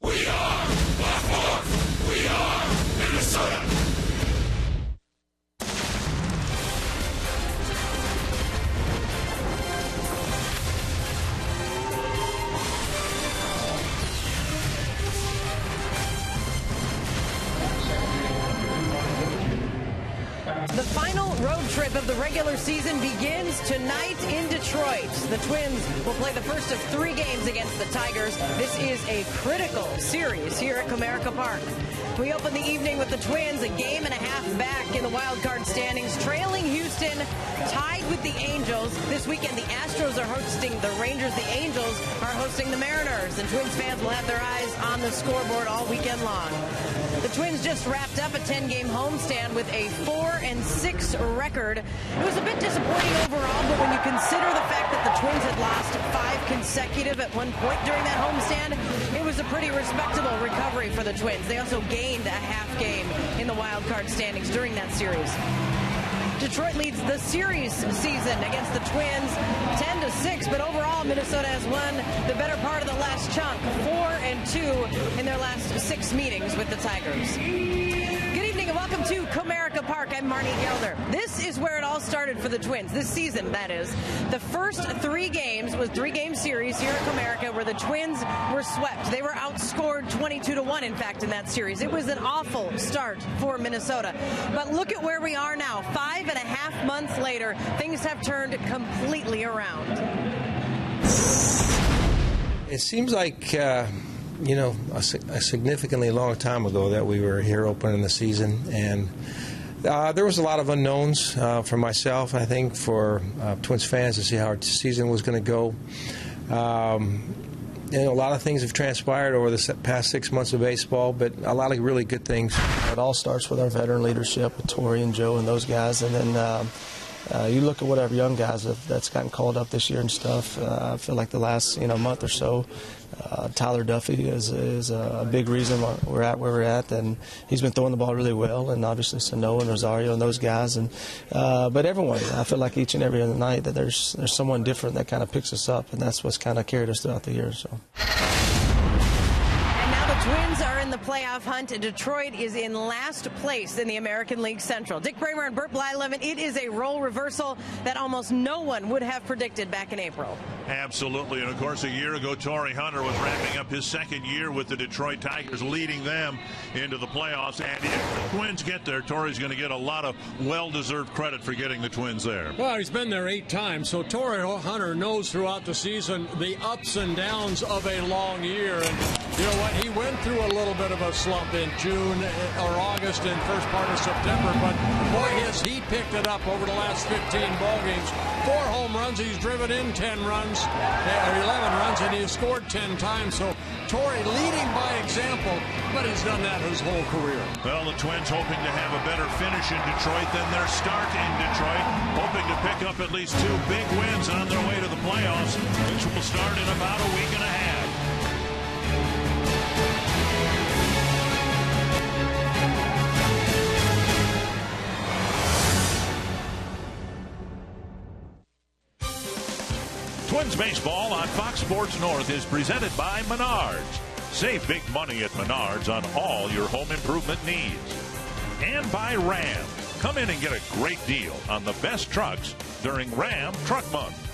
We are Baltimore. We are Minnesota. The final road trip of the regular season begins tonight in Detroit. The Twins will play the first of 3 games against the Tigers. This is a critical series here at Comerica Park. We open the evening with the Twins a game and a half back in the wild card standings, trailing Houston, tied with the Angels. This weekend, the Astros are hosting the Rangers. The Angels are hosting the Mariners, and Twins fans will have their eyes on the scoreboard all weekend long. The Twins just wrapped up a 10-game homestand with a 4-6 record. It was a bit disappointing overall, but when you consider the fact that the Twins had lost 5 consecutive at one point during that homestand, it was a pretty respectable recovery for the Twins. They also gained a half game in the wild card standings during that series. Detroit leads the series season against the Twins 10-6, but overall Minnesota has won the better part of the last chunk, 4-2 in their last 6 meetings with the Tigers. Good evening and welcome to Comerica Park. I'm Marnie Gelder. This is where it all started for the Twins, this season that is. The first 3 games was 3-game series here at Comerica where the Twins were swept. They were outscored 22-1, in fact, in that series. It was an awful start for Minnesota. But look at where we are now. 5.5 months later, things have turned completely around. It seems like a significantly long time ago that we were here opening the season, and there was a lot of unknowns for myself, I think, for Twins fans to see how our season was going to go. A lot of things have transpired over the past 6 months of baseball, but a lot of really good things. It all starts with our veteran leadership with Torrey and Joe and those guys, and then you look at what our young guys that's gotten called up this year and stuff. I feel like the last month or so, Tyler Duffy is a big reason why we're at where we're at, and he's been throwing the ball really well, and obviously Sano and Rosario and those guys, and but everyone, I feel like each and every other night that there's someone different that kind of picks us up, and that's what's kind of carried us throughout the year. So. Twins are in the playoff hunt. Detroit is in last place in the American League Central. Dick Bramer and Bert Blyleven, it is a role reversal that almost no one would have predicted back in April. Absolutely, and of course a year ago Torrey Hunter was wrapping up his 2nd year with the Detroit Tigers, leading them into the playoffs, and if the Twins get there, Torrey's going to get a lot of well-deserved credit for getting the Twins there. Well, he's been there 8 times, so Torrey Hunter knows throughout the season the ups and downs of a long year, and you know what, he went through a little bit of a slump in June or August and first part of September, but boy, has he picked it up over the last 15 ball games. 4 home runs, he's driven in 10 runs, or 11 runs, and he's scored 10 times. So Torrey leading by example, but he's done that his whole career. Well, the Twins hoping to have a better finish in Detroit than their start in Detroit, hoping to pick up at least 2 big wins on their way to the playoffs, which will start in about a week and a half. Twins baseball on Fox Sports North is presented by Menards. Save big money at Menards on all your home improvement needs. And by Ram. Come in and get a great deal on the best trucks during Ram Truck Month.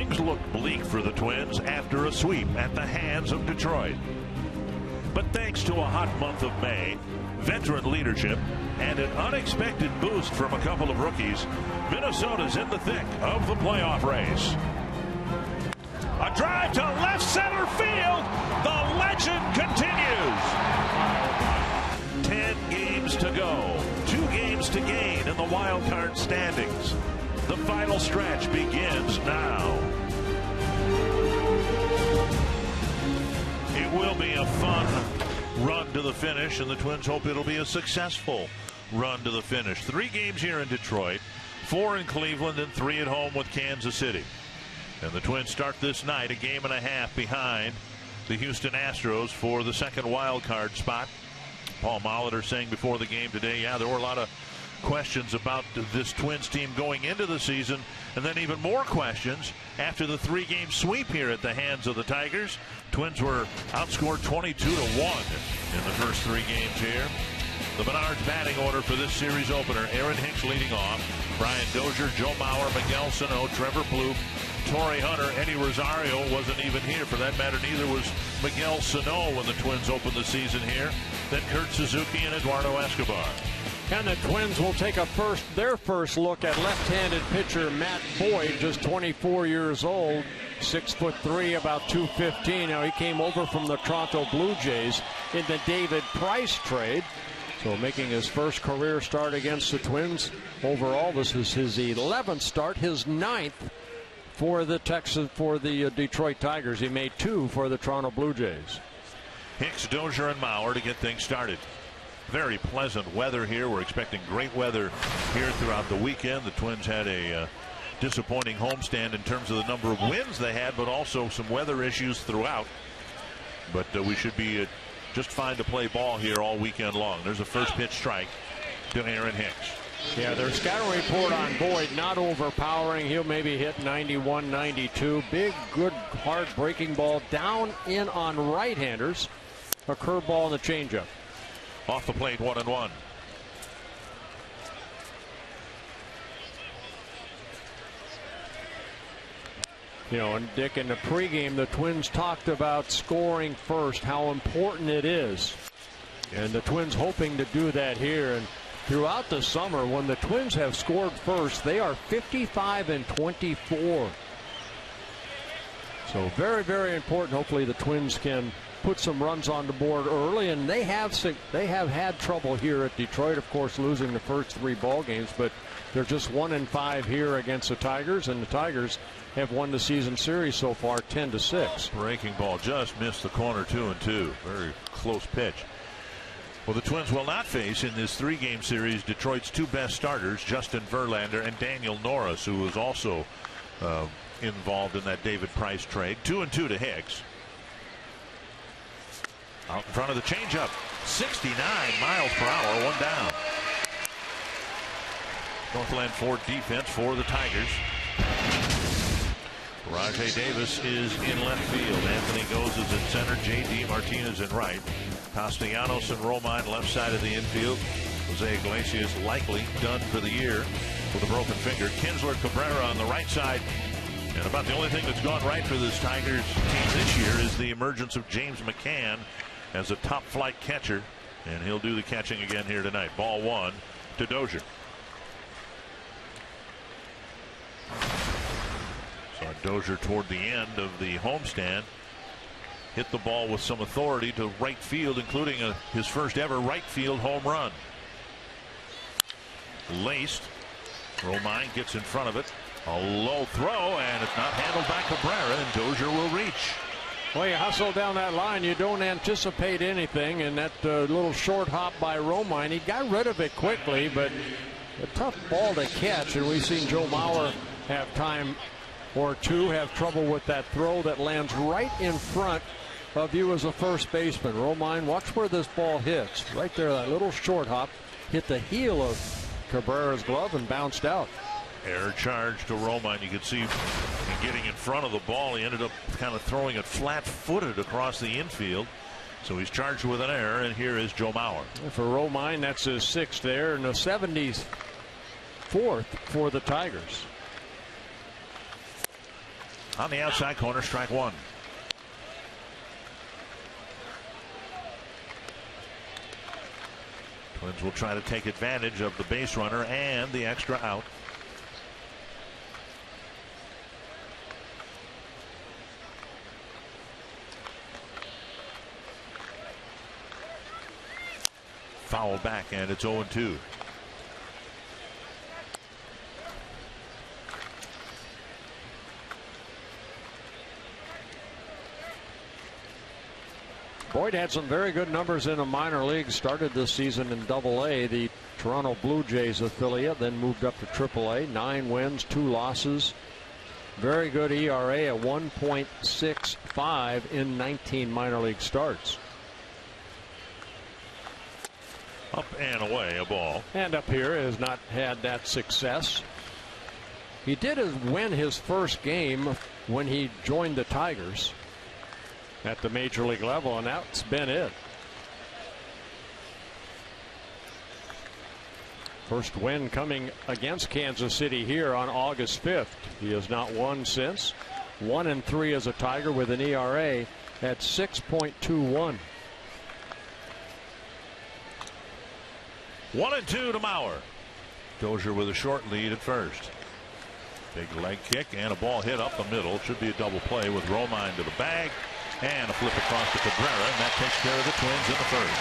Things look bleak for the Twins after a sweep at the hands of Detroit. But thanks to a hot month of May, veteran leadership, and an unexpected boost from a couple of rookies, Minnesota's in the thick of the playoff race. A drive to left center field. The legend continues. 10 games to go. 2 games to gain in the wild card standings. The final stretch begins now. It will be a fun run to the finish, and the Twins hope it'll be a successful run to the finish. 3 games here in Detroit, 4 in Cleveland, and 3 at home with Kansas City. And the Twins start this night a game and a half behind the Houston Astros for the second wild card spot. Paul Molitor saying before the game today, yeah, there were a lot of questions about this Twins team going into the season, and then even more questions after the 3-game sweep here at the hands of the Tigers. Twins were outscored 22-1 in the first 3 games here. The Menards batting order for this series opener: Aaron Hicks leading off, Brian Dozier, Joe Mauer, Miguel Sano, Trevor Plouffe, Torrey Hunter. Eddie Rosario wasn't even here. For that matter, neither was Miguel Sano when the Twins opened the season here. Then Kurt Suzuki and Eduardo Escobar. And the Twins will take their first look at left-handed pitcher Matt Boyd, just 24 years old, 6'3", about 215. Now he came over from the Toronto Blue Jays in the David Price trade. So making his first career start against the Twins. Overall, this is his 11th start, his 9th for the Detroit Tigers. He made 2 for the Toronto Blue Jays. Hicks, Dozier, and Mauer to get things started. Very pleasant weather here. We're expecting great weather here throughout the weekend. The Twins had a disappointing homestand in terms of the number of wins they had, but also some weather issues throughout. But we should be just fine to play ball here all weekend long. There's a first pitch strike to Aaron Hicks. Yeah, their scouting report on Boyd, not overpowering. He'll maybe hit 91, 92. Big, good, hard breaking ball down in on right-handers. A curveball and a changeup. Off the plate, 1-1. You know, and Dick, in the pregame, the Twins talked about scoring first, how important it is. And the Twins hoping to do that here. And throughout the summer, when the Twins have scored first, they are 55-24. So very, very important. Hopefully the Twins can put some runs on the board early, and they have had trouble here at Detroit, of course, losing the first 3 ball games, but they're just 1-5 here against the Tigers, and the Tigers have won the season series so far 10-6. Breaking ball just missed the corner, 2-2. Very close pitch. Well, the Twins will not face in this 3-game series Detroit's 2 best starters, Justin Verlander and Daniel Norris, who was also involved in that David Price trade. 2-2 to Hicks. Out in front of the changeup, 69 miles per hour, 1 down. Northland Ford defense for the Tigers. Rajai Davis is in left field. Anthony Goes is in center. J.D. Martinez in right. Castellanos and Romine left side of the infield. Jose Iglesias likely done for the year with a broken finger. Kinsler Cabrera on the right side. And about the only thing that's gone right for this Tigers team this year is the emergence of James McCann as a top flight catcher, and he'll do the catching again here tonight. Ball 1 to Dozier. So Dozier toward the end of the homestand hit the ball with some authority to right field, including his first ever right field home run. Laced. Romine gets in front of it. A low throw, and it's not handled by Cabrera, and Dozier will reach. Well, you hustle down that line, you don't anticipate anything, and that little short hop by Romine, he got rid of it quickly, but a tough ball to catch, and we've seen Joe Mauer have time or two have trouble with that throw that lands right in front of you as a first baseman. Romine, watch where this ball hits. Right there, that little short hop hit the heel of Cabrera's glove and bounced out. Error charge to Romine. You can see him getting in front of the ball. He ended up kind of throwing it flat-footed across the infield. So he's charged with an error, and here is Joe Mauer. For Romine, that's his 6th error and the 74th for the Tigers. On the outside corner, strike one. Twins will try to take advantage of the base runner and the extra out. Foul back, and it's 0-2. Boyd had some very good numbers in the minor leagues. Started this season in Double-A, the Toronto Blue Jays affiliate, then moved up to Triple-A. 9 wins, 2 losses. Very good ERA at 1.65 in 19 minor league starts. Up and away, a ball. And up here has not had that success. He did win his first game when he joined the Tigers at the major league level, and that's been it. First win coming against Kansas City here on August 5th. He has not won since. 1-3 as a Tiger with an ERA at 6.21. 1-2 to Mauer. Dozier with a short lead at first. Big leg kick and a ball hit up the middle. Should be a double play with Romine to the bag. And a flip across to Cabrera, and that takes care of the Twins in the first.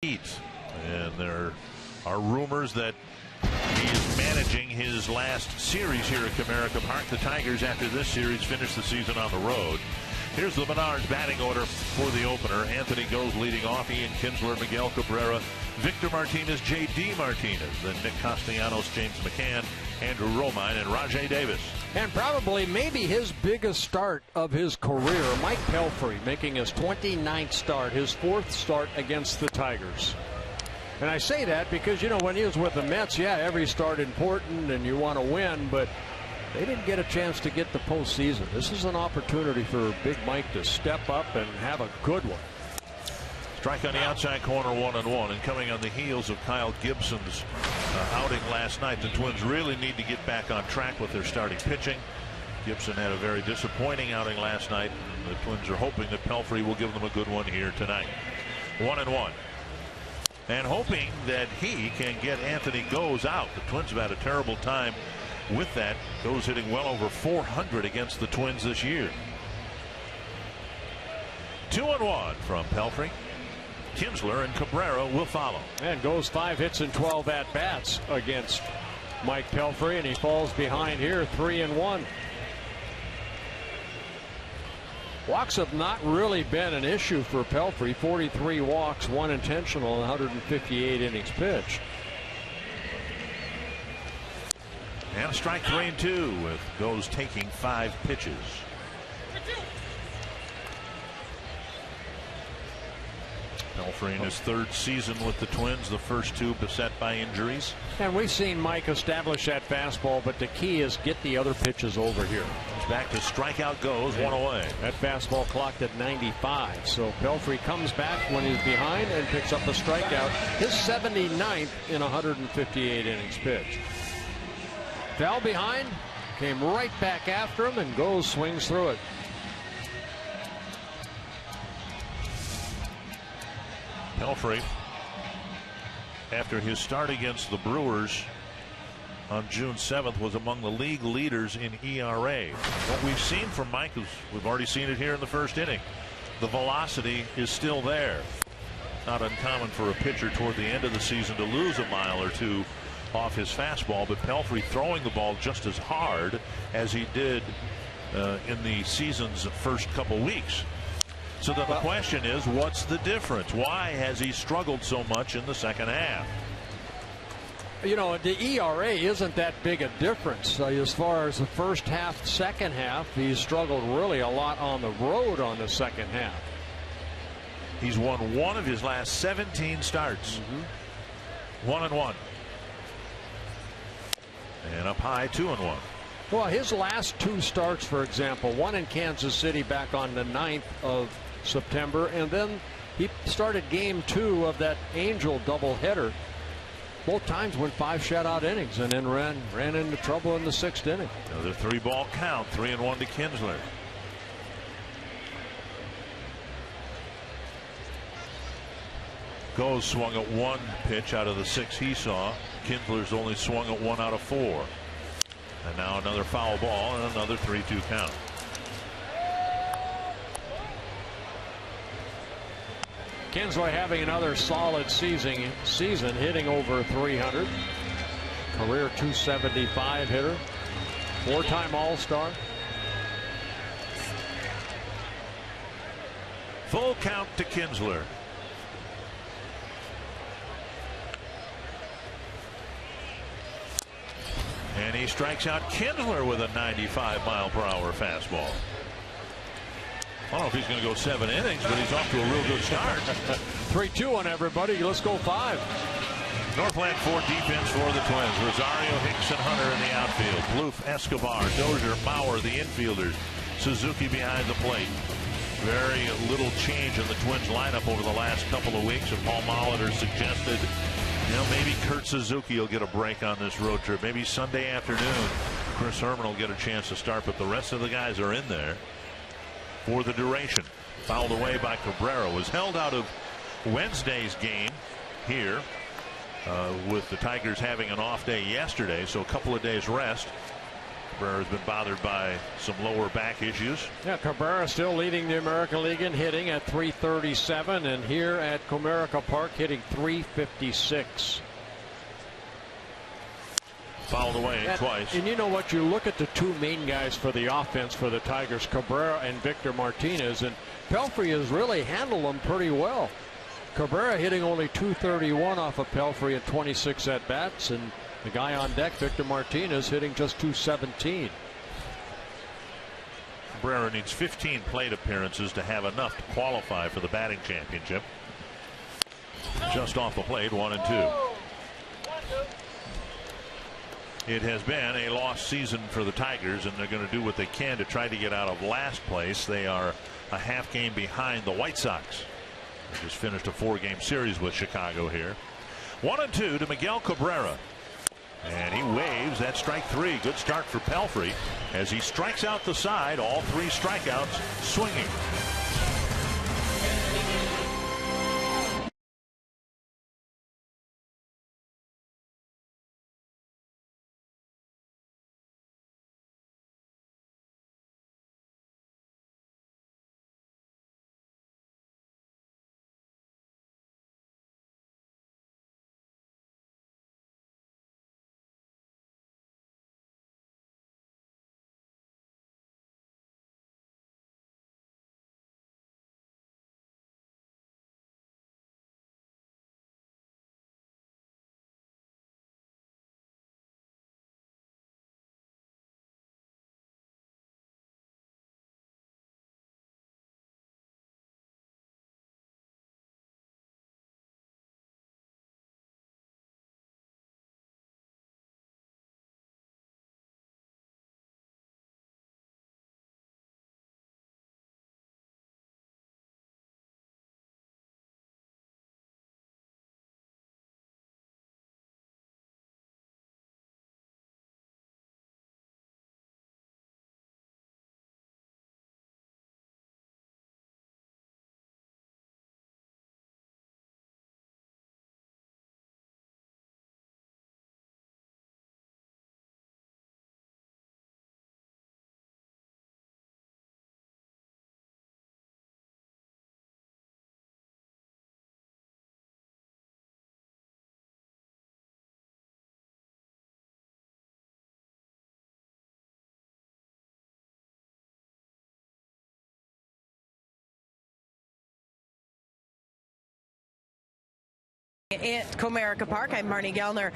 And there are rumors that he is managing his last series here at Comerica Park. The Tigers, after this series, finish the season on the road. Here's the Menards batting order for the opener. Anthony goes leading off. Ian Kinsler, Miguel Cabrera, Victor Martinez, J.D. Martinez, then Nick Castellanos, James McCann, Andrew Romine, and Rajai Davis. And probably maybe his biggest start of his career, Mike Pelfrey making his 29th start, his 4th start against the Tigers. And I say that because, you know, when he was with the Mets, yeah, every start important and you want to win, but they didn't get a chance to get the postseason. This is an opportunity for Big Mike to step up and have a good one. Strike on the outside corner, 1-1, and coming on the heels of Kyle Gibson's outing last night, the Twins really need to get back on track with their starting pitching. Gibson had a very disappointing outing last night, and the Twins are hoping that Pelfrey will give them a good one here tonight. 1-1. And hoping that he can get Anthony Goes out. The Twins have had a terrible time with that. Goes hitting well over 400 against the Twins this year. 2-1 from Pelfrey. Kinsler and Cabrera will follow. And Goes 5 hits and 12 at-bats against Mike Pelfrey, and he falls behind here 3-1. Walks have not really been an issue for Pelfrey. 43 walks, 1 intentional, 158 innings pitched. And strike 3 and 2 with Goes taking 5 pitches. Pelfrey in his 3rd season with the Twins, the first 2 beset by injuries. And we've seen Mike establish that fastball, but the key is get the other pitches over here. He's back to strikeout goes, 1 away. That fastball clocked at 95. So Pelfrey comes back when he's behind and picks up a strikeout. His 79th in 158 innings pitched. Fell behind, came right back after him, and Goes swings through it. Pelfrey, after his start against the Brewers on June 7th, was among the league leaders in ERA. What we've seen from Mike is we've already seen it here in the first inning. The velocity is still there. Not uncommon for a pitcher toward the end of the season to lose a mile or 2 off his fastball, but Pelfrey throwing the ball just as hard as he did in the season's first couple weeks. So then the question is, what's the difference? Why has he struggled so much in the second half? You know, the ERA isn't that big a difference. As far as the first half, second half, he's struggled really a lot on the road on the second half. He's won 1 of his last 17 starts. 1-1. And up high, 2-1. Well, his last 2 starts, for example, one in Kansas City back on the 9th of September, and then he started game 2 of that Angel doubleheader. Both times went 5 shutout innings and then ran into trouble in the 6th inning. Another 3-ball count, 3-1 to Kinsler. Goes swung at 1 pitch out of the 6 he saw. Kinsler's only swung at 1 out of 4. And now another foul ball and another 3-2 count. Kinsler having another solid season, hitting over 300. Career .275 hitter. 4-time All-Star. Full count to Kinsler. And he strikes out Kinsler with a 95-mile-per-hour fastball. I don't know if he's going to go 7 innings, but he's off to a real good start. 3-2 on everybody. Let's go 5. Northland 4 defense for the Twins. Rosario, Hicks, and Hunter in the outfield. Plouffe, Escobar, Dozier, Mauer, the infielders. Suzuki behind the plate. Very little change in the Twins lineup over the last couple of weeks. And Paul Molitor suggested, maybe Kurt Suzuki will get a break on this road trip. Maybe Sunday afternoon, Chris Herman will get a chance to start, but the rest of the guys are in there for the duration. Fouled away by Cabrera. Was held out of Wednesday's game here with the Tigers having an off day yesterday, so a couple of days rest. Cabrera has been bothered by some lower back issues. Yeah, Cabrera still leading the American League in hitting at .337, and here at Comerica Park hitting .356. Fouled away twice. And you know what? You look at the 2 main guys for the offense for the Tigers, Cabrera and Victor Martinez, and Pelfrey has really handled them pretty well. Cabrera hitting only .231 off of Pelfrey at 26 at-bats, and the guy on deck, Victor Martinez, hitting just .217. Cabrera needs 15 plate appearances to have enough to qualify for the batting championship. Just off the plate, 1-2. It has been a lost season for the Tigers, and they're going to do what they can to try to get out of last place. They are a half game behind the White Sox. They just finished a 4-game series with Chicago here. 1-2 to Miguel Cabrera. And he waves that strike 3. Good start for Pelfrey as he strikes out the side. All 3 strikeouts swinging. At Comerica Park, I'm Marnie Gellner.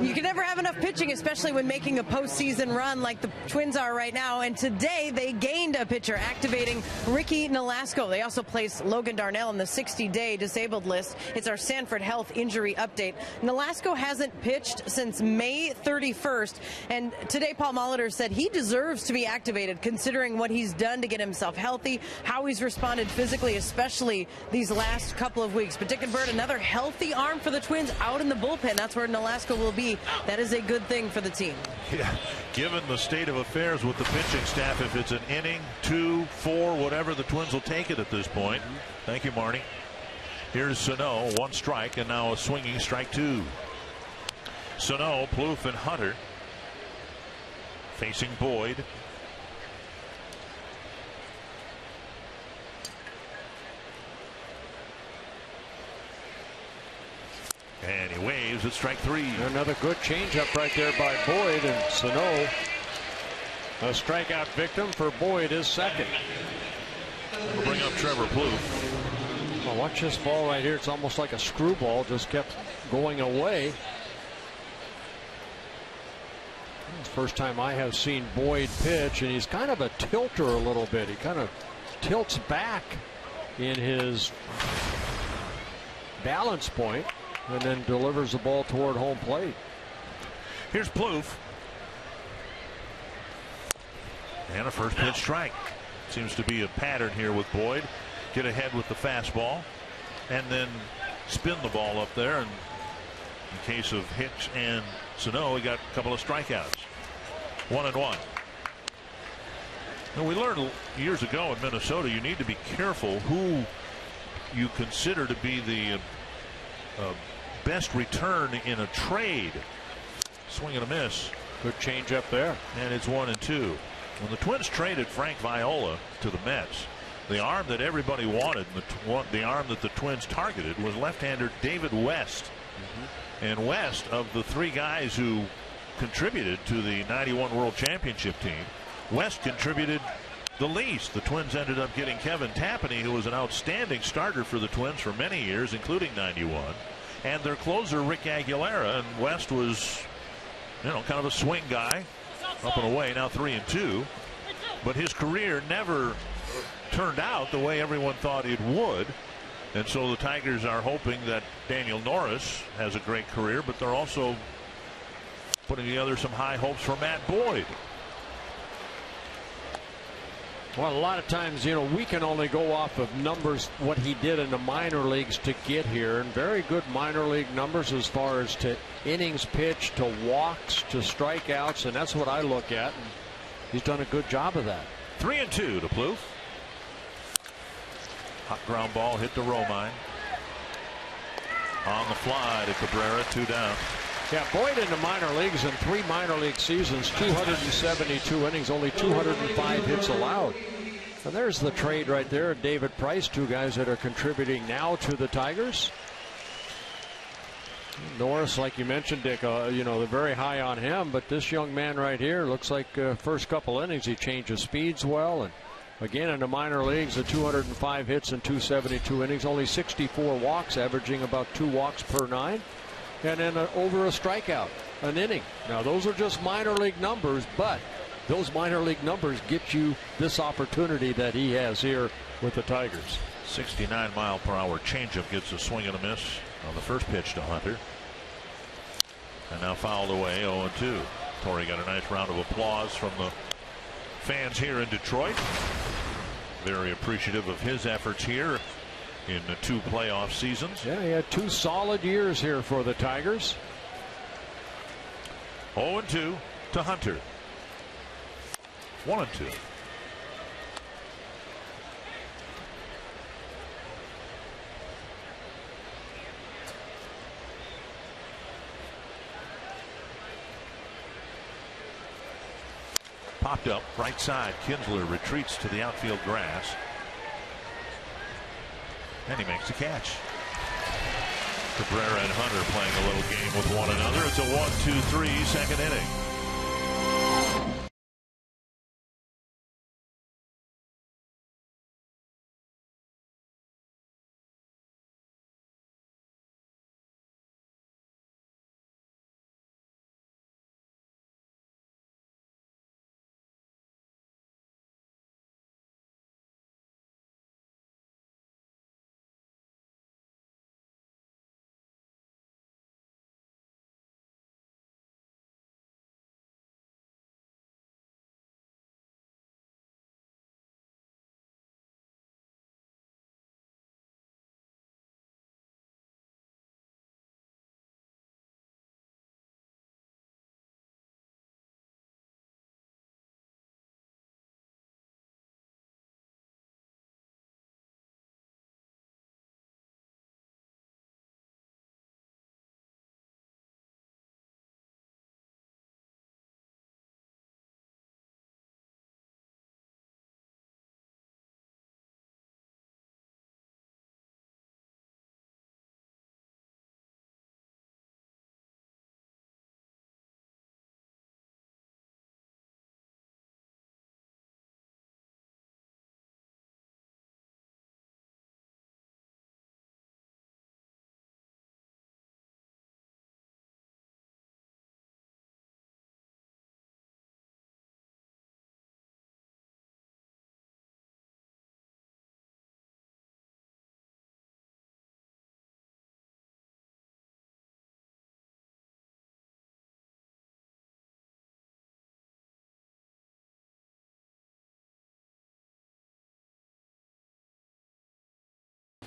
You can never have enough pitching, especially when making a postseason run like the Twins are right now. And today they gained a pitcher, activating Ricky Nolasco. They also placed Logan Darnell on the 60-day disabled list. It's our Sanford Health injury update. Nolasco hasn't pitched since May 31st. And today Paul Molitor said he deserves to be activated, considering what he's done to get himself healthy, how he's responded physically, especially these last couple of weeks. But Dick and Bert, another healthy arm for the Twins out in the bullpen. That's where Nolasco will be. That is a good thing for the team. Yeah, given the state of affairs with the pitching staff, if it's an inning, 2, 4, whatever, the Twins will take it at this point. Thank you, Marnie. Here's Sano, 1 strike, and now a swinging strike 2. Sano, Plouffe, and Hunter facing Boyd. And he waves at strike 3. Another good changeup right there by Boyd, and Sano, a strikeout victim for Boyd, is second. We'll bring up Trevor Plouffe. Well, watch this ball right here. It's almost like a screwball, just kept going away. It's the first time I have seen Boyd pitch, and he's kind of a tilter a little bit. He kind of tilts back in his balance point and then delivers the ball toward home plate. Here's Plouffe. And a first pitch strike. Seems to be a pattern here with Boyd. Get ahead with the fastball and then spin the ball up there. And in case of Hicks and Sano, we got a couple of strikeouts. 1-1. And we learned years ago in Minnesota, you need to be careful who you consider to be the best return in a trade. Swing and a miss. Good change up there. And it's 1-2. When the Twins traded Frank Viola to the Mets, the arm that everybody wanted, the arm that the Twins targeted, was left-hander David West. And West, of the 3 guys who contributed to the '91 World Championship team, West contributed the least. The Twins ended up getting Kevin Tapani, who was an outstanding starter for the Twins for many years, including '91. And their closer, Rick Aguilera. And West was, kind of a swing guy, up and away, now 3-2. But his career never turned out the way everyone thought it would. And so the Tigers are hoping that Daniel Norris has a great career, but they're also putting together some high hopes for Matt Boyd. Well, a lot of times, we can only go off of numbers, what he did in the minor leagues to get here, and very good minor league numbers as far as to innings pitched, to walks, to strikeouts, and that's what I look at, and he's done a good job of that. 3-2 to Plouffe. Hot ground ball hit the Romine. On the fly to Cabrera, 2 down. Yeah, Boyd in the minor leagues in 3 minor league seasons, 272 innings, only 205 hits allowed. And there's the trade right there. David Price, 2 guys that are contributing now to the Tigers. Norris, like you mentioned, Dick, they're very high on him, but this young man right here looks like first couple innings he changes speeds well. And again, in the minor leagues, the 205 hits in 272 innings, only 64 walks, averaging about 2 walks per 9. And then over a strikeout an inning. Now those are just minor league numbers, but those minor league numbers get you this opportunity that he has here with the Tigers. 69-mile-per-hour changeup gets a swing and a miss on the first pitch to Hunter. And now fouled away, 0-2. Torrey got a nice round of applause from the fans here in Detroit. Very appreciative of his efforts here in the 2 playoff seasons. Yeah, he had 2 solid years here for the Tigers. 0-2 to Hunter. 1-2. Popped up right side. Kinsler retreats to the outfield grass. And he makes the catch. Cabrera and Hunter playing a little game with one another. It's a 1-2-3 second inning.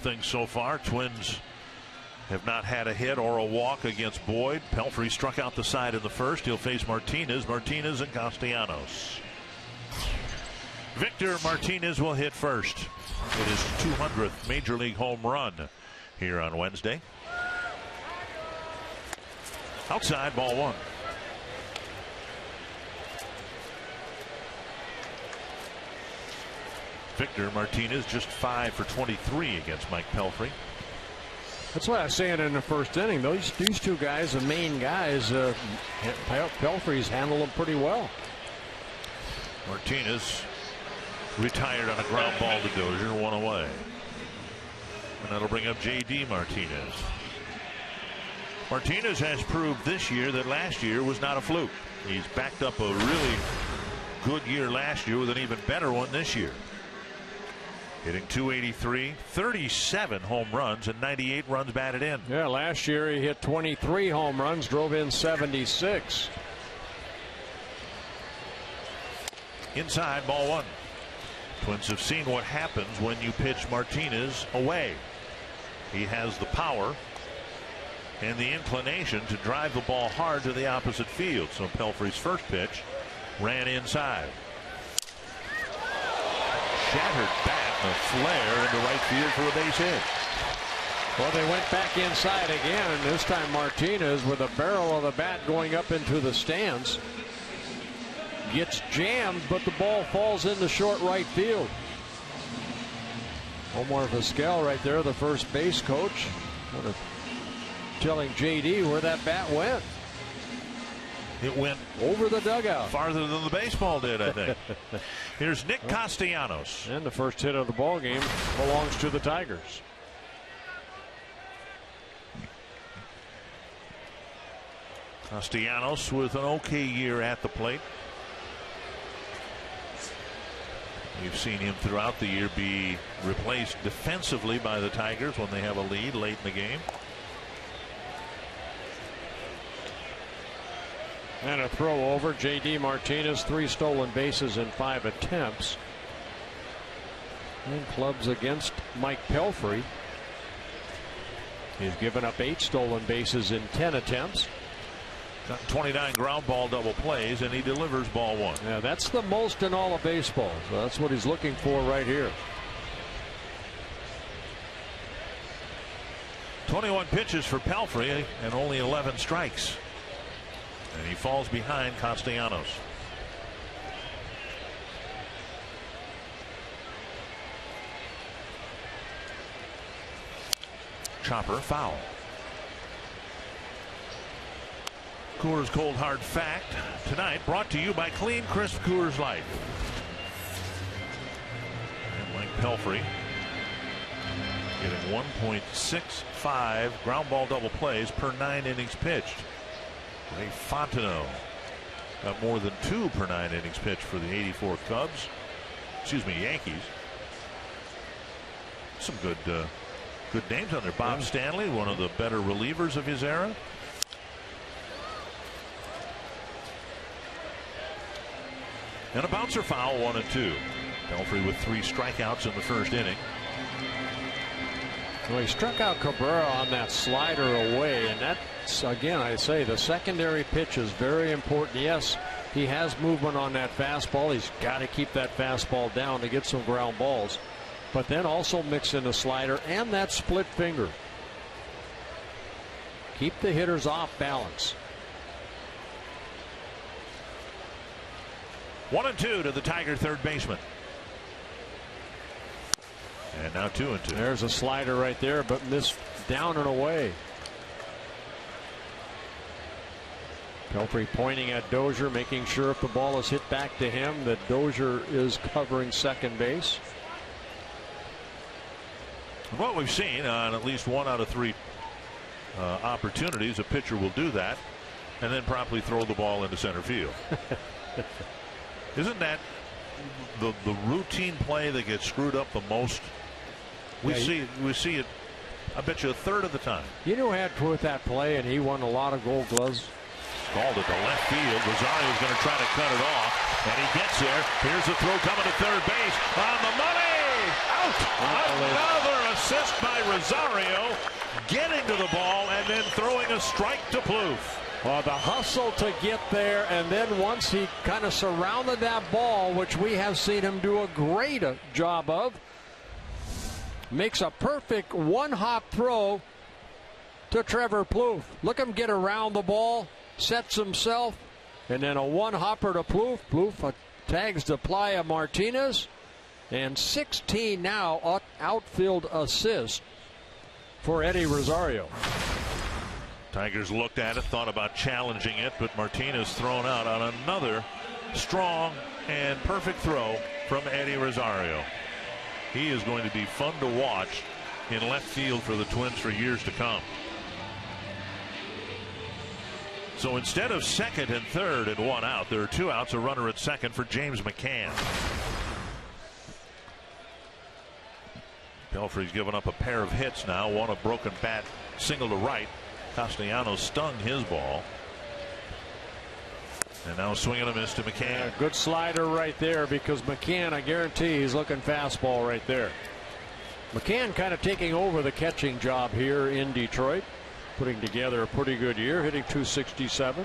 Things so far. Twins have not had a hit or a walk against Boyd. Pelfrey struck out the side in the first. He'll face Martinez and Castellanos. Victor Martinez will hit first. It is 200th Major League home run here on Wednesday. Outside, ball one. Victor Martinez just 5 for 23 against Mike Pelfrey. That's what I was saying in the first inning. These two guys, the main guys, Pelfrey's handled them pretty well. Martinez retired on a ground ball to Dozier, 1 away. And that'll bring up J.D. Martinez. Martinez has proved this year that last year was not a fluke. He's backed up a really good year last year with an even better one this year. Hitting .283, 37 home runs, and 98 runs batted in. Yeah, last year he hit 23 home runs, drove in 76. Inside, ball one. Twins have seen what happens when you pitch Martinez away. He has the power and the inclination to drive the ball hard to the opposite field. So Pelfrey's first pitch ran inside. Shattered bat, a flare into right field for a base hit. Well, they went back inside again, and this time Martinez, with the barrel of the bat going up into the stands, gets jammed, but the ball falls into short right field. Omar Vizquel right there, the first base coach, telling J.D. where that bat went. It went over the dugout, farther than the baseball did, I think. Here's Nick Castellanos. And the first hit of the ball game belongs to the Tigers. Castellanos with an okay year at the plate. We've seen him throughout the year be replaced defensively by the Tigers when they have a lead late in the game. And a throw over. J.D. Martinez, 3 stolen bases in 5 attempts. And clubs against Mike Pelfrey. He's given up 8 stolen bases in 10 attempts. Got 29 ground ball double plays, and he delivers ball one. Yeah, that's the most in all of baseball. So that's what he's looking for right here. 21 pitches for Pelfrey and only 11 strikes. And he falls behind Castellanos. Chopper foul. Coors Cold Hard Fact tonight brought to you by Clean Crisp Coors Light. And Mike Pelfrey getting 1.65 ground ball double plays per 9 innings pitched. Ray Fontenot got more than 2 per 9 innings pitched for the '84 Cubs. Excuse me, Yankees. Some good names on there. Bob Stanley, one of the better relievers of his era. And a bouncer foul, 1-2. Pelfrey with 3 strikeouts in the first inning. Well, he struck out Cabrera on that slider away, and that's, again, I say the secondary pitch is very important. Yes, he has movement on that fastball. He's got to keep that fastball down to get some ground balls, but then also mix in the slider and that split finger. Keep the hitters off balance. 1-2 to the Tiger third baseman. And now 2-2. There's a slider right there, but missed down and away. Pelfrey pointing at Dozier, making sure if the ball is hit back to him that Dozier is covering second base. What we've seen on at least 1 out of 3 opportunities, a pitcher will do that and then promptly throw the ball into center field. Isn't that the routine play that gets screwed up the most? We see it, I bet you, a third of the time. You know who had with that play and he won a lot of Gold Gloves? Called it to left field. Rosario's going to try to cut it off, and he gets there. Here's the throw coming to third base. On the money! Out. Another assist by Rosario, getting to the ball and then throwing a strike to Plouffe. Well, the hustle to get there, and then once he kind of surrounded that ball, which we have seen him do a great job of, makes a perfect one-hop throw to Trevor Plouffe. Look him get around the ball, sets himself, and then a one-hopper to Plouffe. Plouffe tags to Playa Martinez, and 16 now outfield assists for Eddie Rosario. Tigers looked at it, thought about challenging it, but Martinez thrown out on another strong and perfect throw from Eddie Rosario. He is going to be fun to watch in left field for the Twins for years to come. So instead of second and third and one out, there are two outs, a runner at second for James McCann. Pelfrey's given up a pair of hits now, one a broken bat single to right. Castellanos stung his ball. And now swing and a miss to McCann. Yeah, good slider right there, because McCann, I guarantee he's looking fastball right there. McCann kind of taking over the catching job here in Detroit, putting together a pretty good year, hitting .267.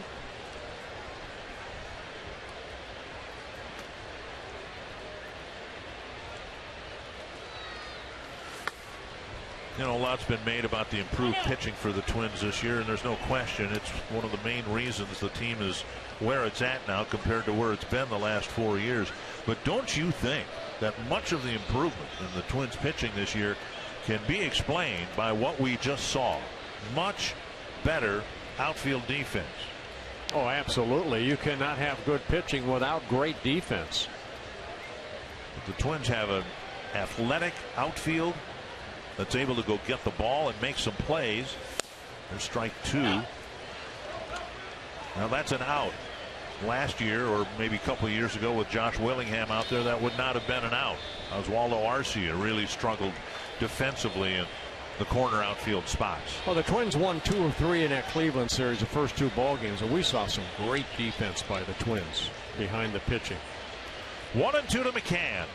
You know, a lot's been made about the improved pitching for the Twins this year, and there's no question it's one of the main reasons the team is where it's at now compared to where it's been the last 4 years. But don't you think that much of the improvement in the Twins pitching this year can be explained by what we just saw? Much better outfield defense. Oh, absolutely. You cannot have good pitching without great defense. But the Twins have an athletic outfield that's able to go get the ball and make some plays. There's strike two. Now that's an out. Last year, or maybe a couple of years ago with Josh Willingham out there, that would not have been an out. Oswaldo Arcia really struggled defensively in the corner outfield spots. Well, the Twins won 2 or 3 in that Cleveland series, the first 2 ball games, and we saw some great defense by the Twins behind the pitching. 1-2 to McCann.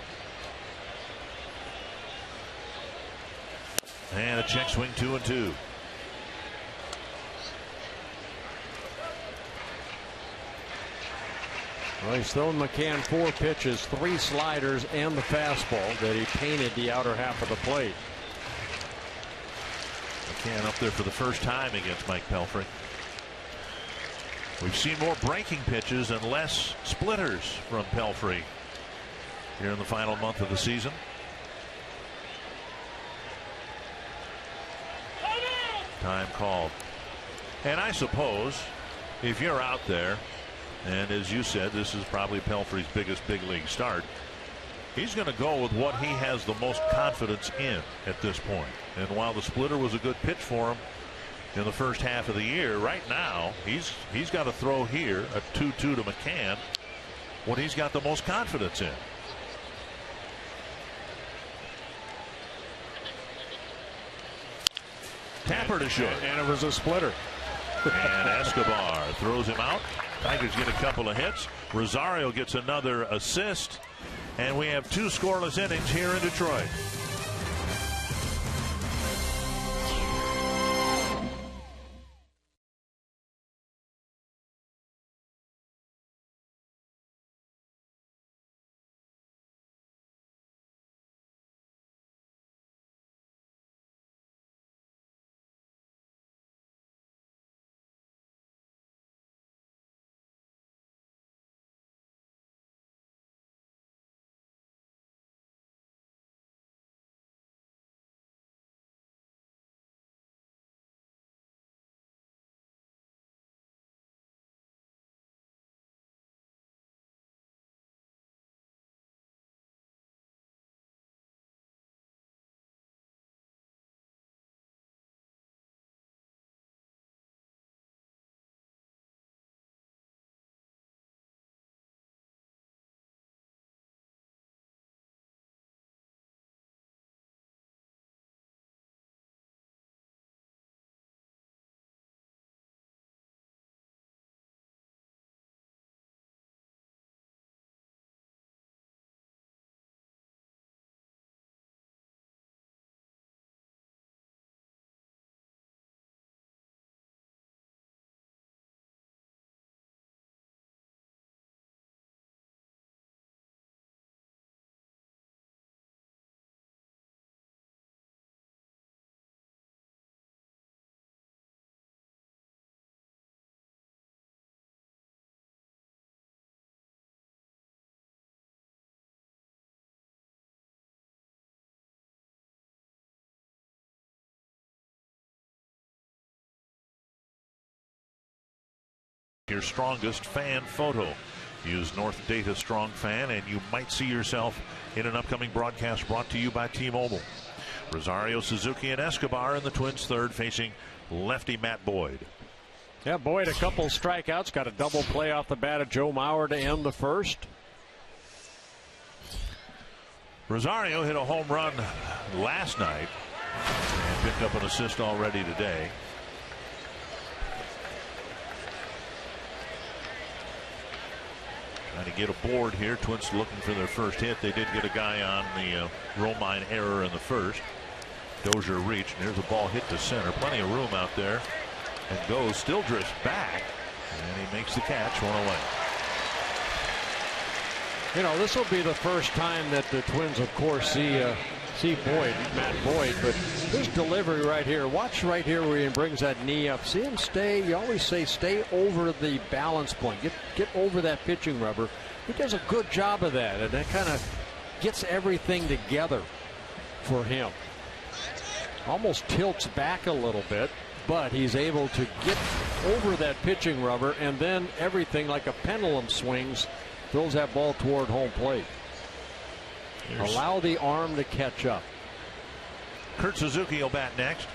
And a check swing, 2-2. Well, he's thrown McCann 4 pitches, 3 sliders, and the fastball that he painted the outer half of the plate. McCann up there for the first time against Mike Pelfrey. We've seen more breaking pitches and less splitters from Pelfrey here in the final month of the season. Time called. And I suppose if you're out there, and as you said, this is probably Pelfrey's biggest big league start, he's going to go with what he has the most confidence in at this point. And while the splitter was a good pitch for him in the first half of the year, right now he's got to throw here a 2-2 to McCann, what he's got the most confidence in. Tapper to short. And it was a splitter. And Escobar throws him out. Tigers get a couple of hits. Rosario gets another assist. And we have 2 scoreless innings here in Detroit. Your strongest fan photo. Use North Data Strong Fan and you might see yourself in an upcoming broadcast brought to you by T-Mobile. Rosario, Suzuki, and Escobar in the Twins' third, facing lefty Matt Boyd. Yeah, Boyd, a couple strikeouts, got a double play off the bat of Joe Mauer to end the first. Rosario hit a home run last night and picked up an assist already today. Trying to get aboard here. Twins looking for their first hit. They did get a guy on the Romine error in the first. Dozier reached, and there's a ball hit to center. Plenty of room out there. And goes, still drifts back, and he makes the catch, one away. You know, this will be the first time that the Twins, of course, see Boyd, Matt Boyd, but his delivery right here, watch right here where he brings that knee up. See him stay, you always say stay over the balance point, get over that pitching rubber. He does a good job of that, and that kind of gets everything together for him. Almost tilts back a little bit, but he's able to get over that pitching rubber, and then everything like a pendulum swings, throws that ball toward home plate. Allow the arm to catch up. Kurt Suzuki will bat next.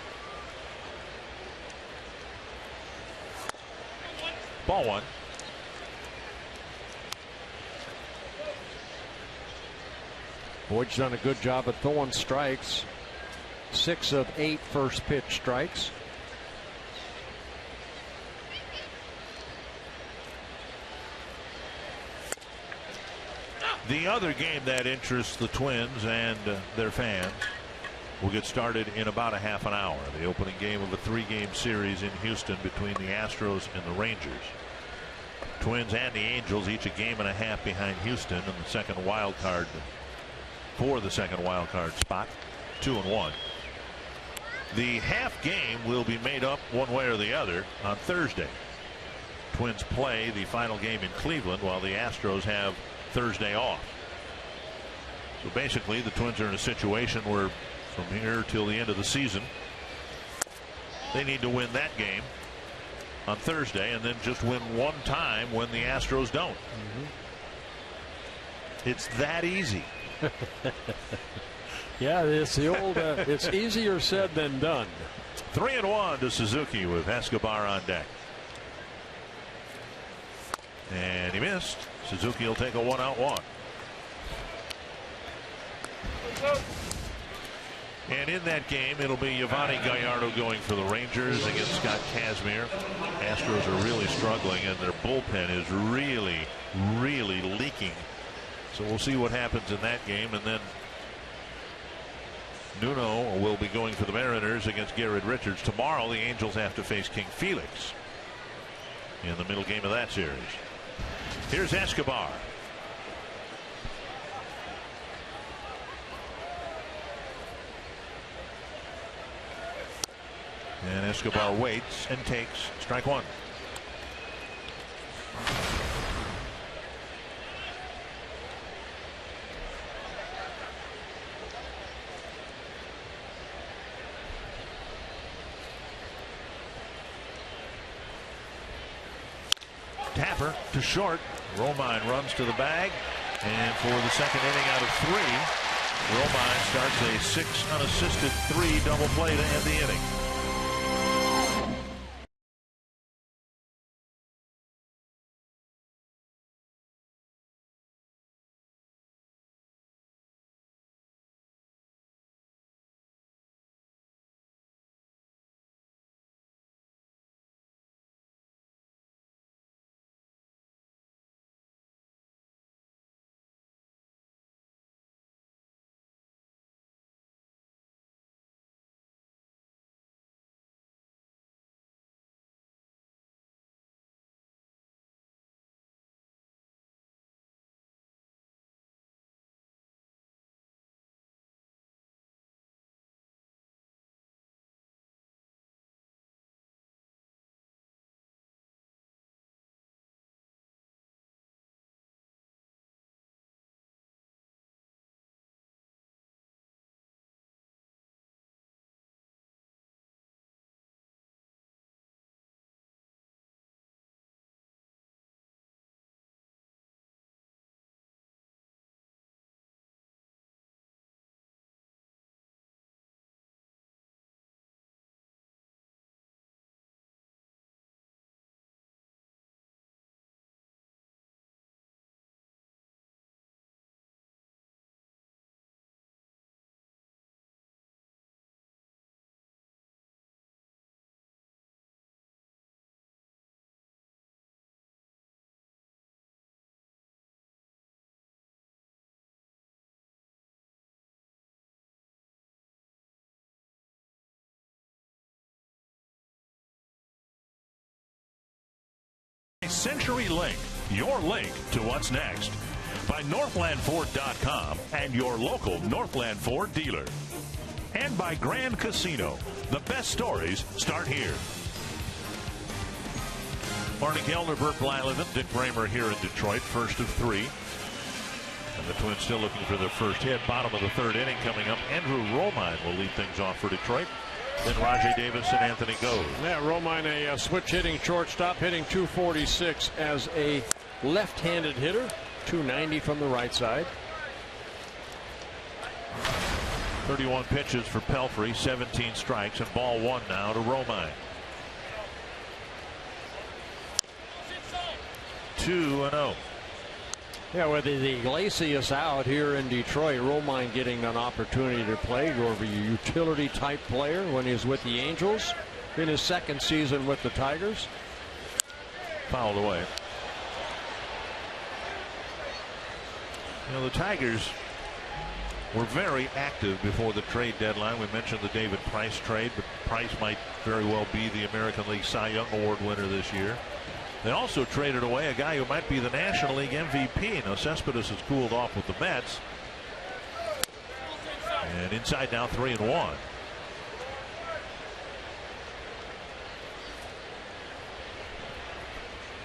Ball one. Boyd's done a good job at throwing strikes. 6 of 8 first pitch strikes. The other game that interests the Twins and their fans will get started in about a half an hour. The opening game of a 3-game series in Houston between the Astros and the Rangers. Twins and the Angels each a game and a half behind Houston in the second wild card for the second wild card spot. 2-1. The half game will be made up one way or the other on Thursday. Twins play the final game in Cleveland while the Astros have Thursday off. So basically the Twins are in a situation where from here till the end of the season they need to win that game on Thursday and then just win one time when the Astros don't. It's that easy. Yeah, it's the old it's easier said than done. 3-1 to Suzuki with Escobar on deck. And he missed. Suzuki will take a 1-out walk. And in that game, it'll be Yovani Gallardo going for the Rangers against Scott Kazmir. Astros are really struggling, and their bullpen is really, really leaking. So we'll see what happens in that game. And then Nuno will be going for the Mariners against Garrett Richards. Tomorrow, the Angels have to face King Felix in the middle game of that series. Here's Escobar. And Escobar waits and takes strike one. Tapper to short. Romine runs to the bag, and for the second inning out of 3, Romine starts a 6 unassisted 3 double play to end the inning. CenturyLink, your link to what's next. By NorthlandFord.com and your local Northland Ford dealer. And by Grand Casino. The best stories start here. Marty Kellner, Bert Blyleven, Dick Bramer here in Detroit, first of 3. And the Twins still looking for their first hit. Bottom of the 3rd inning coming up. Andrew Romine will lead things off for Detroit. Then Rajai Davis and Anthony Goes. Yeah, Romine, a switch hitting shortstop, hitting .246 as a left-handed hitter. .290 from the right side. 31 pitches for Pelfrey, 17 strikes, and ball 1 now to Romine. 2-0. Yeah, with the Iglesias out here in Detroit, Romine getting an opportunity to play over a utility type player when he's with the Angels in his 2nd season with the Tigers. Fouled away. You know, the Tigers were very active before the trade deadline. We mentioned the David Price trade, but Price might very well be the American League Cy Young Award winner this year. They also traded away a guy who might be the National League MVP. Now Cespedes has cooled off with the Mets. And inside now 3-1.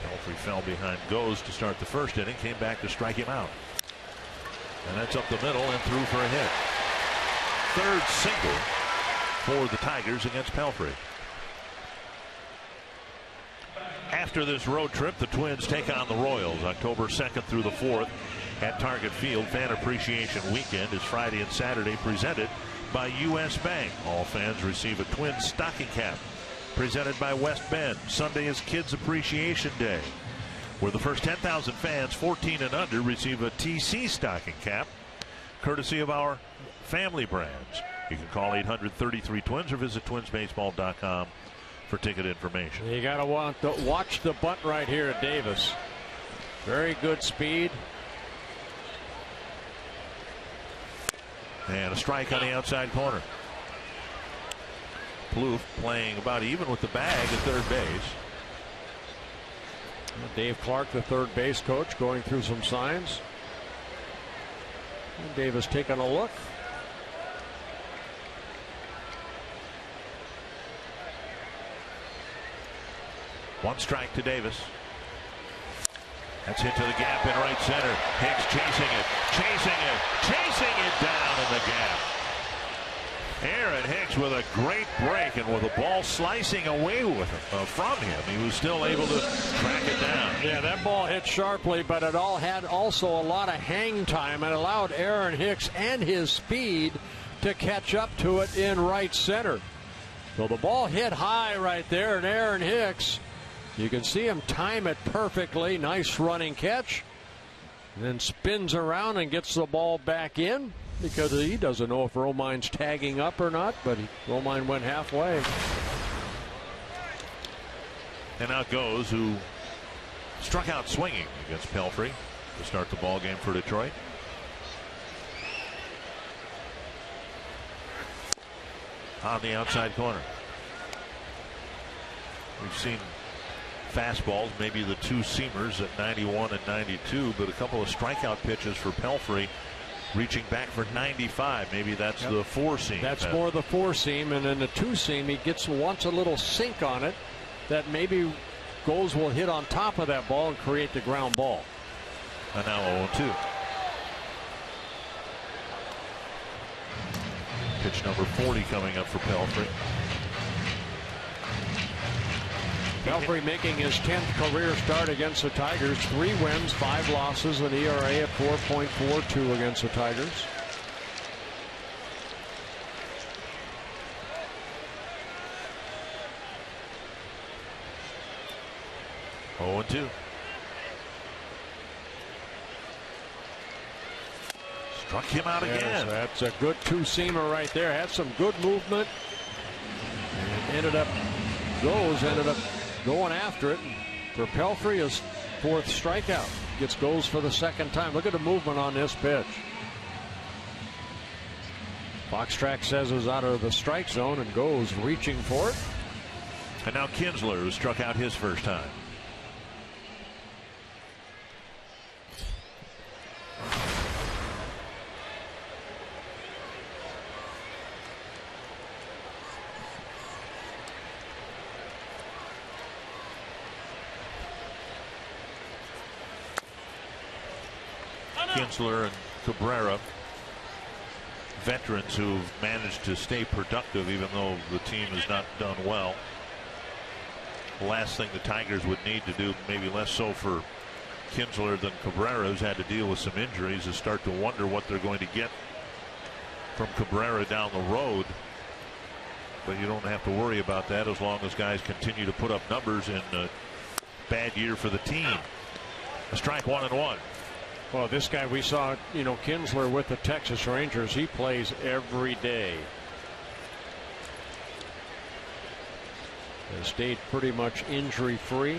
Pelfrey fell behind Goes to start the 1st inning. Came back to strike him out. And that's up the middle and through for a hit. 3rd single for the Tigers against Pelfrey. After this road trip, the Twins take on the Royals October 2nd through the 4th at Target Field. Fan Appreciation Weekend is Friday and Saturday, presented by U.S. Bank. All fans receive a Twins stocking cap presented by West Bend. Sunday is Kids Appreciation Day, where the first 10,000 fans 14 and under receive a TC stocking cap courtesy of our family brands. You can call 800-33-TWINS or visit twinsbaseball.com for ticket information. You got to watch the bunt right here at Davis. Very good speed. And a strike on the outside corner. Plouffe playing about even with the bag at 3rd base. Dave Clark, the 3rd base coach, going through some signs. And Davis taking a look. One strike to Davis. That's hit to the gap in right center. Hicks chasing it down in the gap. Aaron Hicks with a great break, and with the ball slicing away from him, he was still able to track it down. Yeah, that ball hit sharply, but it had also a lot of hang time and allowed Aaron Hicks and his speed to catch up to it in right center. So the ball hit high right there, and Aaron Hicks, you can see him time it perfectly. Nice running catch. And then spins around and gets the ball back in, because he doesn't know if Romine's tagging up or not, but Romine went halfway. And out Goes, who struck out swinging against Pelfrey to start the ball game for Detroit. On the outside corner. We've seen fastballs, maybe the 2 seamers at 91 and 92, but a couple of strikeout pitches for Pelfrey, reaching back for 95. Maybe that's the 4-seam. That's more the 4-seam, and in the 2-seam he wants a little sink on it that maybe Goes will hit on top of that ball and create the ground ball. And now 0-2. Pitch number 40 coming up for Pelfrey. Pelfrey making his 10th career start against the Tigers. 3 wins, 5 losses, an ERA of 4.42 against the Tigers. Oh, 2. Struck him out again. That's a good 2-seamer right there. Had some good movement. And ended up going after it. For Pelfrey, his 4th strikeout. Gets Goes for the 2nd time. Look at the movement on this pitch. Foxtrax says is out of the strike zone, and Goes reaching for it. And now Kinsler, who struck out his first time. Kinsler and Cabrera, veterans who've managed to stay productive even though the team has not done well. The last thing the Tigers would need to do, maybe less so for Kinsler than Cabrera, who's had to deal with some injuries, is start to wonder what they're going to get from Cabrera down the road. But you don't have to worry about that as long as guys continue to put up numbers in a bad year for the team. A strike, 1-1. Well, this guy we saw, Kinsler with the Texas Rangers, he plays every day. Has stayed pretty much injury-free.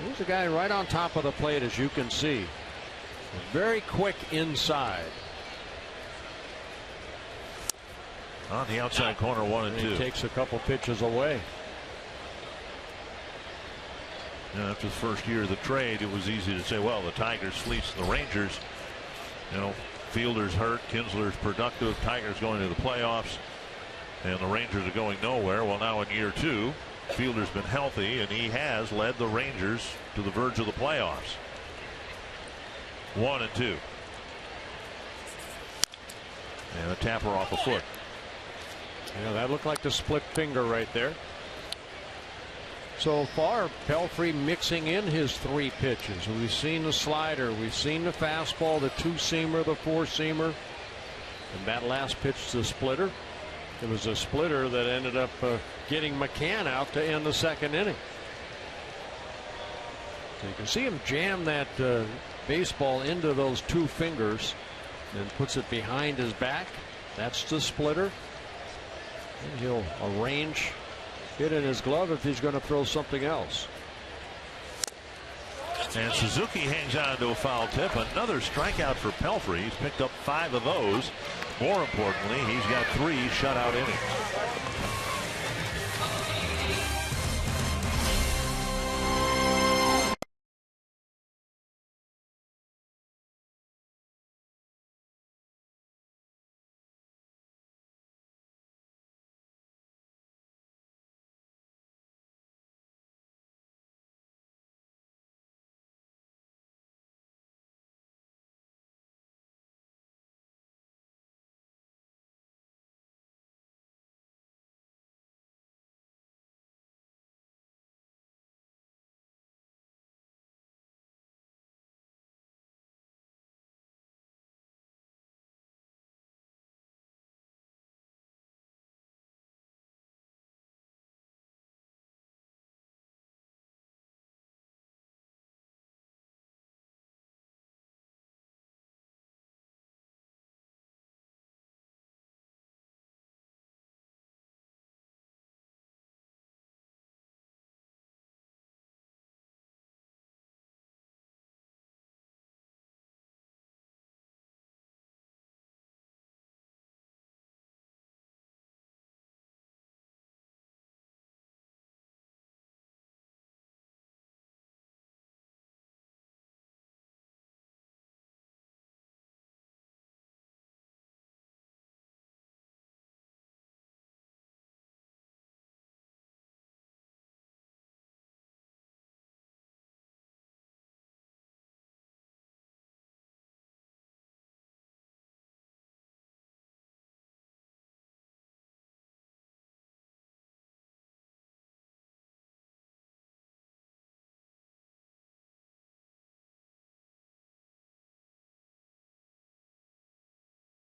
Here's a guy right on top of the plate, as you can see. Very quick inside. On the outside corner, 1-2. He takes a couple pitches away. After the first year of the trade, it was easy to say, well, the Tigers fleeced the Rangers. Fielder's hurt, Kinsler's productive, Tigers going to the playoffs, and the Rangers are going nowhere. Well, now in year 2, Fielder's been healthy, and he has led the Rangers to the verge of the playoffs. 1-2. And a tapper off a foot. Yeah, that looked like the split finger right there. So far, Pelfrey mixing in his 3 pitches. We've seen the slider, we've seen the fastball, the 2-seamer, the 4-seamer, and that last pitch, the splitter. It was a splitter that ended up getting McCann out to end the 2nd inning. So you can see him jam that baseball into those 2 fingers and puts it behind his back. That's the splitter. And he'll arrange it in his glove if he's going to throw something else. And Suzuki hangs on to a foul tip. Another strikeout for Pelfrey. He's picked up 5 of those. More importantly, he's got 3 shutout innings.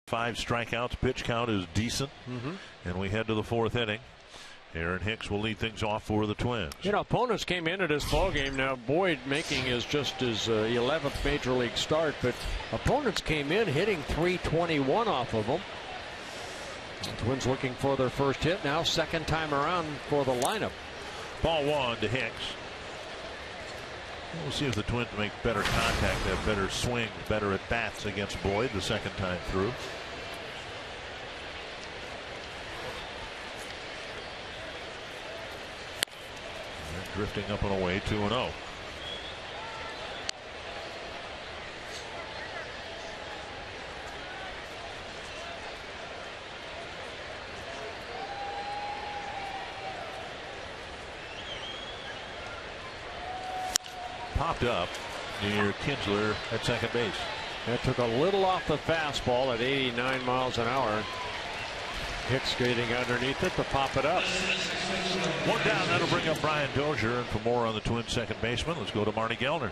Five strikeouts. Pitch count is decent. And we head to the 4th inning. Aaron Hicks will lead things off for the Twins. Opponents came into this ball game. Now Boyd making just his 11th major league start, but opponents came in hitting .321 off of them. The Twins looking for their first hit now, 2nd time around for the lineup. Ball 1 to Hicks. We'll see if the Twins make better contact, have better swings, better at bats against Boyd the 2nd time through. Drifting up and away, 2-0. Popped up. near Kinsler at second base. That took a little off the fastball at 89 miles an hour. Hicks skating underneath it to pop it up. One down. That'll bring up Brian Dozier. And for more on the Twins second baseman, let's go to Marty Gellner.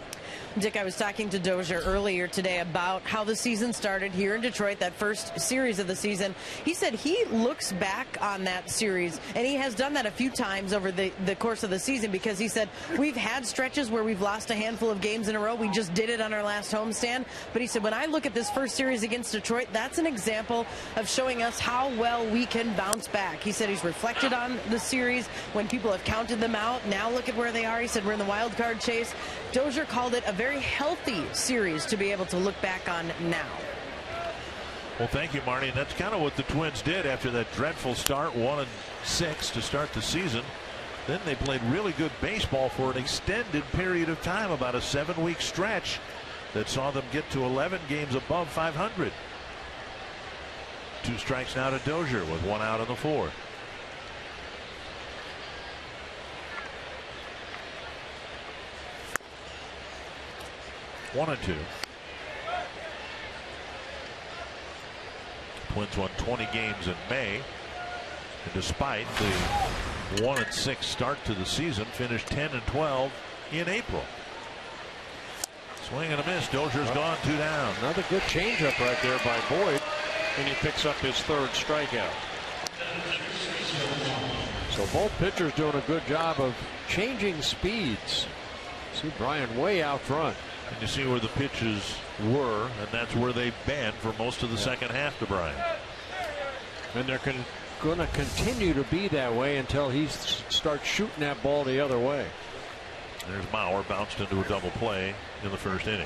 Dick, I was talking to Dozier earlier today about how the season started here in Detroit, that first series of the season. He said he looks back on that series, and he has done that a few times over the course of the season, because he said we've had stretches where we've lost a handful of games in a row. We just did it on our last homestand. But he said when I look at this first series against Detroit, that's an example of showing us how well we can bounce back. He said he's reflected on the series when people have counted them out. Now look at where they are. He said we're in the wild card chase. Dozier called it a very healthy series to be able to look back on now. Well, thank you, Marty. And that's kind of what the Twins did after that dreadful start, 1-6 to start the season. Then they played really good baseball for an extended period of time, about a 7-week stretch that saw them get to 11 games above 500. 2 strikes now to Dozier with 1 out in the 4th. One and 2. Twins won 20 games in May, and despite the 1-6 start to the season, finished 10-12 in April. Swing and a miss. Dozier's gone, 2 down. Another good changeup right there by Boyd, and he picks up his 3rd strikeout. So both pitchers doing a good job of changing speeds. See Brian way out front. And you see where the pitches were, and that's where they've been for most of the second half to Brian. And they're going to continue to be that way until he starts shooting that ball the other way. There's Mauer, bounced into a double play in the first inning.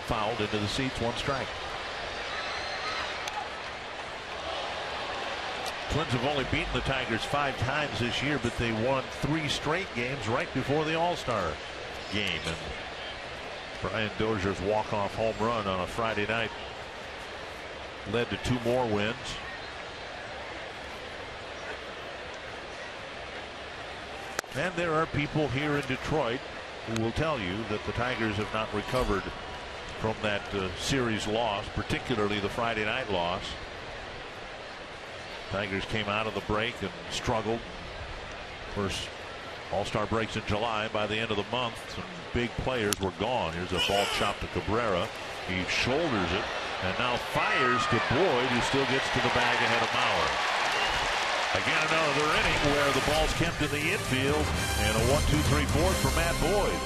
Fouled into the seats, 1 strike. Twins have only beaten the Tigers 5 times this year, but they won 3 straight games right before the All-Star game. And Brian Dozier's walk-off home run on a Friday night led to 2 more wins. And there are people here in Detroit who will tell you that the Tigers have not recovered from that series loss, particularly the Friday night loss. Tigers came out of the break and struggled. First All-Star breaks in July. By the end of the month, some big players were gone. Here's a ball chopped to Cabrera. He shoulders it and now fires to Boyd, who still gets to the bag ahead of Mauer. Again, another inning where the ball's kept in the infield, and a 1-2-3-4 for Matt Boyd.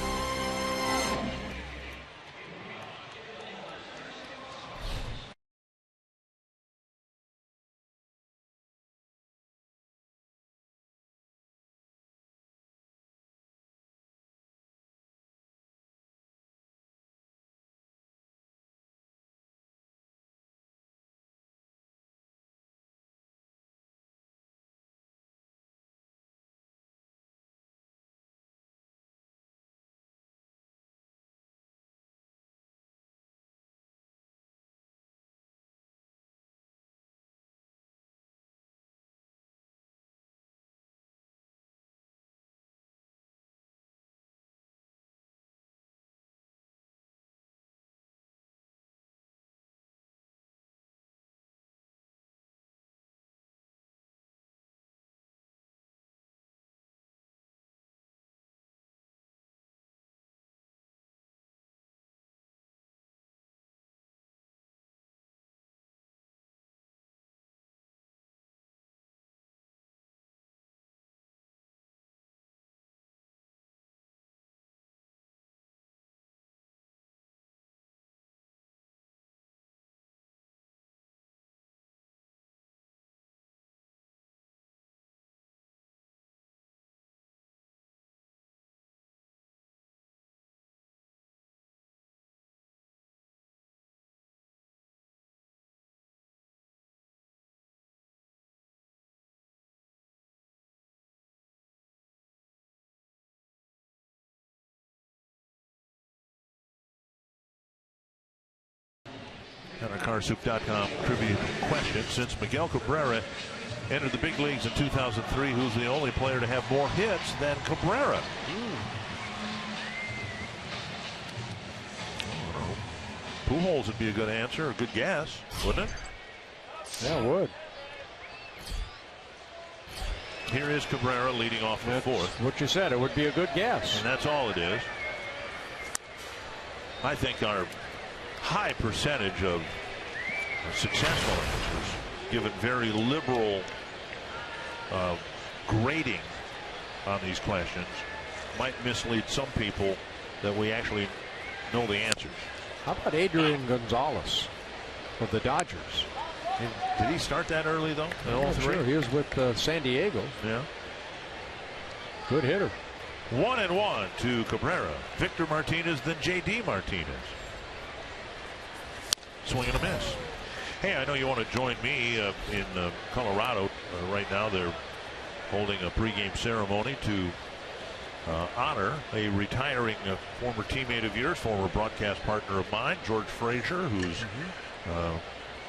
And our CarSoup.com trivia question: since Miguel Cabrera entered the big leagues in 2003. Who's the only player to have more hits than Cabrera? Pujols would be a good answer, a good guess, wouldn't it? Yeah, it would. Here is Cabrera leading off the fourth. What you said, it would be a good guess. And that's all it is. I think our high percentage of successful answers, given very liberal grading on these questions, might mislead some people that we actually know the answers. How about Adrian Gonzalez of the Dodgers? Did he start that early, though? Sure, he was with San Diego. Yeah. Good hitter. 1-1 to Cabrera. Victor Martinez, then J.D. Martinez. Swing and a miss. Hey, I know you want to join me in Colorado right now. They're holding a pregame ceremony to honor a retiring former teammate of yours, former broadcast partner of mine, George Frazier, who's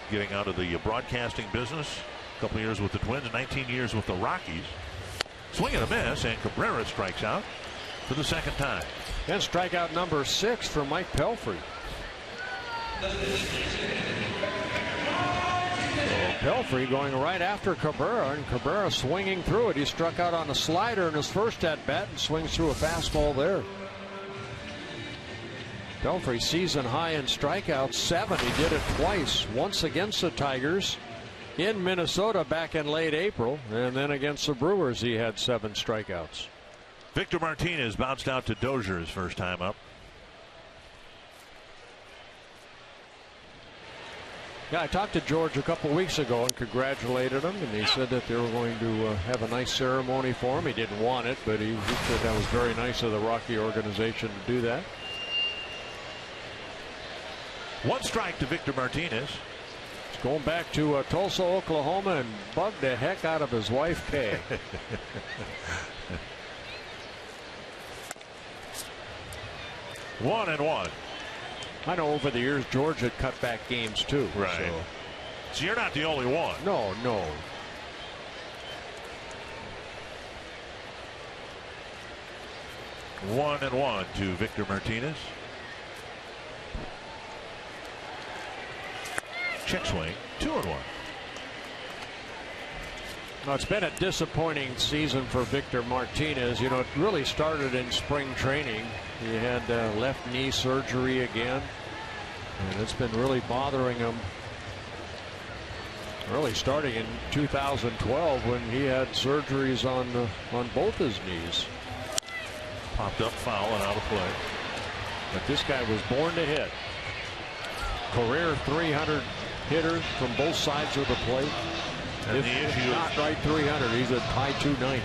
getting out of the broadcasting business. A couple years with the Twins, 19 years with the Rockies. Swing and a miss, and Cabrera strikes out for the second time. And strikeout number 6 for Mike Pelfrey. Pelfrey going right after Cabrera, and Cabrera swinging through it. He struck out on a slider in his first at bat and swings through a fastball there. Pelfrey season high in strikeouts, 7. He did it twice, once against the Tigers in Minnesota back in late April, and then against the Brewers he had 7 strikeouts. Victor Martinez bounced out to Dozier his first time up. Yeah, I talked to George a couple weeks ago and congratulated him, and he said that they were going to have a nice ceremony for him. He didn't want it, but he said that was very nice of the Rocky organization to do that. 1 strike to Victor Martinez. He's going back to Tulsa, Oklahoma, and bugged the heck out of his wife, Kay. 1-1. I know over the years George had cut back games too. Right. So you're not the only one. No, no. One and one to Victor Martinez. Check swing. 2-1. Now, it's been a disappointing season for Victor Martinez. You know, it really started in spring training. He had left knee surgery again, and it's been really bothering him. Really starting in 2012 when he had surgeries on both his knees. Popped up foul and out of play. But this guy was born to hit. Career 300 hitter from both sides of the plate. And the issue is not right 300. He's at high 290s.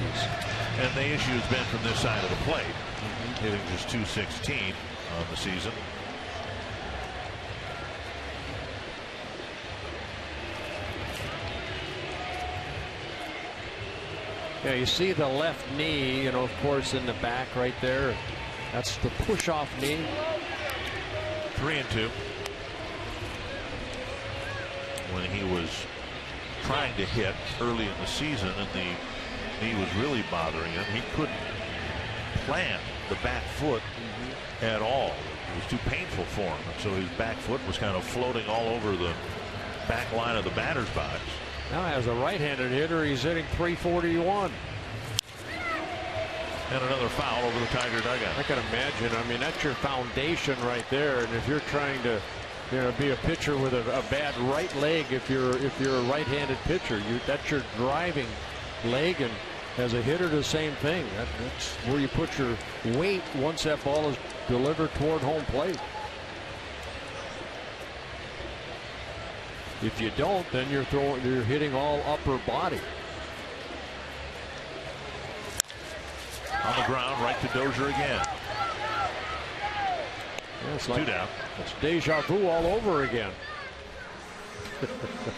And the issue has been from this side of the plate. Hitting just 216 on the season. Yeah, you see the left knee, you know, of course, in the back right there. That's the push-off knee. 3-2. When he was trying to hit early in the season and the knee was really bothering him, he couldn't plant the back foot at all. It was too painful for him, and so his back foot was kind of floating all over the back line of the batter's box. Now, as a right-handed hitter, he's hitting .341. And another foul over the Tiger dugout. I can imagine. I mean, that's your foundation right there. And if you're trying to, you know, be a pitcher with a bad right leg, if you're a right-handed pitcher, that's your driving leg. And as a hitter, the same thing. That's where you put your weight once that ball is delivered toward home plate. If you don't, then you're hitting all upper body. On the ground, right to Dozier again. Yeah, it's like 2 down. It's deja vu all over again.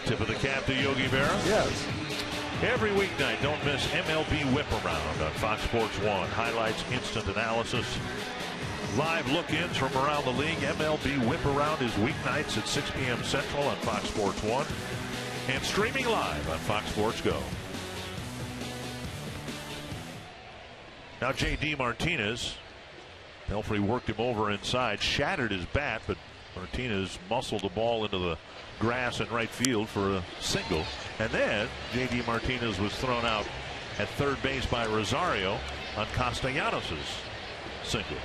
Tip of the cap to Yogi Berra. Yes. Every weeknight, don't miss MLB Whip Around on Fox Sports 1. Highlights, instant analysis, live look-ins from around the league. MLB Whip Around is weeknights at 6 p.m. Central on Fox Sports 1 and streaming live on Fox Sports Go. Now J.D. Martinez. Pelfrey worked him over inside, shattered his bat, but Martinez muscled the ball into the grass in right field for a single. And then J.D. Martinez was thrown out at third base by Rosario on Castellanos' single.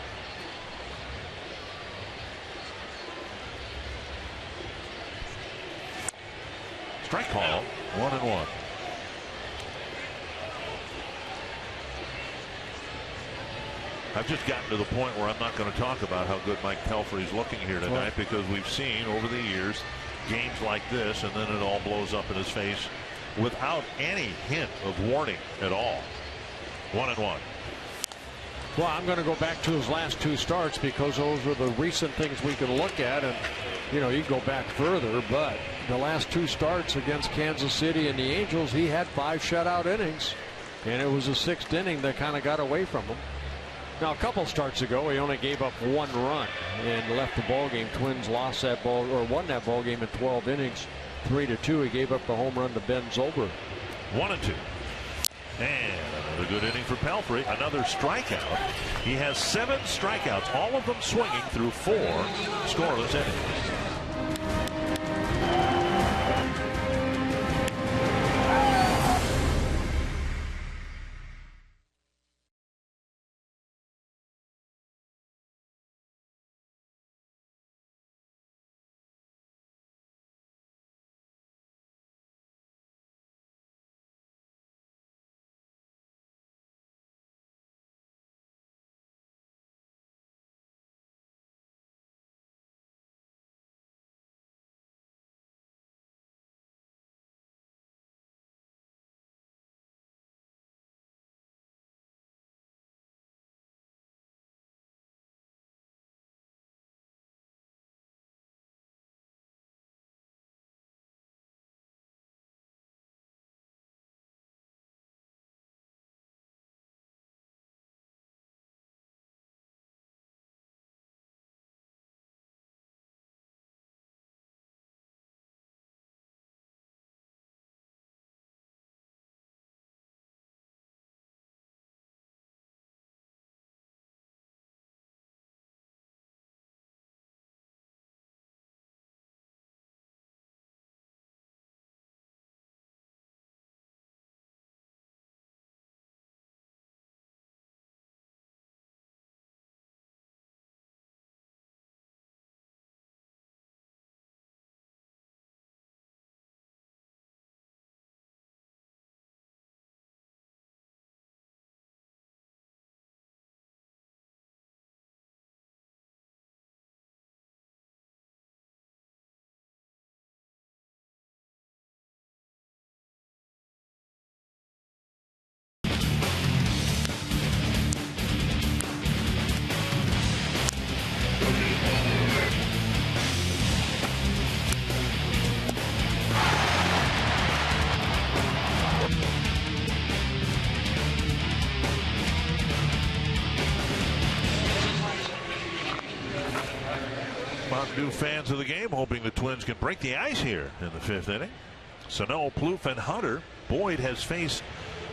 Strike call, 1-1. I've just gotten to the point where I'm not going to talk about how good Mike Pelfrey's looking here tonight, because we've seen over the years games like this, and then it all blows up in his face without any hint of warning at all. 1-1. Well, I'm going to go back to his last 2 starts, because those are the recent things we can look at. And, you know, you go back further, but the last 2 starts against Kansas City and the Angels, he had 5 shutout innings, and it was the 6th inning that kind of got away from him. Now, a couple starts ago, he only gave up 1 run and left the ball game. Twins lost that ball, or won that ball game in 12 innings, 3-2. He gave up the home run to Ben Zobrist. 1-2. And another good inning for Pelfrey. Another strikeout. He has 7 strikeouts, all of them swinging through 4 scoreless innings. New fans of the game hoping the Twins can break the ice here in the 5th inning. Sano, Plouffe, and Hunter. Boyd has faced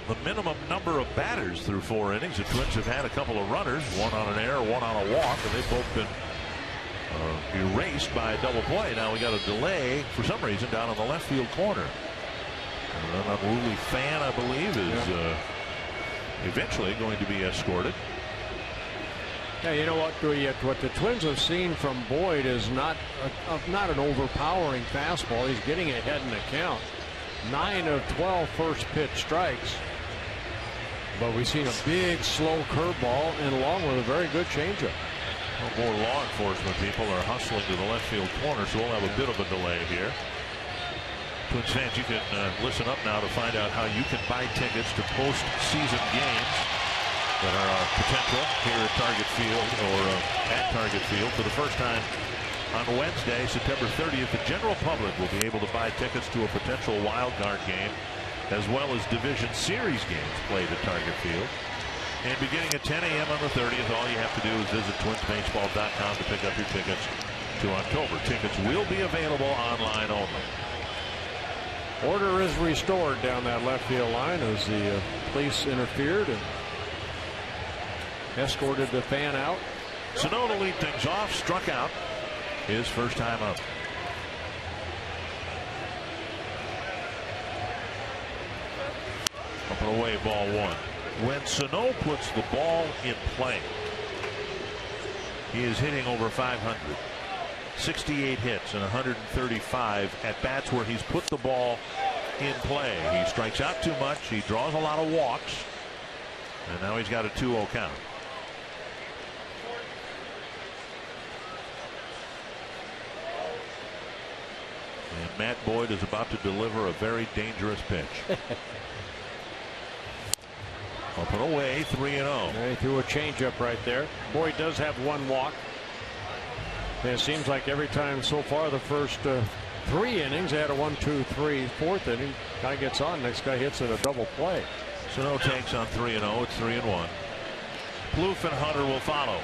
the minimum number of batters through 4 innings. The Twins have had a couple of runners, 1 on an error, 1 on a walk, and they've both been erased by a double play. Now we got a delay for some reason down on the left field corner. An unruly fan, I believe, is eventually going to be escorted. Yeah, you know what the Twins have seen from Boyd is not an overpowering fastball. He's getting ahead in the count. 9 of 12 first pitch strikes. But we've seen a big, slow curveball and along with a very good changeup. Well, more law enforcement people are hustling to the left field corner, so we'll have a bit of a delay here. Twins fans, you can listen up now to find out how you can buy tickets to postseason games that are potential here at Target Field or at Target Field for the first time on Wednesday, September 30th. The general public will be able to buy tickets to a potential wild card game as well as division series games played at Target Field. And beginning at 10 a.m. on the 30th, all you have to do is visit twinsbaseball.com to pick up your tickets to October. Tickets will be available online only. Order is restored down that left field line as the police interfered, and escorted the fan out. Sano to lead things off, struck out his first time up. Up and away, ball one. When Sano puts the ball in play, he is hitting over 500. 68 hits and 135 at bats where he's put the ball in play. He strikes out too much. He draws a lot of walks. And now he's got a 2-0 count. And Matt Boyd is about to deliver a very dangerous pitch. Up and away, 3-0. He threw a changeup right there. Boyd does have one walk. And it seems like every time so far, the first 3 innings, they had a 1, 2, 3, 4th inning. Guy gets on, next guy hits it a double play. Sano takes on 3-0. It's 3-1. Plouffe and Hunter will follow.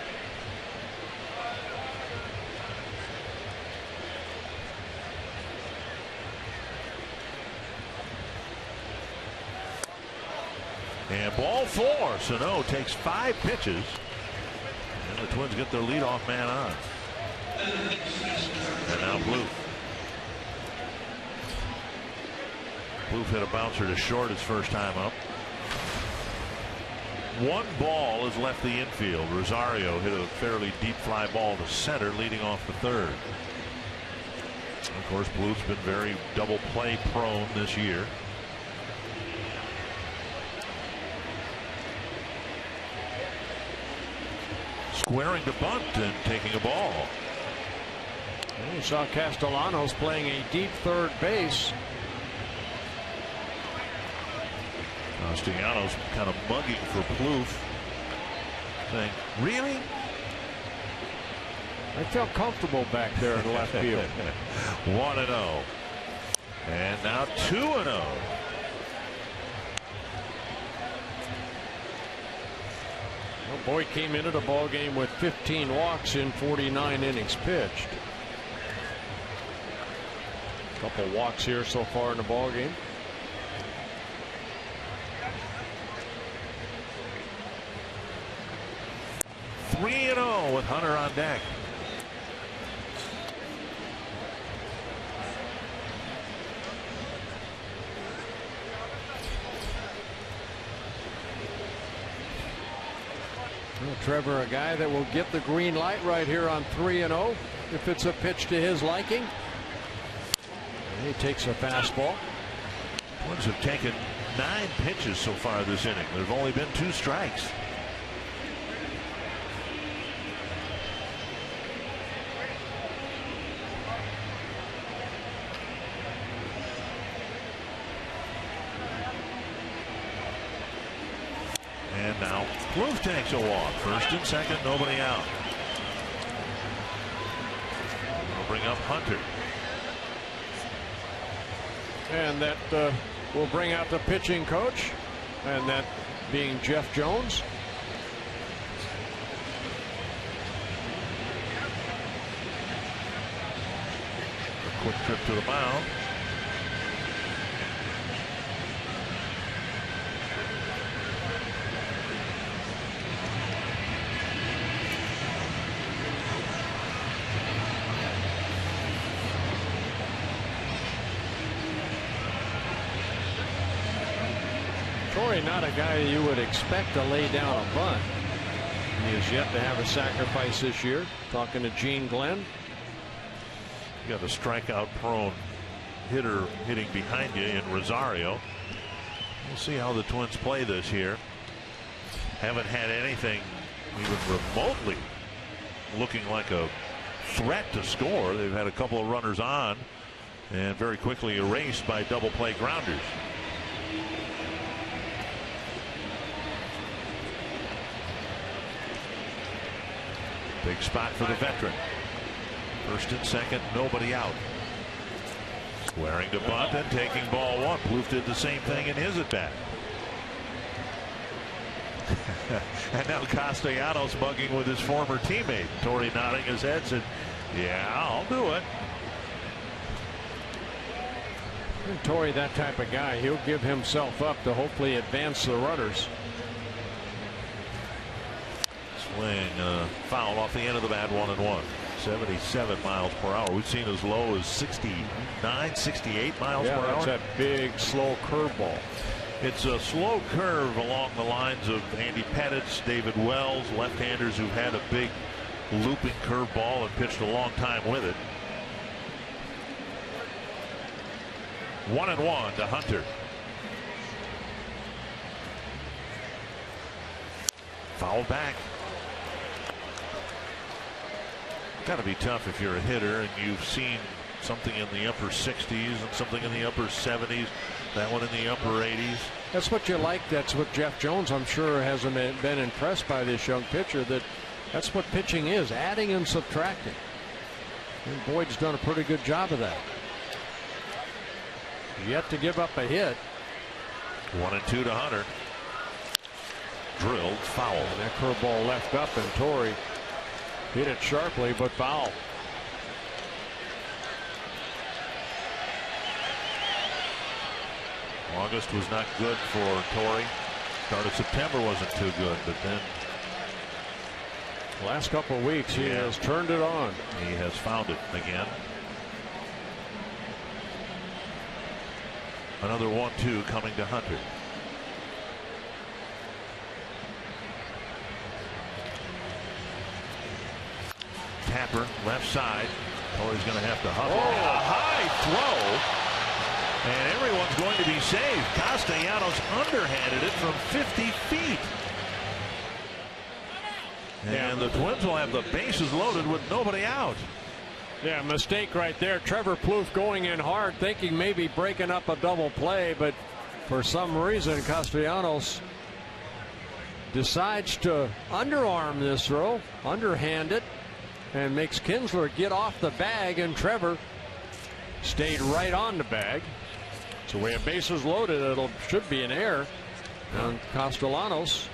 And ball 4. Sano takes 5 pitches. And the Twins get their leadoff man on. And now Plouffe. Plouffe hit a bouncer to short his first time up. 1 ball has left the infield. Rosario hit a fairly deep fly ball to center, leading off the 3rd. Of course, Plouffe's been very double play prone this year. Squaring to bunt and taking a ball. You saw Castellanos playing a deep third base. Castellanos kind of mugging for Plouffe, saying, really? I felt comfortable back there in left field. 1-0. And now 2-0. Well, Boyd came into the ball game with 15 walks in 49 innings pitched. A couple walks here so far in the ball game. Three 3-0 with Hunter on deck. Well, Trevor, a guy that will get the green light right here on 3-0 if it's a pitch to his liking. And he takes a fastball. Twins have taken 9 pitches so far this inning. There's only been 2 strikes. And now Plouffe takes a walk. First and second, nobody out. We'll bring up Hunter. And that will bring out the pitching coach, and that being Jeff Jones. A quick trip to the mound. Not a guy you would expect to lay down a bunt. He has yet to have a sacrifice this year. Talking to Gene Glenn. You got a strikeout prone hitter hitting behind you in Rosario. We'll see how the Twins play this here. Haven't had anything even remotely looking like a threat to score. They've had a couple of runners on and very quickly erased by double play grounders. Big spot for the veteran. First and second, nobody out. Squaring to bunt and taking ball 1. Plouffe did the same thing in his at bat. And now Castellanos bugging with his former teammate. Torrey nodding his head, said, yeah, I'll do it. And Torrey, that type of guy, he'll give himself up to hopefully advance the runners. Swing, foul off the end of the bat, 1-1. 77 miles per hour. We've seen as low as 69, 68 miles per hour. That's that big, slow curveball. It's a slow curve along the lines of Andy Pettit's, David Wells, left-handers who've had a big looping curveball and pitched a long time with it. 1-1 to Hunter. Foul back. Got to be tough if you're a hitter and you've seen something in the upper 60s and something in the upper 70s. That one in the upper 80s. That's what you like. That's what Jeff Jones, I'm sure, hasn't been impressed by this young pitcher. That's what pitching is, adding and subtracting. And Boyd's done a pretty good job of that. Yet to give up a hit. 1-2 to Hunter. Drilled foul. And that curveball left up, and Torrey hit it sharply, but foul. August was not good for Torrey. Start of September wasn't too good, but then last couple of weeks he has turned it on. He has found it again. Another 1-2 coming to Hunter. Tapper left side. Torrey's going to have to hustle. A high throw. And everyone's going to be saved. Castellanos underhanded it from 50 feet. And the Twins will have the bases loaded with nobody out. Yeah, mistake right there. Trevor Plouffe going in hard, thinking maybe breaking up a double play, but for some reason Castellanos decides to underarm this throw, underhand it, and makes Kinsler get off the bag, and Trevor stayed right on the bag. So we have bases loaded. It should be an error on Castellanos.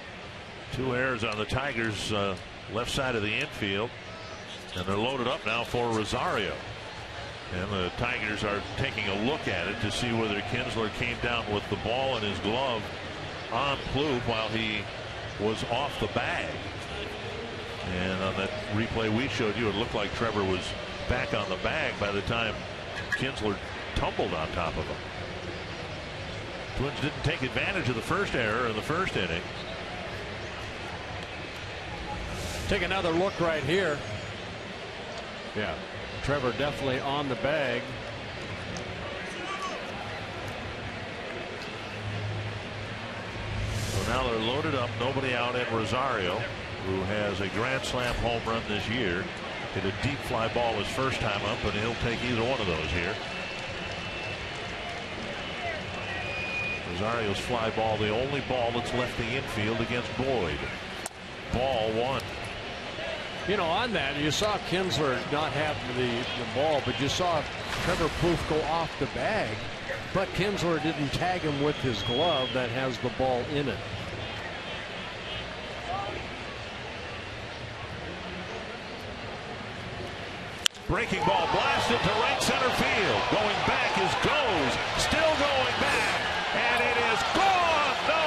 2 errors on the Tigers' left side of the infield, and they're loaded up now for Rosario. And the Tigers are taking a look at it to see whether Kinsler came down with the ball in his glove on Plouffe while he was off the bag. And on that replay we showed you, it looked like Trevor was back on the bag by the time Kinsler tumbled on top of him. Twins didn't take advantage of the first error in the first inning. Take another look right here. Yeah, Trevor definitely on the bag. So now they're loaded up, nobody out, and Rosario, who has a grand slam home run this year, hit a deep fly ball his first time up, and he'll take either one of those here. Rosario's fly ball, the only ball that's left the infield against Boyd. Ball 1. You know, on that, you saw Kinsler not have the ball, but you saw Trevor Plouffe go off the bag. But Kinsler didn't tag him with his glove that has the ball in it. Breaking ball blasted to right center field. Going back is Goes. Still going back. And it is gone. No.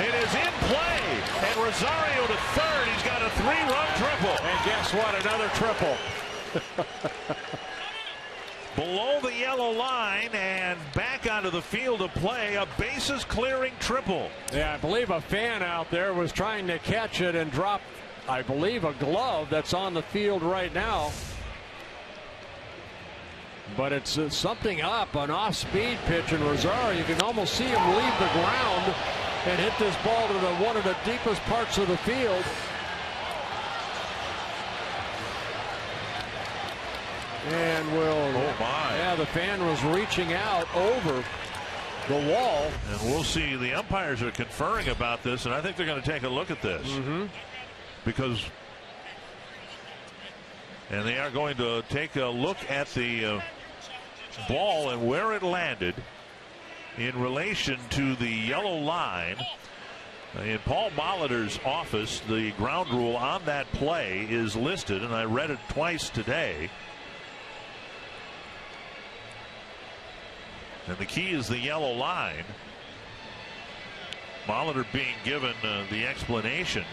It is in play. And Rosario to third. He's got a 3-run triple. And guess what? Another triple. Below the yellow line and back onto the field of play. A bases clearing triple. Yeah, I believe a fan out there was trying to catch it and drop, I believe, a glove that's on the field right now. But it's something up, an off-speed pitch, and Rosario, you can almost see him leave the ground and hit this ball to one of the deepest parts of the field. And yeah, the fan was reaching out over the wall. And we'll see. The umpires are conferring about this, and I think they're going to take a look at this. Because, and they are going to take a look at the ball and where it landed in relation to the yellow line. In Paul Molitor's office, the ground rule on that play is listed, and I read it twice today. And the key is the yellow line. Molitor being given the explanation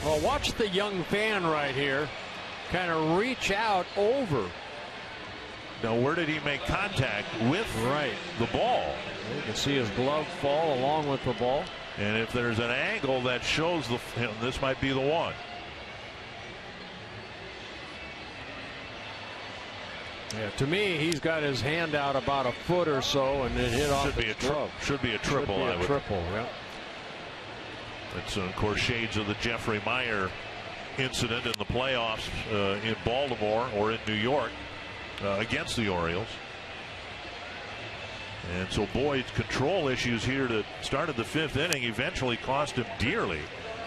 Well, watch the young fan right here kind of reach out over. Now, where did he make contact with the ball? You can see his glove fall along with the ball. And if there's an angle that shows this might be the one. Yeah, to me, he's got his hand out about a foot or so, and it hit off his glove. Should be a triple. Should be a triple, yeah. It's, of course, shades of the Jeffrey Meyer incident in the playoffs in Baltimore or in New York against the Orioles. And so Boyd's control issues here to start of the 5th inning eventually cost him dearly.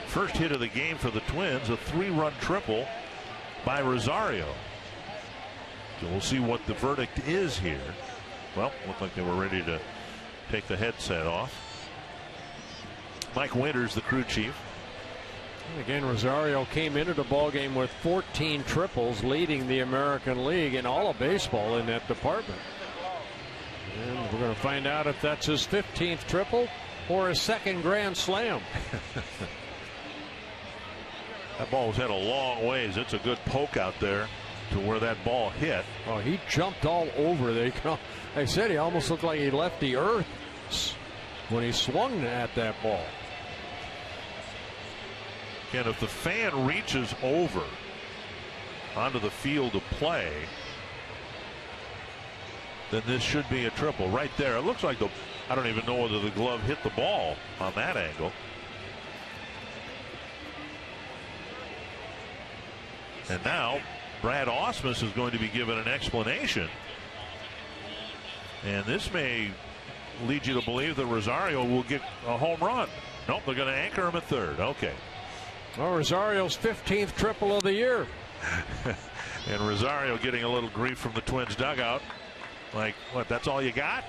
First hit of the game for the Twins, a 3-run triple by Rosario. So we'll see what the verdict is here. Well, looked like they were ready to take the headset off. Mike Winters, the crew chief. And again, Rosario came into the ballgame with 14 triples, leading the American League in all of baseball in that department. And we're going to find out if that's his 15th triple or his 2nd grand slam. That ball was hit a long ways. It's a good poke out there to where that ball hit. Oh, he jumped all over. They said he almost looked like he left the earth when he swung at that ball. And if the fan reaches over onto the field of play, then this should be a triple right there. It looks like I don't even know whether the glove hit the ball on that angle. And now Brad Ausmus is going to be given an explanation. And this may lead you to believe that Rosario will get a home run. Nope, they're going to anchor him at 3rd. Okay. Well, Rosario's 15th triple of the year. And Rosario getting a little grief from the Twins dugout. Like, what, that's all you got?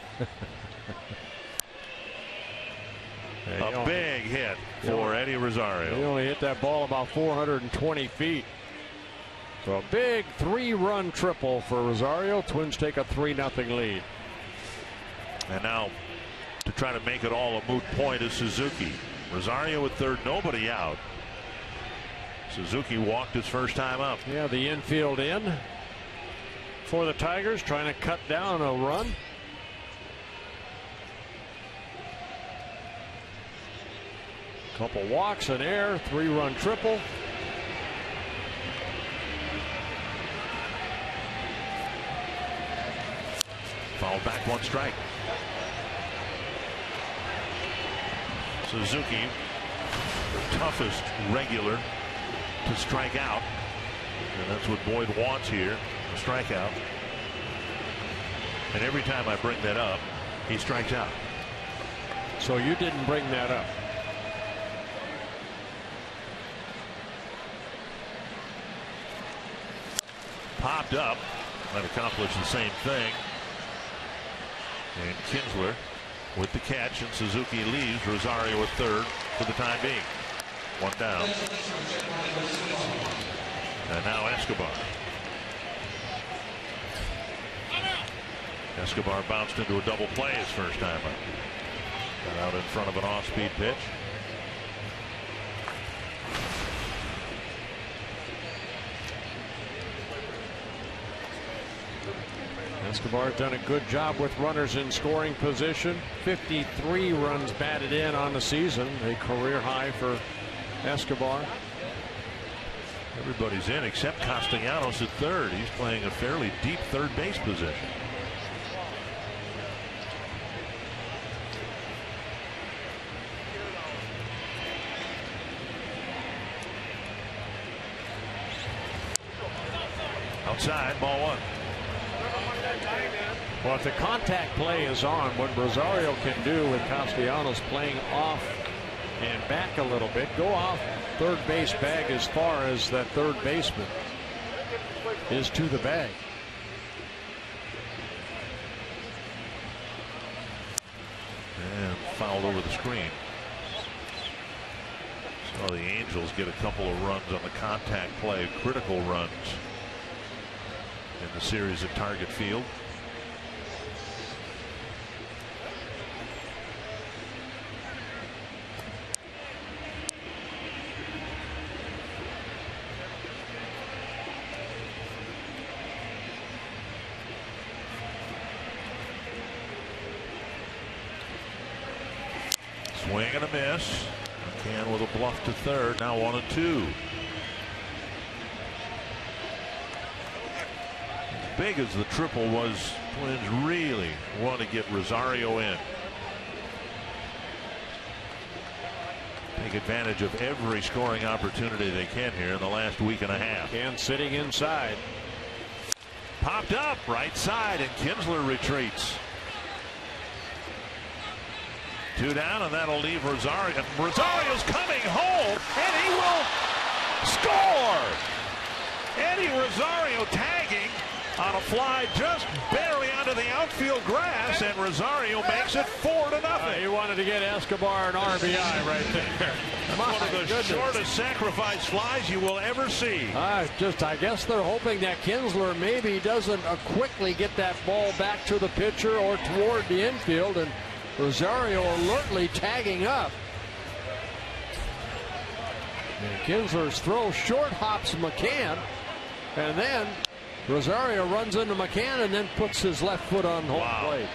A big hit for Eddie Rosario. He only hit that ball about 420 feet. So a big 3-run triple for Rosario. Twins take a 3-0 lead. And now to try to make it all a moot point is Suzuki. Rosario at 3rd, nobody out. Suzuki walked his first time up. Yeah, the infield in for the Tigers, trying to cut down a run. Couple walks and air, 3-run triple. Fouled back, 1 strike. Suzuki, the toughest regular to strike out. And that's what Boyd wants here, a strikeout. And every time I bring that up, he strikes out. So you didn't bring that up. Popped up, might accomplish the same thing. And Kinsler with the catch, and Suzuki leaves. Rosario at 3rd for the time being. 1 down. And now Escobar. Escobar bounced into a double play his first time out. Got out in front of an off-speed pitch. Escobar done a good job with runners in scoring position. 53 runs batted in on the season, a career high for Escobar. Everybody's in except Castellanos at 3rd. He's playing a fairly deep 3rd base position. Outside, ball 1. Well, if the contact play is on, what Rosario can do with Castellanos playing off and back a little bit, go off 3rd base bag as far as that 3rd baseman is to the bag. And fouled over the screen. So the Angels get a couple of runs on the contact play, critical runs in the series at Target Field. Swing and a miss. McCann with a bluff to third. Now 1-2. As big as the triple was, Twins really want to get Rosario in. Take advantage of every scoring opportunity they can here in the last week and a half. And sitting inside. Popped up right side, and Kinsler retreats. 2 down, and that'll leave Rosario. Rosario's coming home, and he will score. Eddie Rosario tagging on a fly just barely onto the outfield grass, and Rosario makes it 4-0. He wanted to get Escobar an RBI right there. One of the shortest sacrifice flies you will ever see. I guess they're hoping that Kinsler maybe doesn't kickly get that ball back to the pitcher or toward the infield, and Rosario alertly tagging up. And Kinsler's throw short hops McCann, and then Rosario runs into McCann and then puts his left foot on home plate.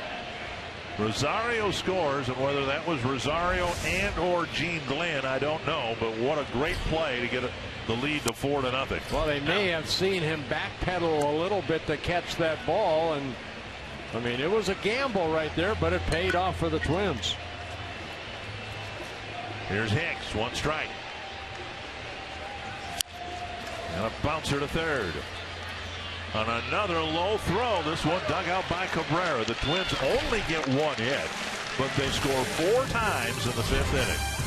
Rosario scores, and whether that was Rosario and or Gene Glenn, I don't know, but what a great play to get the lead to 4-0. Well, they may have seen him backpedal a little bit to catch that ball, and I mean, it was a gamble right there, but it paid off for the Twins. Here's Hicks, 1 strike. And a bouncer to third. On another low throw, this one dug out by Cabrera. The Twins only get 1 hit, but they score 4 times in the 5th inning.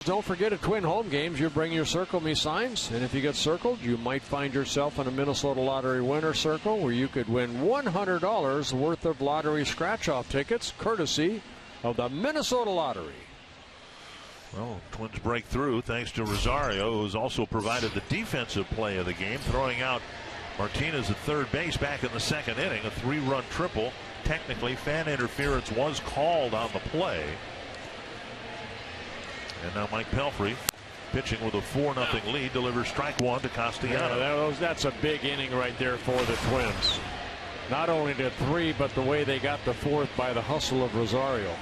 Don't forget, at Twin home games, you bring your Circle Me signs, and if you get circled, you might find yourself in a Minnesota Lottery winner circle where you could win $100 worth of lottery scratch-off tickets, courtesy of the Minnesota Lottery. Well, Twins break through thanks to Rosario, who's also provided the defensive play of the game, throwing out Martinez at third base back in the 2nd inning, a 3-run triple. Technically, fan interference was called on the play. And now Mike Pelfrey, pitching with a 4-0 lead, delivers strike 1 to Castellanos. Yeah, that's a big inning right there for the Twins. Not only the 3, but the way they got the 4th by the hustle of Rosario.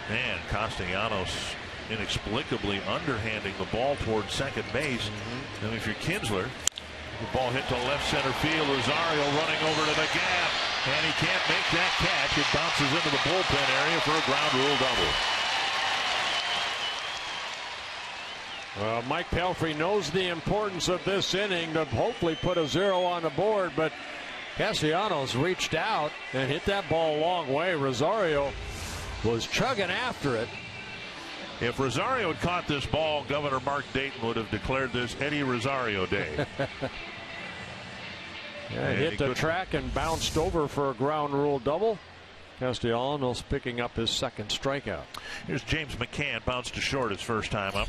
Man, Castellanos inexplicably underhanding the ball towards second base. And if you're Kinsler, the ball hit to left center field. Rosario running over to the gap, and he can't make that catch. It bounces into the bullpen area for a ground rule double. Well, Mike Pelfrey knows the importance of this inning to hopefully put a 0 on the board, but Castellanos reached out and hit that ball a long way. Rosario was chugging after it. If Rosario had caught this ball, Governor Mark Dayton would have declared this Eddie Rosario Day. Yeah, hit the track and bounced over for a ground rule double. Castellanos picking up his second strikeout. Here's James McCann, bounced to short his first time up.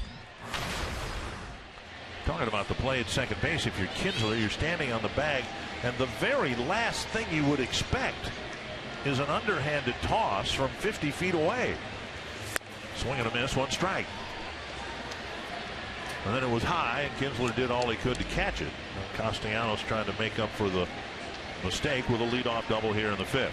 Talking about the play at second base, if you're Kinsler, you're standing on the bag, and the very last thing you would expect is an underhanded toss from 50 feet away. Swing and a miss, one strike. And then it was high, and Kinsler did all he could to catch it. And Castellanos trying to make up for the mistake with a leadoff double here in the fifth.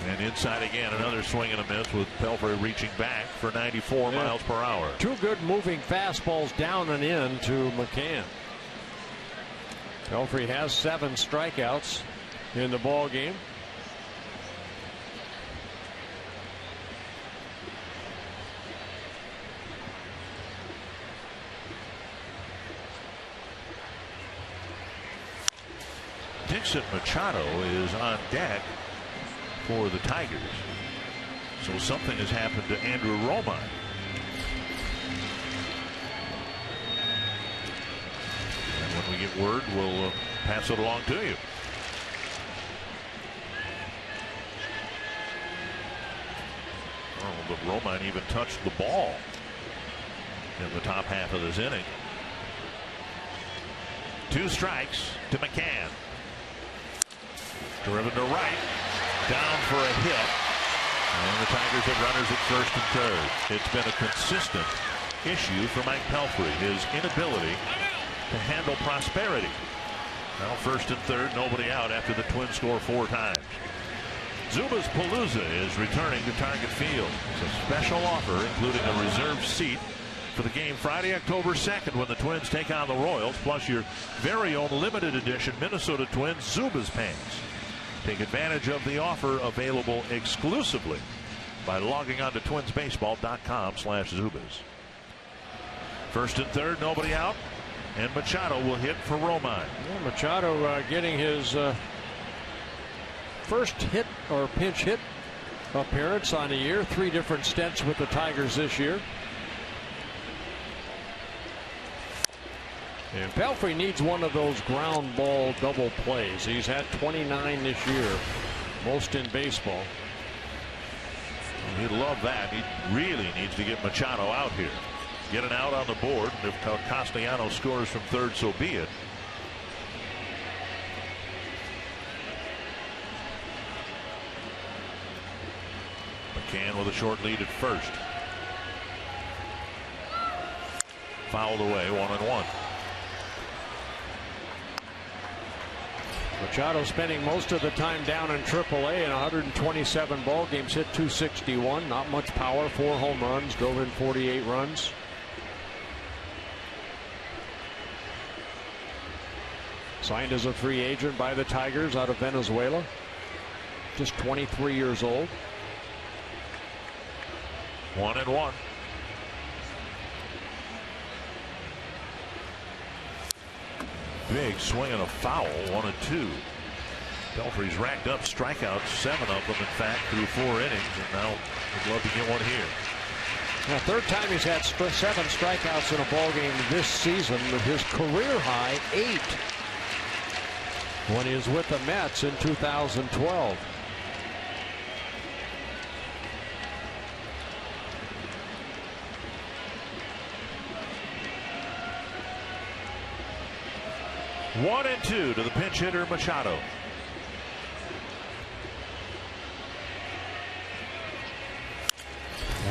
And inside again, another swing and a miss with Pelfrey reaching back for 94 miles per hour. Two good moving fastballs down and in to McCann. Pelfrey has 7 strikeouts in the ball game. Dixon Machado is on deck for the Tigers. So something has happened to Andrew Romine. And when we get word, we'll pass it along to you. Oh, but Romine even touched the ball in the top half of this inning. 2 strikes to McCann. Driven to right. Down for a hit, and the Tigers have runners at first and third. It's been a consistent issue for Mike Pelfrey, his inability to handle prosperity. Now first and third, nobody out after the Twins score 4 times. Zubaz Palooza is returning to Target Field. It's a special offer, including a reserved seat for the game Friday, October 2nd, when the Twins take on the Royals, plus your very own limited edition Minnesota Twins Zubaz pants. Take advantage of the offer, available exclusively by logging on to twinsbaseball.com/Zubaz. First and third, nobody out, and Machado will hit for Romine. Yeah, Machado getting his first hit or pinch hit appearance on the year. 3 different stints with the Tigers this year. And Pelfrey needs one of those ground ball double plays. He's had 29 this year, most in baseball. He'd love that. He really needs to get Machado out here. Get an out on the board. If Castellanos scores from third, so be it. McCann with a short lead at first. Fouled away, 1-1. Machado spending most of the time down in AAA in 127 ball games, hit .261. Not much power, 4 home runs, drove in 48 runs. Signed as a free agent by the Tigers out of Venezuela. Just 23 years old. 1-1. Big swing and a foul, 1-2. Pelfrey's racked up strikeouts, 7 of them, in fact, through 4 innings, and now would love to get one here. Now, 3rd time he's had 7 strikeouts in a ball game this season, with his career high 8 when he was with the Mets in 2012. One and 2 to the pinch hitter Machado.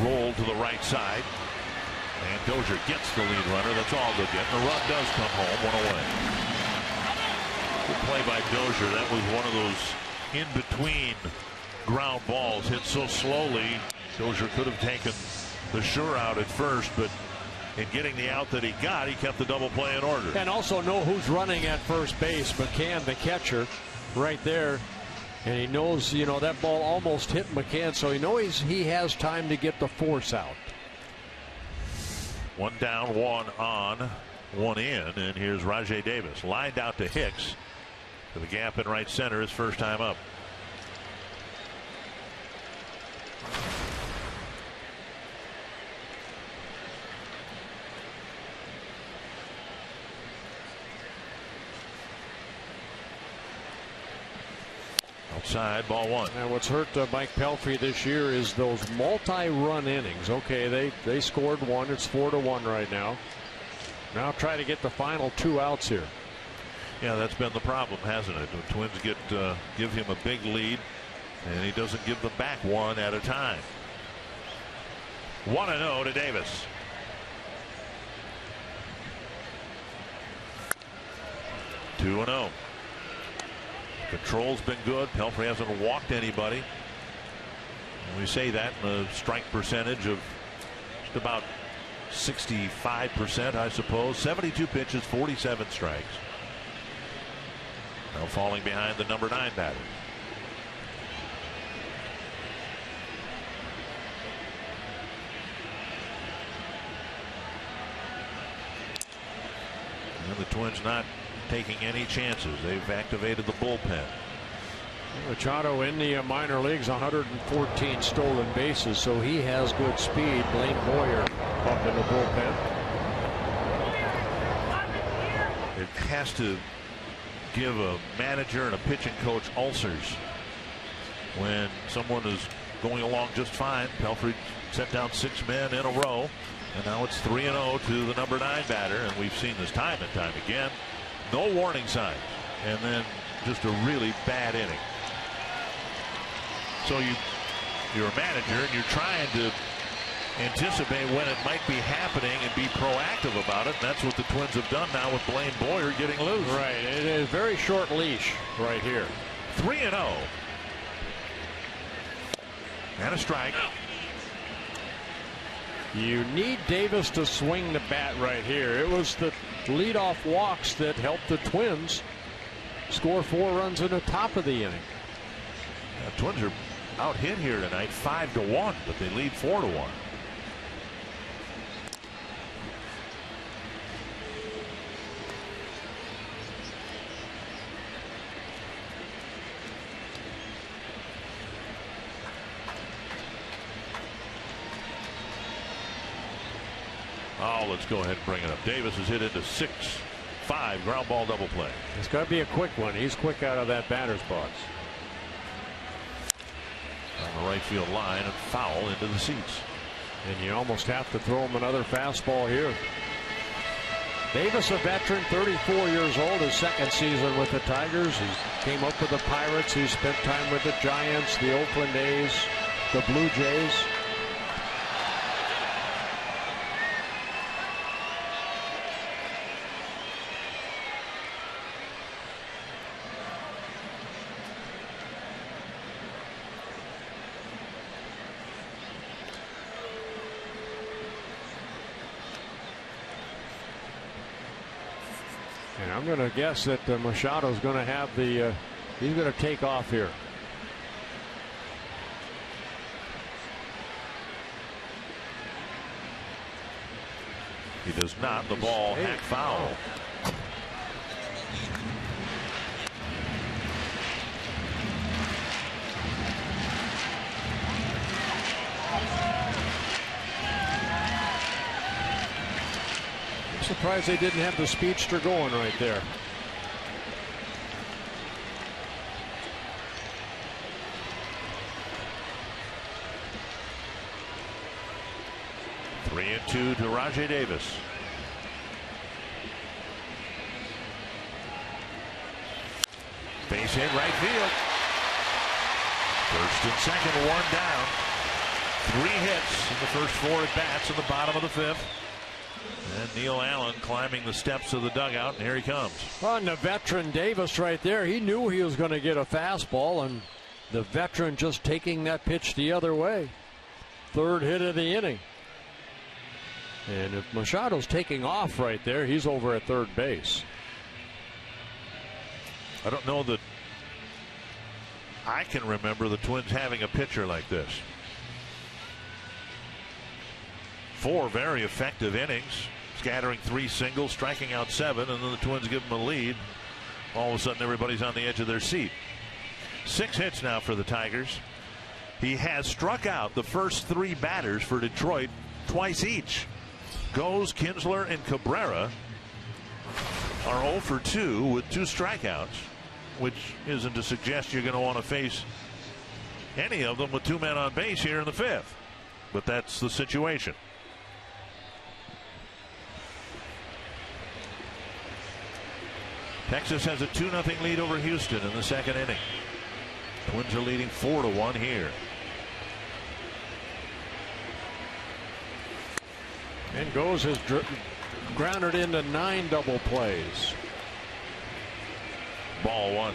Roll to the right side, and Dozier gets the lead runner. That's all they'll get. The run does come home, 1 away. Good play by Dozier. That was one of those in-between ground balls hit so slowly. Dozier could have taken the sure out at first, but in getting the out that he got, he kept the double play in order. And also know who's running at first base. McCann, the catcher, right there. And he knows, you know, that ball almost hit McCann, so he knows he has time to get the force out. 1 down, 1 on, 1 in, and here's Rajai Davis. Lined out to Hicks. To the gap in right center, his first time up. outside, ball one. And what's hurt Mike Pelfrey this year is those multi-run innings. Okay, they scored one. It's 4-1 right now. Now try to get the final 2 outs here. Yeah, that's been the problem, hasn't it? The Twins give him a big lead, and he doesn't give them back one at a time. 1-0 to Davis. Two 2-0. Control's been good. Pelfrey hasn't walked anybody. And we say that in a strike percentage of just about 65%, I suppose. 72 pitches, 47 strikes. Now falling behind the number 9 batter. And the Twins not taking any chances. They've activated the bullpen. Machado in the minor leagues, 114 stolen bases, so he has good speed. Blaine Boyer up in the bullpen. It has to give a manager and a pitching coach ulcers when someone is going along just fine. Pelfrey set down 6 men in a row, and now it's 3-0 to the number 9 batter, and we've seen this time and time again. No warning signs, and then just a really bad inning. So you're a manager and you're trying to anticipate when it might be happening and be proactive about it. And that's what the Twins have done now with Blaine Boyer getting loose. Right. It is a very short leash right here. 3-0. And a strike. You need Davis to swing the bat right here. It was the leadoff walks that helped the Twins score 4 runs in the top of the inning. The Twins are out hit here tonight 5-1, but they lead 4-1. Oh, let's go ahead and bring it up. Davis is hit into 6-5 ground ball double play. It's got to be a quick one. He's quick out of that batter's box. On the right field line and foul into the seats. And you almost have to throw him another fastball here. Davis, a veteran, 34 years old, his second season with the Tigers. He came up with the Pirates. He spent time with the Giants, the Oakland A's, the Blue Jays. And I'm going to guess that Machado's going to have the he's going to take off here. He does not. The ball hack foul. Surprised they didn't have the speedster going right there. Three and 2 to Rajai Davis. Base hit right field. First and second, one down. 3 hits in the first 4 at bats in the bottom of the 5th. And Neil Allen climbing the steps of the dugout, and here he comes. On the veteran Davis right there, he knew he was going to get a fastball, and the veteran just taking that pitch the other way. 3rd hit of the inning. And if Machado's taking off right there, he's over at third base. I don't know that I can remember the Twins having a pitcher like this. 4 very effective innings, scattering 3 singles, striking out 7, and then the Twins give them a lead. All of a sudden, everybody's on the edge of their seat. 6 hits now for the Tigers. He has struck out the first 3 batters for Detroit twice each. Goes, Kinsler, and Cabrera are 0 for 2 with 2 strikeouts. which isn't to suggest you're going to want to face any of them with 2 men on base here in the 5th. But that's the situation. Texas has a 2-0 lead over Houston in the 2nd inning. Twins are leading 4-1 here. And Goes has grounded into 9 double plays. Ball 1.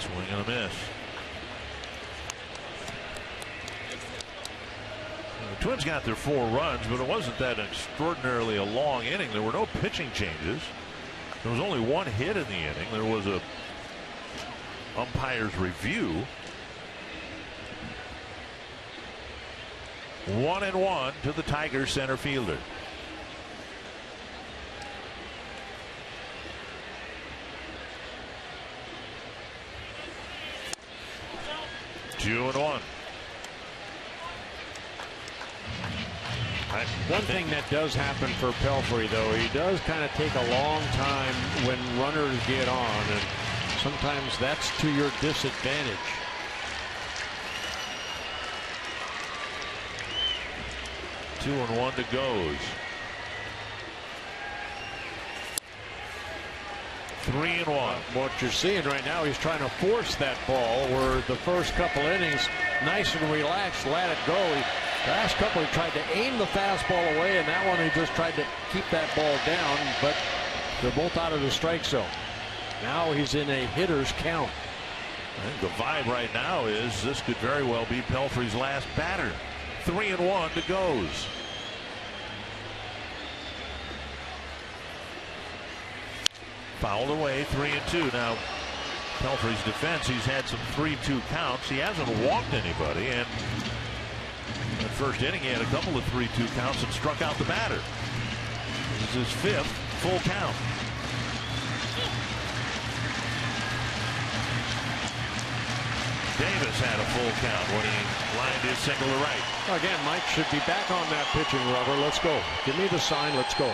Swing and a miss. The Twins got their 4 runs, but it wasn't that extraordinarily a long inning. There were no pitching changes. There was only 1 hit in the inning. There was a umpire's review. 1-1 to the Tigers center fielder. Two and 1. One thing that does happen for Pelfrey, though, he does kind of take a long time when runners get on, and sometimes that's to your disadvantage. Two and 1 to Goes. 3-1. What you're seeing right now, he's trying to force that ball, where the first couple innings, nice and relaxed, let it go. Last couple, he tried to aim the fastball away, and that one he just tried to keep that ball down, but they're both out of the strike zone. Now he's in a hitter's count. I think the vibe right now is this could very well be Pelfrey's last batter. 3-1 to Goes. Fouled away, 3-2. Now, Pelfrey's defense, he's had some 3-2 counts. He hasn't walked anybody, and in the first inning, he had a couple of 3-2 counts and struck out the batter. This is his 5th full count. Davis had a full count when he lined his single to right. Again, Mike should be back on that pitching rubber. Let's go. Give me the sign. Let's go.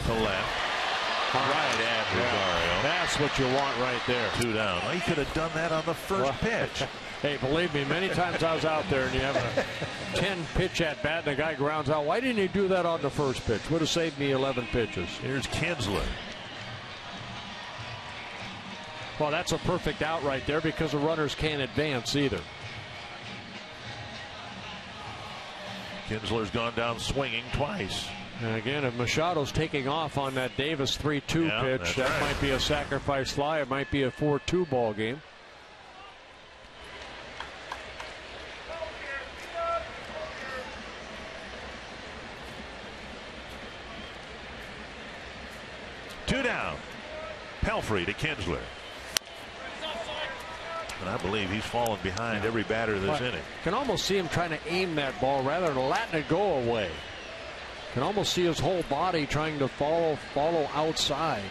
To left. Right at Rosario. That's what you want right there. 2 down. Well, he could have done that on the first pitch. Hey, believe me, many times I was out there and you have a 10 pitch at bat and the guy grounds out. Why didn't he do that on the first pitch? Would have saved me 11 pitches. Here's Kinsler. Well, that's a perfect out right there because the runners can't advance either. Kinsler's gone down swinging twice. And again, if Machado's taking off on that Davis 3-2 pitch, that might be a sacrifice fly. It might be a 4-2 ball game. Two down. Pelfrey to Kinsler. And I believe he's fallen behind every batter this inning. Can almost see him trying to aim that ball rather than letting it go away. Can almost see his whole body trying to follow outside.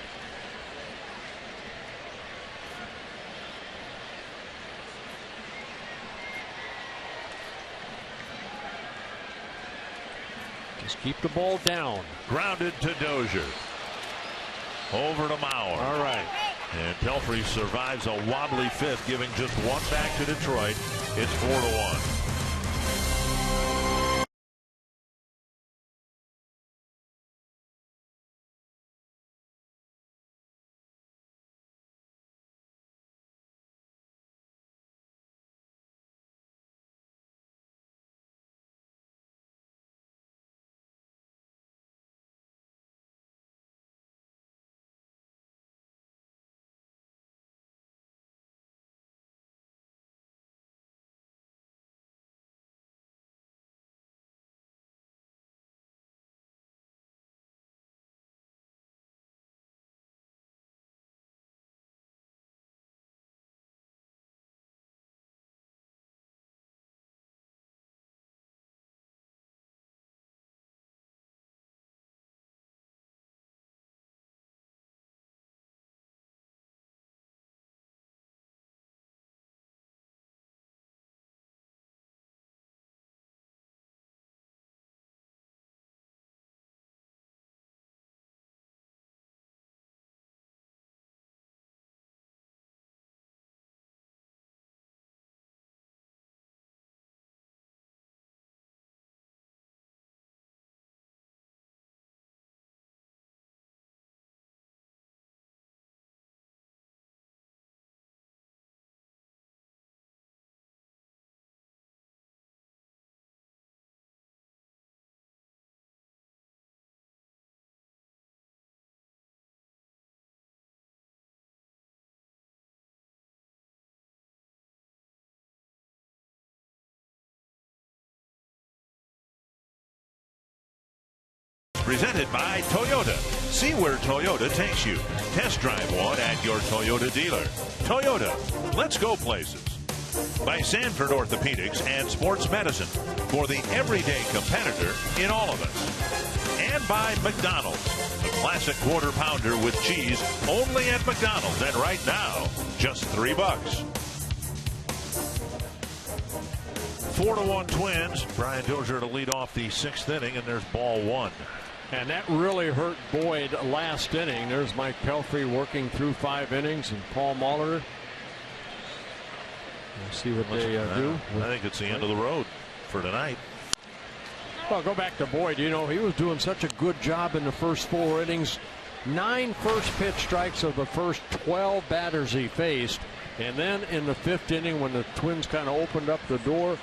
Just keep the ball down. Grounded to Dozier. Over to Mauer. All right. And Pelfrey survives a wobbly 5th, giving just 1 back to Detroit. It's 4-1. presented by Toyota. See where Toyota takes you. Test drive one at your Toyota dealer. Toyota, let's go places. By Sanford Orthopedics and Sports Medicine, for the everyday competitor in all of us. And by McDonald's, the classic quarter pounder with cheese only at McDonald's, and right now, just $3. 4-1 Twins. Brian Dozier to lead off the 6th inning, and there's ball 1. And that really hurt Boyd last inning. There's Mike Pelfrey working through 5 innings, and Paul Mahler. We'll see what they do. I think it's the end of the road for tonight. Well, go back to Boyd. You know, he was doing such a good job in the first 4 innings. 9 first pitch strikes of the first 12 batters he faced. And then in the 5th inning, when the Twins kind of opened up the door,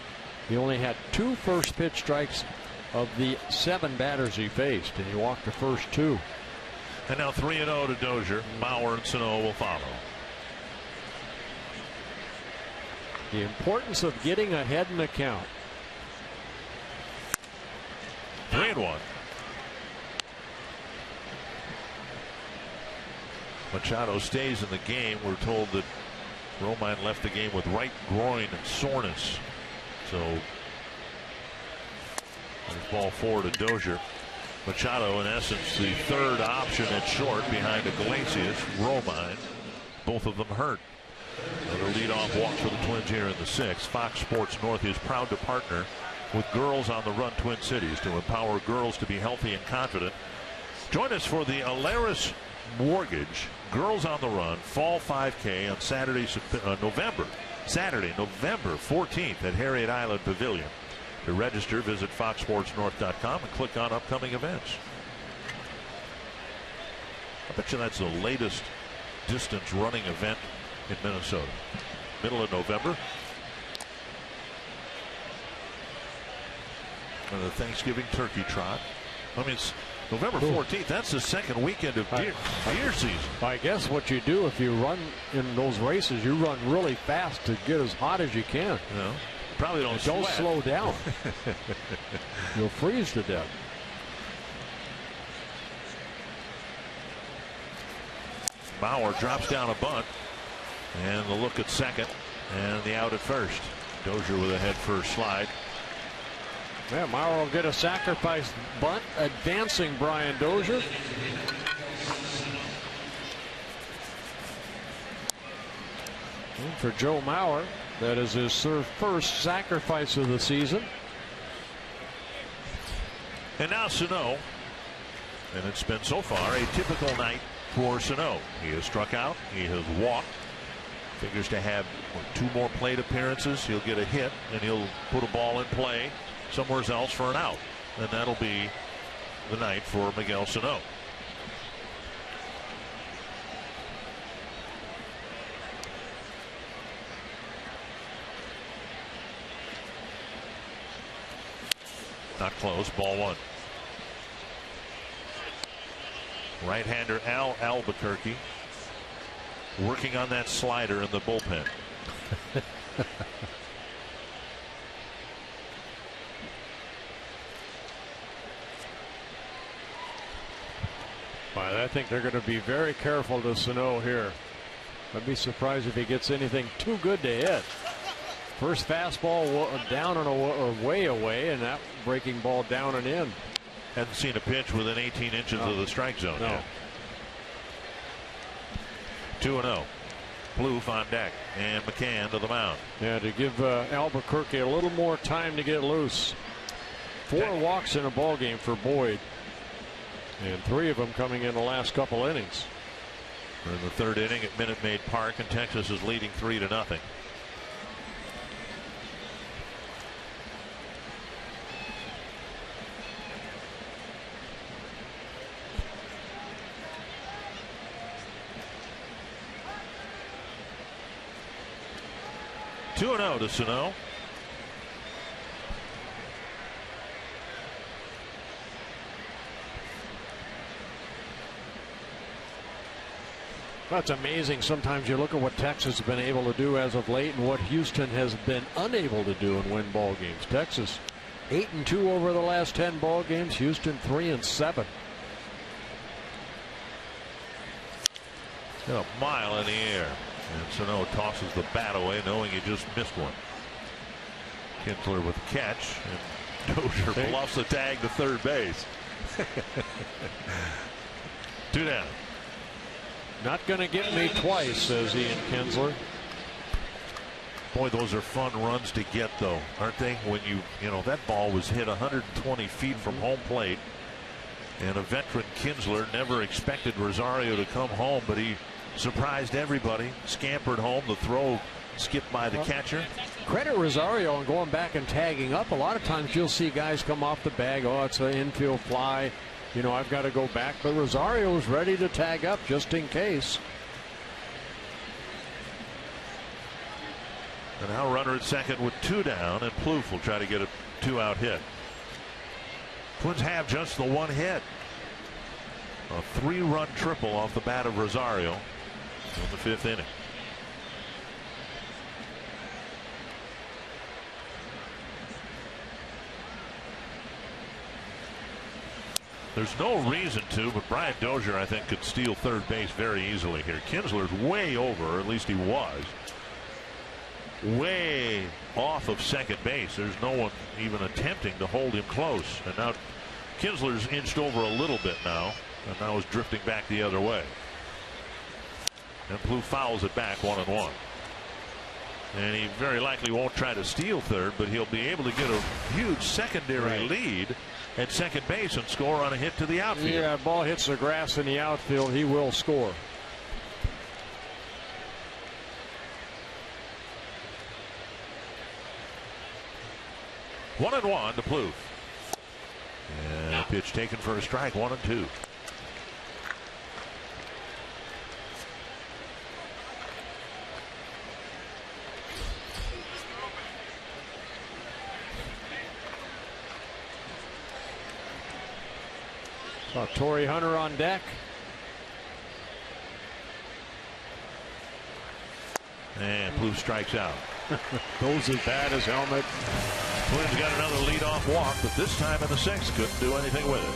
he only had 2 first pitch strikes of the 7 batters he faced, and he walked the first 2. And now 3-0 to Dozier. Bauer and Sano will follow. The importance of getting ahead in the count. 3-1. Machado stays in the game. We're told that Romine left the game with right groin and soreness. So there's ball 4 to Dozier. Machado, in essence, the 3rd option at short behind Iglesias, Romine. Both of them hurt. Another leadoff walk for the Twins here in the 6th. Fox Sports North is proud to partner with Girls on the Run Twin Cities to empower girls to be healthy and confident. Join us for the Alaris Mortgage Girls on the Run Fall 5K on Saturday, November 14th at Harriet Island Pavilion. To register, visit foxsportsnorth.com and click on upcoming events. I bet you that's the latest distance running event in Minnesota. Middle of November. And the Thanksgiving turkey trot. I mean, it's November 14th. That's the 2nd weekend of deer season. I guess what you do if you run in those races, you run really fast to get as hot as you can. You know, probably don't slow down. You'll freeze to death. Bauer drops down a bunt. And the look at second, and the out at first. Dozier with a head first slide. Yeah, Maurer will get a sacrifice bunt, advancing Brian Dozier. And for Joe Maurer, that is his first sacrifice of the season. And now Sano, and it's been so far a typical night for Sano. He has struck out, he has walked. Figures to have 2 more plate appearances. He'll get a hit, and he'll put a ball in play somewhere else for an out. And that'll be the night for Miguel Sano. Not close. Ball 1. Right-hander Al Albuquerque working on that slider in the bullpen. I think they're going to be very careful to Sano here. I'd be surprised if he gets anything too good to hit. First fastball down and way away, and that breaking ball down and in. Hadn't seen a pitch within 18 inches of the strike zone yet. 2-0. Plouffe on deck, and McCann to the mound. Yeah, to give Albuquerque a little more time to get loose. 4 walks in a ball game for Boyd, and 3 of them coming in the last couple innings. We're in the 3rd inning at Minute Maid Park, and Texas is leading 3-0. Two-0 to Sano. That's amazing. Sometimes you look at what Texas has been able to do as of late and what Houston has been unable to do and win ball games. Texas 8-2 over the last 10 ball games. Houston 3-7. A mile in the air, and Sano tosses the bat away, knowing he just missed one. Kinsler with a catch, and Dozier bluffs the tag to third base. 2 down. Not going to get me twice, says Ian Kinsler. Boy, those are fun runs to get, though, aren't they? When you know that ball was hit 120 feet from home plate, and a veteran Kinsler never expected Rosario to come home, but he surprised everybody. Scampered home. The throw skipped by the catcher. Credit Rosario on going back and tagging up. A lot of times you'll see guys come off the bag. Oh, it's an infield fly. You know, I've got to go back. But Rosario was ready to tag up just in case. And now runner at second with 2 down, and Plouffe will try to get a 2-out hit. Twins have just the 1 hit. A 3-run triple off the bat of Rosario in the 5th inning. There's no reason to, but Brian Dozier, I think, could steal third base very easily here. Kinsler's way over, or at least he was, way off of second base. There's no one even attempting to hold him close. And now Kinsler's inched over a little bit now, and now is drifting back the other way. And Plouffe fouls it back 1-1. And he very likely won't try to steal third, but he'll be able to get a huge secondary lead at second base and score on a hit to the outfield. Yeah, ball hits the grass in the outfield, he will score. One and 1 to Plouffe. And a pitch taken for a strike. 1-2. Torrey Hunter on deck. And Plouffe strikes out. Goes as bad as helmet. Twins got another leadoff walk, but this time in the 6th couldn't do anything with it.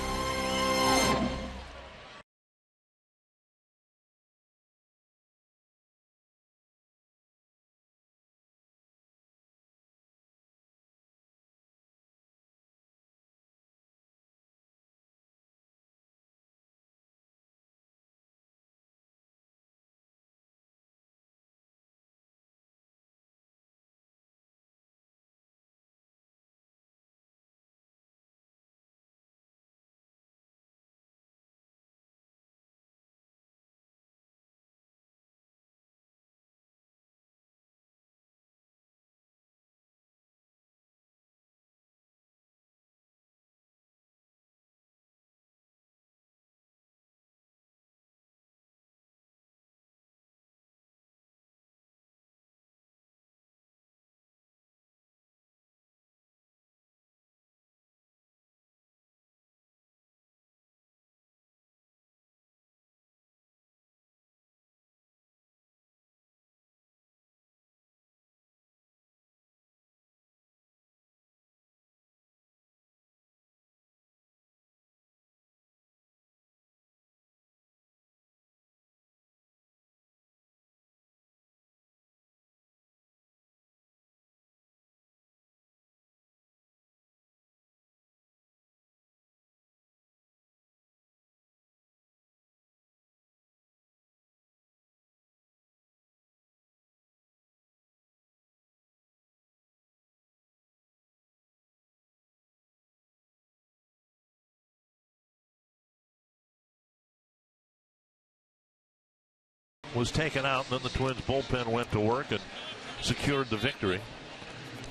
Was taken out, and then the Twins bullpen went to work and secured the victory.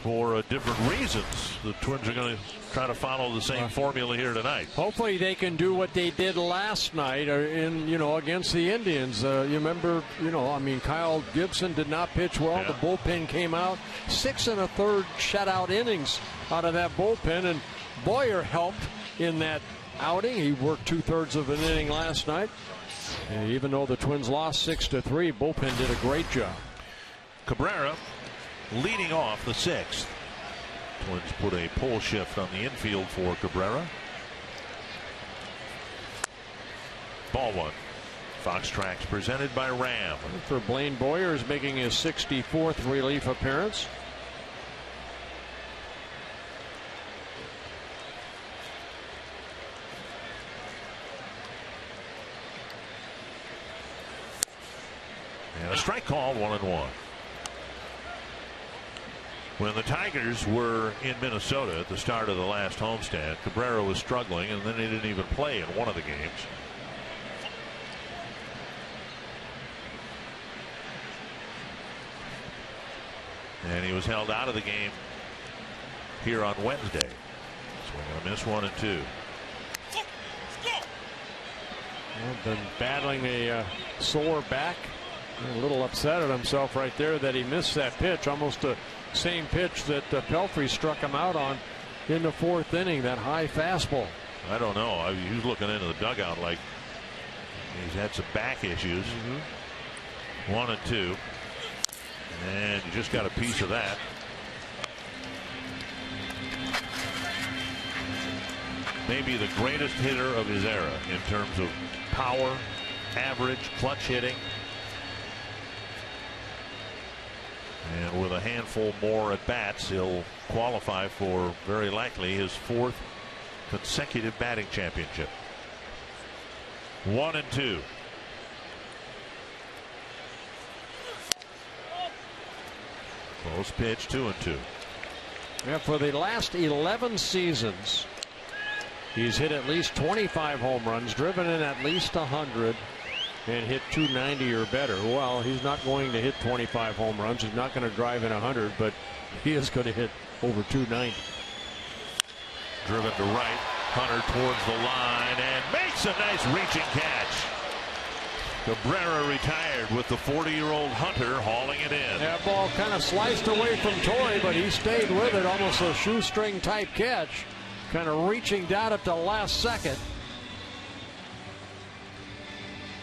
For different reasons, the Twins are going to try to follow the same formula here tonight. Hopefully they can do what they did last night against the Indians. You remember, I mean, Kyle Gibson did not pitch well. The bullpen came out 6 1/3 shutout innings out of that bullpen, and Boyer helped in that outing. He worked 2/3 of an inning last night. And even though the Twins lost 6-3, bullpen did a great job. Cabrera leading off the 6th. Twins put a pull shift on the infield for Cabrera. Ball one. Fox Tracks presented by Ram. For Blaine Boyers, making his 64th relief appearance. And a strike call, 1-1. When the Tigers were in Minnesota at the start of the last homestand, Cabrera was struggling, and then he didn't even play in one of the games. And he was held out of the game here on Wednesday. Swing and a miss, 1-2. Been battling a sore back. A little upset at himself right there that he missed that pitch, almost the same pitch that Pelfrey struck him out on in the 4th inning, that high fastball. I don't know. He was looking into the dugout like he's had some back issues. 1-2. And you just got a piece of that. Maybe the greatest hitter of his era in terms of power, average, clutch hitting. And with a handful more at bats, he'll qualify for very likely his 4th consecutive batting championship. 1-2. Close pitch, 2-2. Yeah, for the last 11 seasons, he's hit at least 25 home runs, driven in at least 100, and hit 290 or better. Well, he's not going to hit 25 home runs. He's not going to drive in 100, but he is going to hit over 290. Driven to right, Hunter towards the line, and makes a nice reaching catch. Cabrera retired with the 40-year-old Hunter hauling it in. That ball kind of sliced away from Torrey, but he stayed with it, almost a shoestring type catch, kind of reaching down at the last second.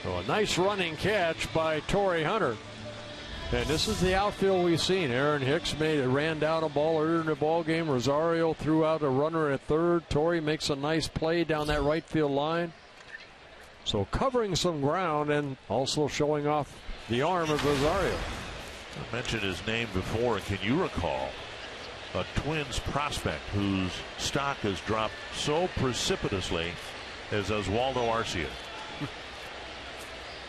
So a nice running catch by Torrey Hunter. And this is the outfield we've seen. Aaron Hicks ran down a ball earlier in the ball game. Rosario threw out a runner at third. Torrey makes a nice play down that right field line. So covering some ground and also showing off the arm of Rosario. I mentioned his name before, and can you recall a Twins prospect whose stock has dropped so precipitously as Oswaldo Arcia?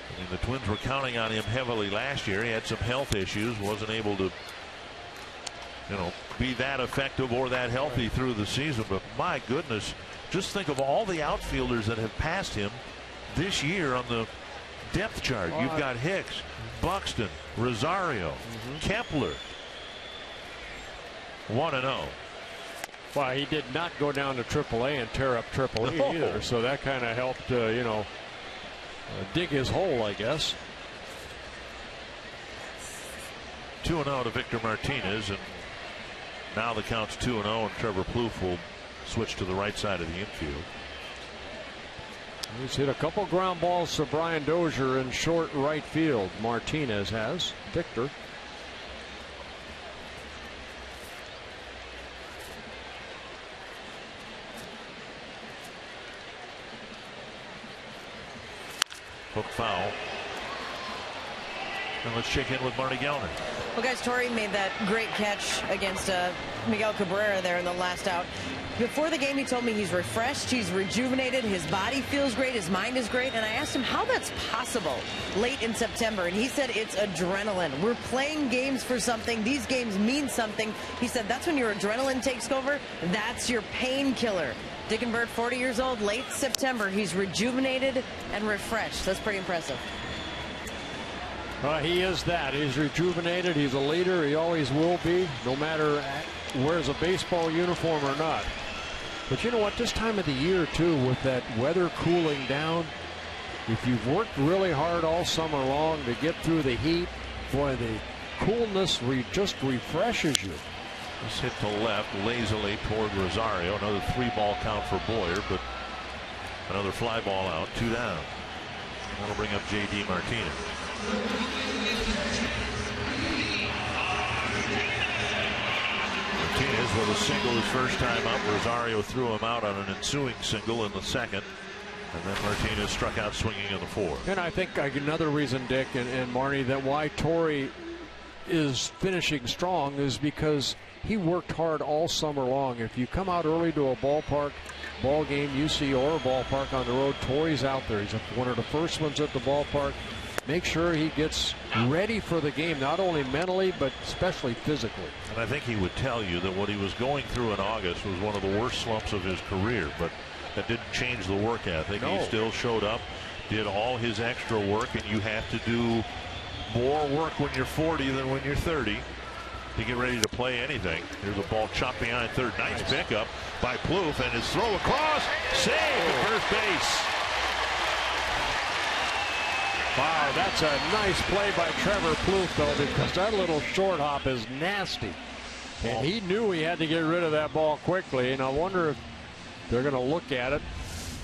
I mean, the Twins were counting on him heavily last year. He had some health issues, wasn't able to, be that effective or that healthy through the season. But my goodness, just think of all the outfielders that have passed him this year on the depth chart. You've got Hicks, Buxton, Rosario, Kepler. 1-0. Well, he did not go down to AAA and tear up AAA either, so that kind of helped, dig his hole, I guess. 2-0 to Victor Martinez, and now the count's 2-0, and Trevor Plouffe will switch to the right side of the infield. He's hit a couple ground balls to Brian Dozier in short right field. Martinez has. Victor. Hook foul. And let's check in with Marty Gellner. Well, guys, Torrey made that great catch against Miguel Cabrera there in the last out. Before the game, he told me he's refreshed, he's rejuvenated, his body feels great, his mind is great, and I asked him how that's possible late in September, and he said it's adrenaline. We're playing games for something. These games mean something. He said that's when your adrenaline takes over. That's your painkiller. Dickenberg, 40 years old, late September. He's rejuvenated and refreshed. That's pretty impressive. He is that. He's rejuvenated. He's a leader. He always will be, no matter wears a baseball uniform or not. But you know what? This time of the year, too, with that weather cooling down, if you've worked really hard all summer long to get through the heat, boy, the coolness just refreshes you. This hit to left lazily toward Rosario. Another 3-ball count for Boyer, but another fly ball out. 2 down. That'll bring up J.D. Martinez. Martinez with a single his first time up. Rosario threw him out on an ensuing single in the second. And then Martinez struck out swinging in the fourth. And I think another reason, Dick and Marnie, that why Torrey is finishing strong is because he worked hard all summer long. If you come out early to a ball game, UC or a ballpark on the road, Torrey's out there. He's one of the first ones at the ballpark. Make sure he gets ready for the game, not only mentally, but especially physically. And I think he would tell you that what he was going through in August was one of the worst slumps of his career, but that didn't change the work ethic. No. He still showed up, did all his extra work, and you have to do more work when you're 40 than when you're 30 to get ready to play anything. Here's a ball chopped behind third. Nice pickup by Plouffe, and his throw across, save at first base. Wow, that's a nice play by Trevor Plouffe, though, because that little short hop is nasty. And he knew he had to get rid of that ball quickly, and I wonder if they're going to look at it.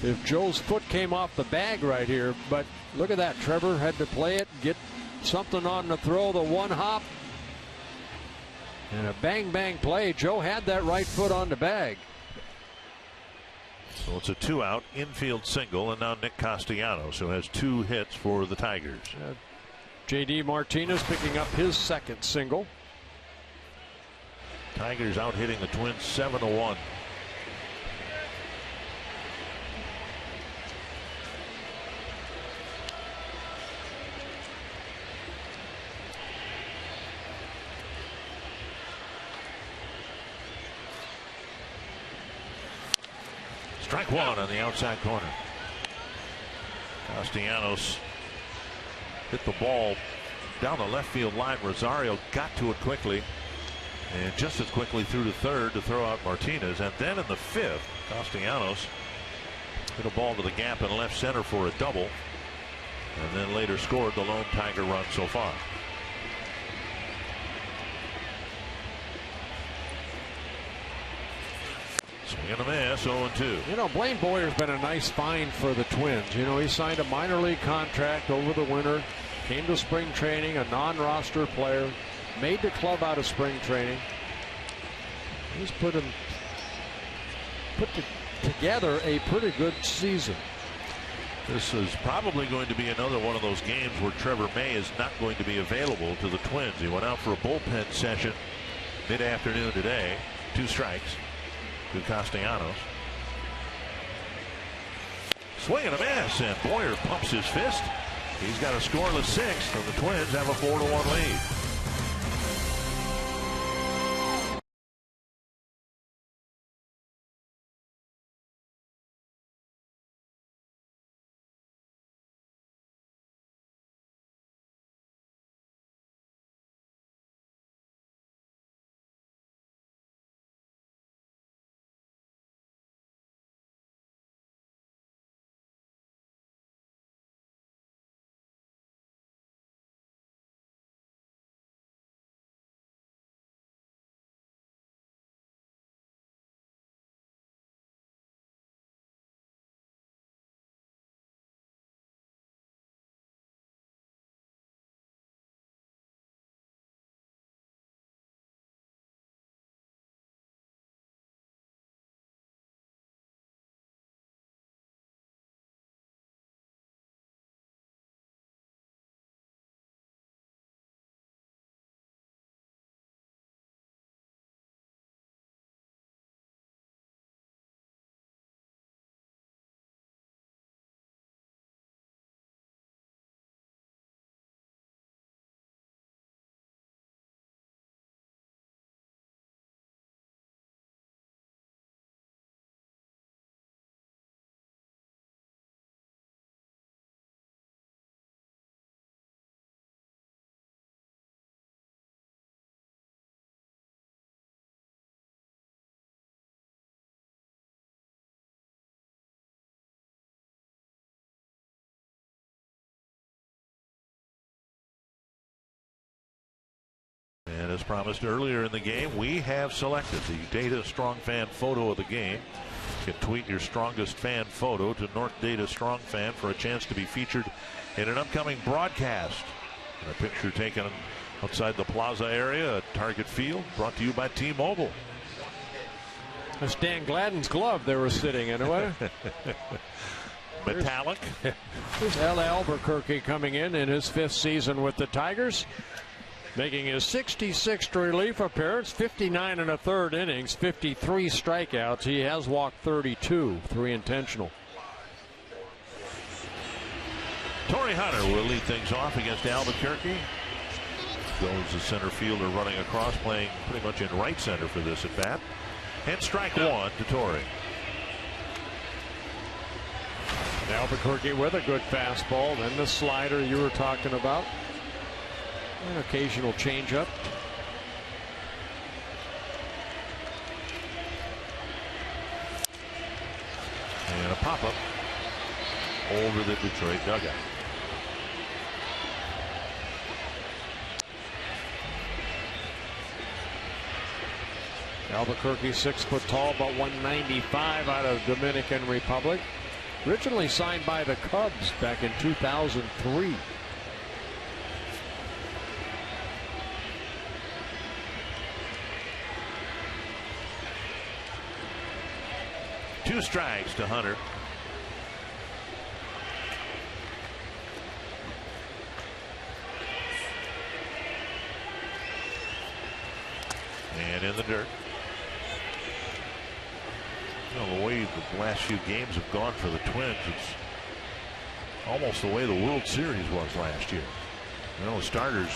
If Joe's foot came off the bag right here, but look at that. Trevor had to play it, get something on the throw, the one hop, and a bang play. Joe had that right foot on the bag. So it's a 2-out infield single, and now Nick Castellanos, who has 2 hits for the Tigers. J.D. Martinez picking up his second single. Tigers out hitting the Twins 7-1. Strike one on the outside corner. Castellanos hit the ball down the left field line. Rosario got to it quickly, and just as quickly through to third to throw out Martinez. And then in the 5th, Castellanos hit a ball to the gap in left center for a double, and then later scored the lone Tiger run so far. Swing and a miss, 0-2. You know, Blaine Boyer's been a nice find for the Twins. You know, he signed a minor league contract over the winter, came to spring training, a non-roster player, made the club out of spring training. He's put together a pretty good season. This is probably going to be another one of those games where Trevor May is not going to be available to the Twins. He went out for a bullpen session mid-afternoon today. 2 strikes to Castellanos. Swing and a miss, and Boyer pumps his fist. He's got a scoreless 6th, and the Twins have a 4-1 lead. And as promised earlier in the game, we have selected the Data Strong Fan photo of the game. You can tweet your strongest fan photo to North Data Strong Fan for a chance to be featured in an upcoming broadcast. And a picture taken outside the plaza area at Target Field, brought to you by T-Mobile. That's Dan Gladden's glove they were sitting in. Metallic. There's Al Albuquerque coming in his 5th season with the Tigers, making his 66th relief appearance, 59 1/3 innings, 53 strikeouts. He has walked 32, 3 intentional. Torrey Hunter will lead things off against Albuquerque. Goes the center fielder running across, playing pretty much in right center for this at bat. And strike 1 to Torrey. Albuquerque with a good fastball, then the slider you were talking about. An occasional changeup. And a pop-up over the Detroit dugout. Albuquerque 6 foot tall, about 195 out of Dominican Republic. Originally signed by the Cubs back in 2003. Two strikes to Hunter. And in the dirt. The way the last few games have gone for the Twins, it's almost the way the World Series was last year. The starters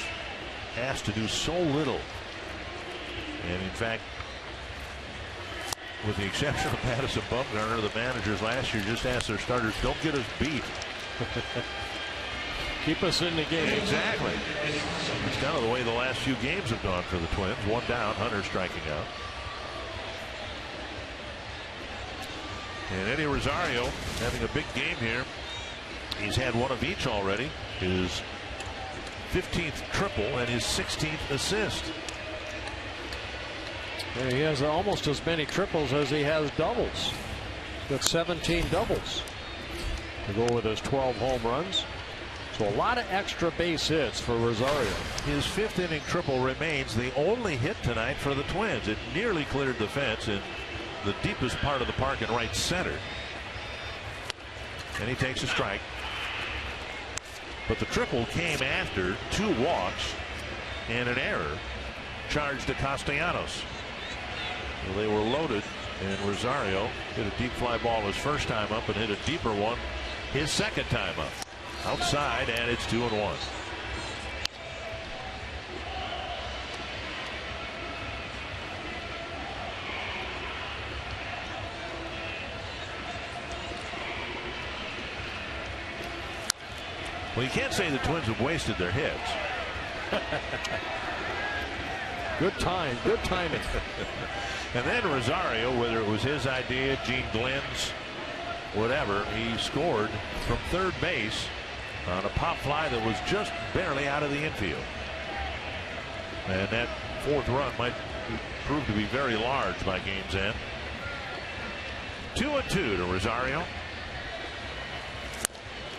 asked to do so little. And in fact, with the exception of Madison Bumgarner, the managers last year just asked their starters, don't get us beat. Keep us in the game. Exactly. It's kind of the way the last few games have gone for the Twins. 1 down, Hunter striking out. And Eddie Rosario having a big game here. He's had 1 of each already. His 15th triple and his 16th assist. And he has almost as many triples as he has doubles. Got 17 doubles to go with his 12 home runs. So a lot of extra base hits for Rosario. His 5th inning triple remains the only hit tonight for the Twins. It nearly cleared the fence in the deepest part of the park in right center. And he takes a strike. But the triple came after 2 walks and an error charged to Castellanos. Well, they were loaded, and Rosario hit a deep fly ball his first time up and hit a deeper one his second time up. Outside, and it's 2-1. Well, you can't say the Twins have wasted their hits. Good timing. And then Rosario, whether it was his idea, Gene Glenn's, whatever, he scored from third base on a pop fly that was just barely out of the infield. And that 4th run might prove to be very large by game's end. 2-2 to Rosario.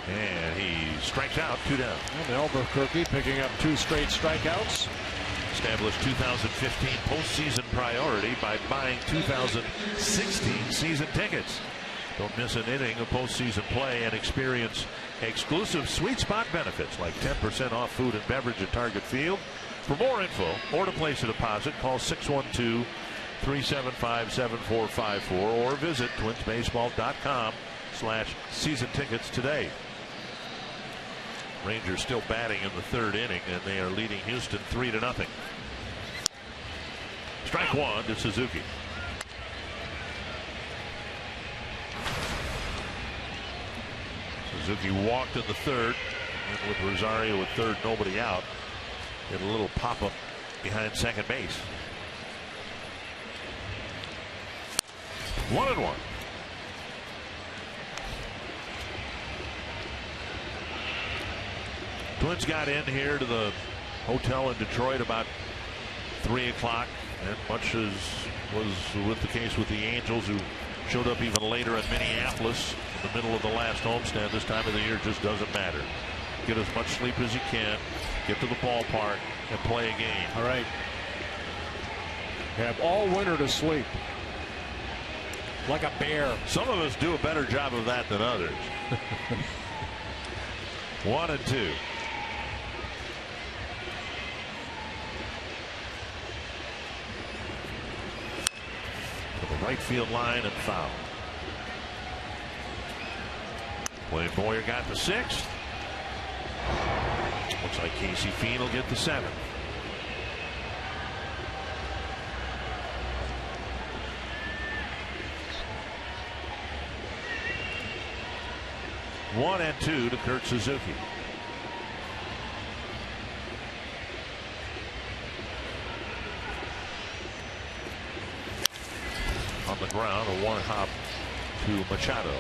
And he strikes out, 2 down. And Albuquerque picking up 2 straight strikeouts. Established 2015 postseason priority by buying 2016 season tickets. Don't miss an inning of postseason play and experience exclusive sweet spot benefits like 10% off food and beverage at Target Field. For more info or to place a deposit, call 612-375-7454 or visit twinsbaseball.com/season tickets today. Rangers still batting in the 3rd inning, and they are leading Houston 3-0. Strike 1 to Suzuki. Suzuki walked in the 3rd, and with Rosario at 3rd, nobody out, did a little pop-up behind second base. 1-1. Twins got in here to the hotel in Detroit about 3 o'clock, and much as was with the case with the Angels, who showed up even later in Minneapolis in the middle of the last homestand. This time of the year just doesn't matter. Get as much sleep as you can, get to the ballpark, and play a game. All right. Have all winter to sleep. like a bear. Some of us do a better job of that than others. 1-2. To the right field line and foul. Blaine Boyer got the 6th. Looks like Casey Fiend will get the 7th. One and 2 to Kurt Suzuki. On the ground, a 1-hop to Machado.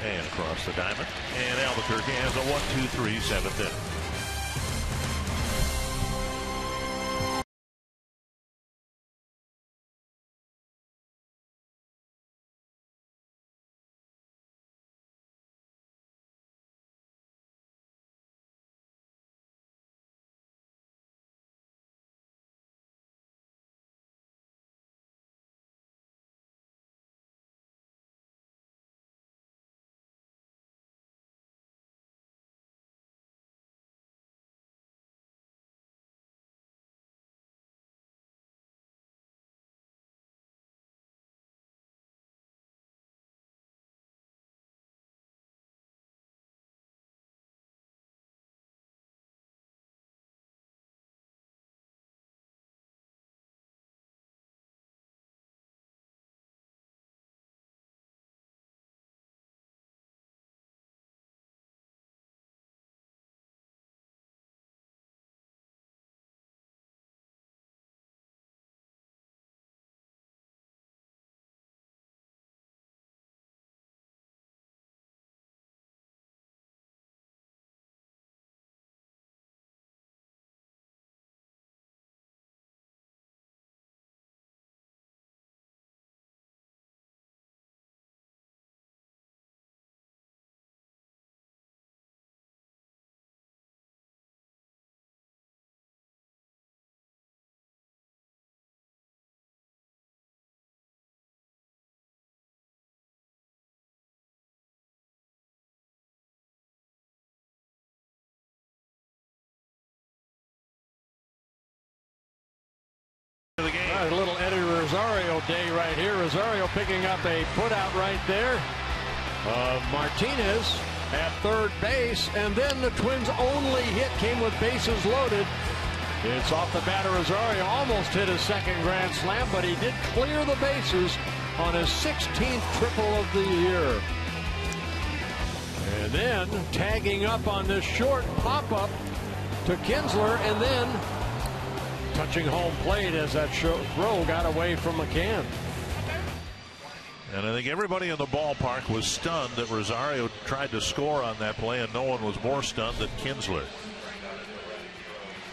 And across the diamond. And Albuquerque has a 1-2-3 7th inning. The game. A little Eddie Rosario day right here. Rosario picking up a putout right there. Martinez at third base, and then the Twins' only hit came with bases loaded. It's off the bat of Rosario. Almost hit his second grand slam, but he did clear the bases on his 16th triple of the year. And then tagging up on this short pop-up to Kinsler, and then touching home plate as that throw got away from McCann. And I think everybody in the ballpark was stunned that Rosario tried to score on that play, and no one was more stunned than Kinsler.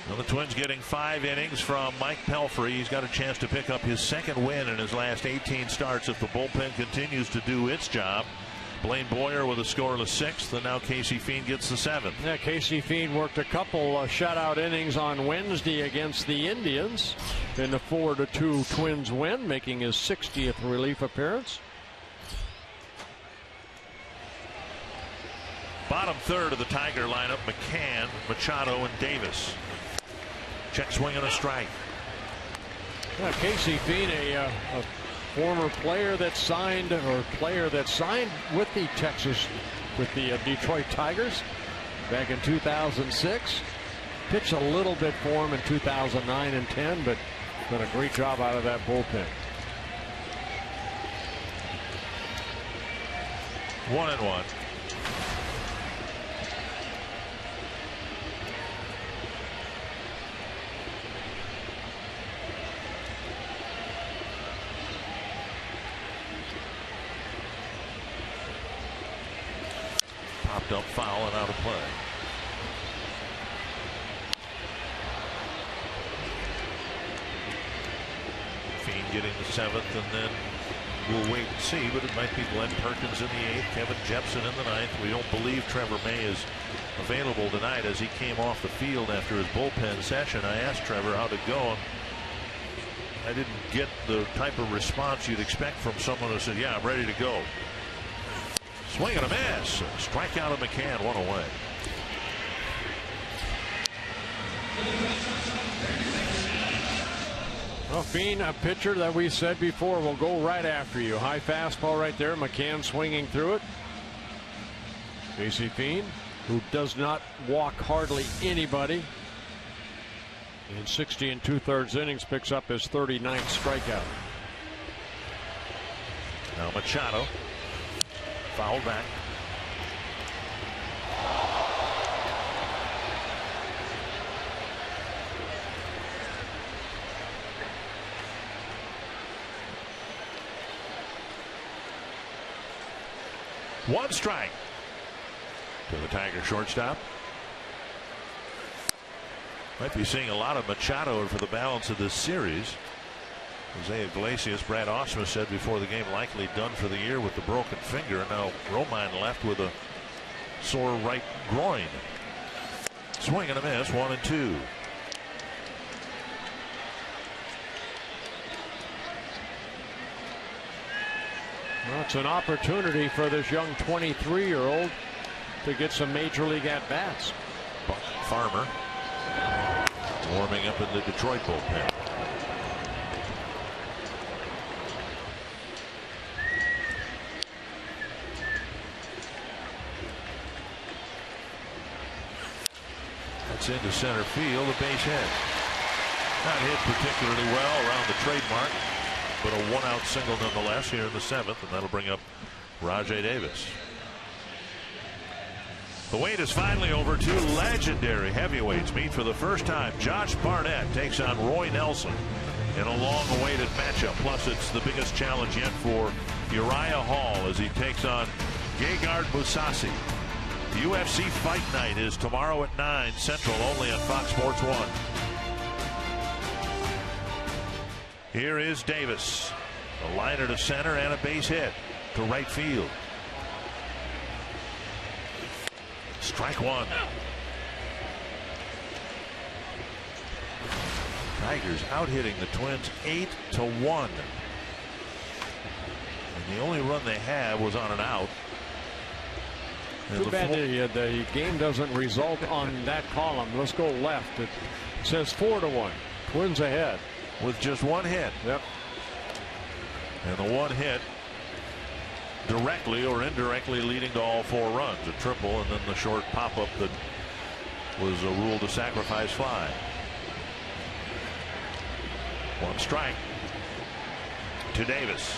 Now the Twins getting 5 innings from Mike Pelfrey. He's got a chance to pick up his 2nd win in his last 18 starts if the bullpen continues to do its job. Blaine Boyer with a scoreless 6th, and now Casey Fiend gets the 7th. Yeah, Casey Fiend worked a couple shutout innings on Wednesday against the Indians in the 4-2 Twins win, making his 60th relief appearance. Bottom third of the Tiger lineup: McCann, Machado, and Davis. Check swing and a strike. Yeah, Casey Fiend, a former player that signed with the Detroit Tigers back in 2006. Pitched a little bit for him in 2009 and 10, but done a great job out of that bullpen. 1-1. Popped up foul and out of play. Fiend getting the 7th, and then we'll wait and see, but it might be Glenn Perkins in the 8th, Kevin Jepson in the 9th. We don't believe Trevor May is available tonight as he came off the field after his bullpen session. I asked Trevor how'd it go. I didn't get the type of response you'd expect from someone who said, yeah, I'm ready to go. Swing and a miss. Strikeout of McCann, one away. Well, Fiend, a pitcher that we said before will go right after you. High fastball right there. McCann swinging through it. J.C. Fiend, who does not walk hardly anybody. In 60 2/3 innings, picks up his 39th strikeout. Now Machado. Foul back. One strike to the Tiger shortstop. Might be seeing a lot of Machado for the balance of this series. Jose Iglesias, Brad Ausmus said before the game, likely done for the year with the broken finger. Now Romine left with a sore right groin. Swing and a miss, 1-2. Well, it's an opportunity for this young 23-year-old to get some major league at-bats. Farmer warming up in the Detroit bullpen. That's into center field, a base hit. Not hit particularly well around the trademark, but a one-out single nonetheless here in the 7th, and that'll bring up Rajai Davis. The wait is finally over. Two legendary heavyweights meet for the first time. Josh Barnett takes on Roy Nelson in a long-awaited matchup. Plus, it's the biggest challenge yet for Uriah Hall as he takes on Gegard Mousasi. The UFC Fight Night is tomorrow at 9 Central, only on Fox Sports 1. Here is Davis. A liner to center and a base hit to right field. Strike one. Tigers out hitting the Twins 8-1. And the only run they had was on an out. And too bad the game doesn't result on that column. Let's go left. It says 4-1. Twins ahead. With just one hit. Yep. And the one hit directly or indirectly leading to all 4 runs. A triple and then the short pop-up that was a rule to sacrifice fly. One strike to Davis.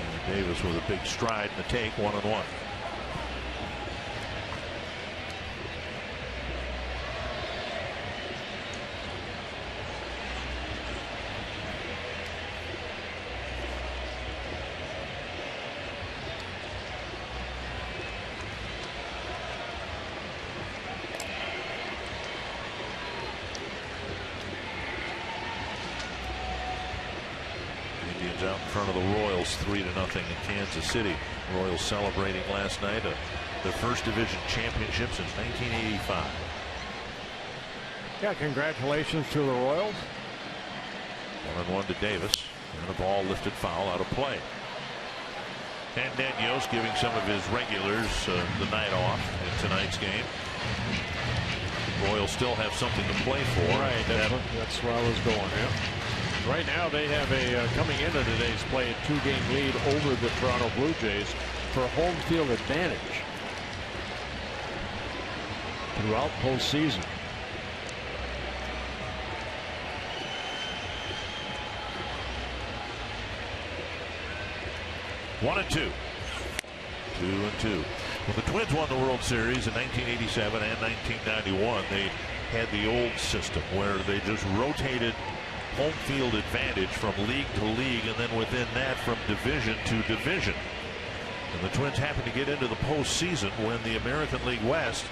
And Davis with a big stride in the take, 1-1. Out in front of the Royals 3-0 in Kansas City. Royals celebrating last night their first division championship since 1985. Yeah, congratulations to the Royals. 1-1 to Davis, and a ball lifted foul out of play. And Daniels giving some of his regulars the night off in tonight's game. The Royals still have something to play for. Right, that's where I was going. Yeah. Right now they have coming into today's play, a 2-game lead over the Toronto Blue Jays for home field advantage throughout postseason. One and two. 2-2. Well, the Twins won the World Series in 1987 and 1991. They had the old system where they just rotated home field advantage from league to league, and then within that from division to division. And the Twins happened to get into the postseason when the American League West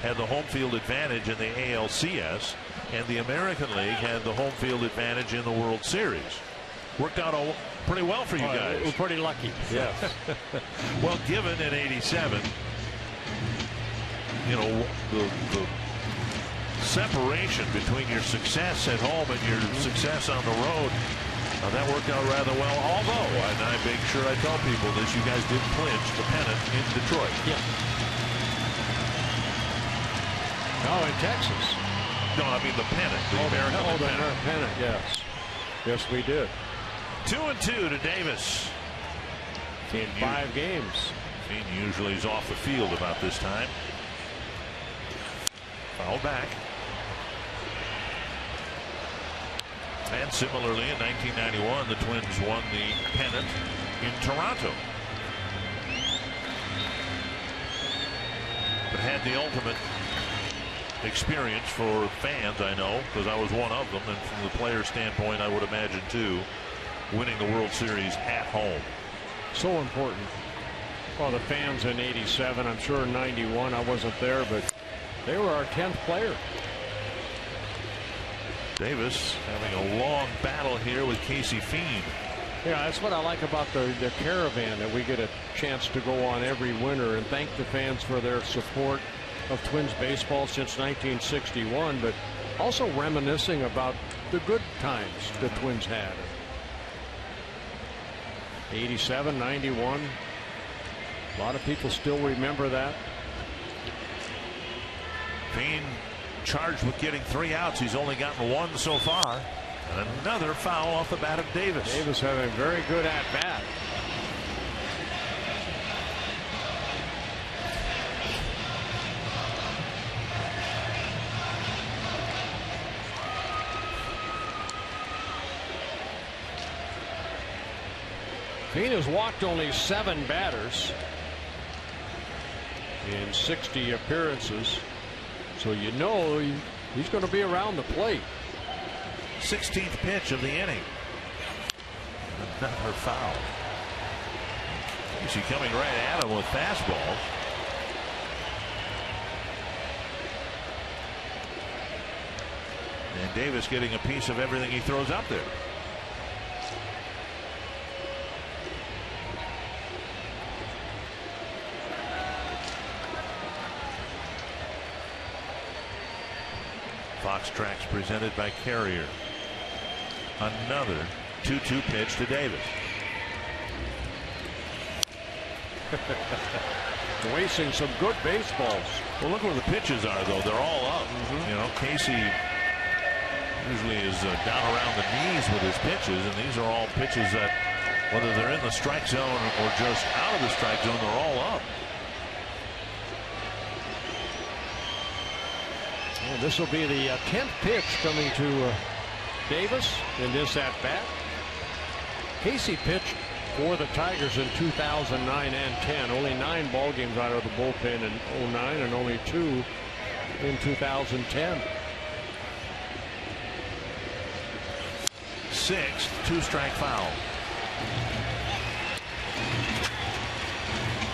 had the home field advantage in the ALCS, and the American League had the home field advantage in the World Series. Worked out pretty well for you guys. We're pretty lucky. Yes. Well, given in '87, you know, the separation between your success at home and your success on the road. That worked out rather well, although, and I make sure I tell people this, you guys did clinch the pennant in Detroit. Yeah. Oh, in Texas. No, I mean the pennant. The American pennant, yes. Yes, we did. 2-2 to Davis. In 5 games. He usually is off the field about this time. Foul back. And similarly, in 1991, the Twins won the pennant in Toronto. But had the ultimate experience for fans, I know, because I was one of them, and from the player standpoint, I would imagine too, winning the World Series at home. So important. Well, the fans in '87, I'm sure in '91, I wasn't there, but they were our 10th player. Davis having a long battle here with Casey Fiend. Yeah, that's what I like about the caravan, that we get a chance to go on every winter and thank the fans for their support of Twins baseball since 1961, but also reminiscing about the good times the Twins had. 87, 91. A lot of people still remember that. Fiend charged with getting 3 outs. He's only gotten 1 so far. And another foul off the bat of Davis. Davis having a very good at bat. Fiend has walked only 7 batters in 60 appearances. So you know he's going to be around the plate. 16th pitch of the inning. Another foul. Casey coming right at him with fastballs. And Davis getting a piece of everything he throws out there. Fox Tracks presented by Carrier. Another 2-2 pitch to Davis. Wasting some good baseballs. Well, look where the pitches are, though. They're all up. You know, Casey usually is down around the knees with his pitches, and these are all pitches that, whether they're in the strike zone or just out of the strike zone, they're all up. And this will be the 10th pitch coming to Davis in this at bat. Casey pitched for the Tigers in 2009 and 10. Only 9 ball games out of the bullpen in 2009 and only 2 in 2010. 6th 2-strike foul.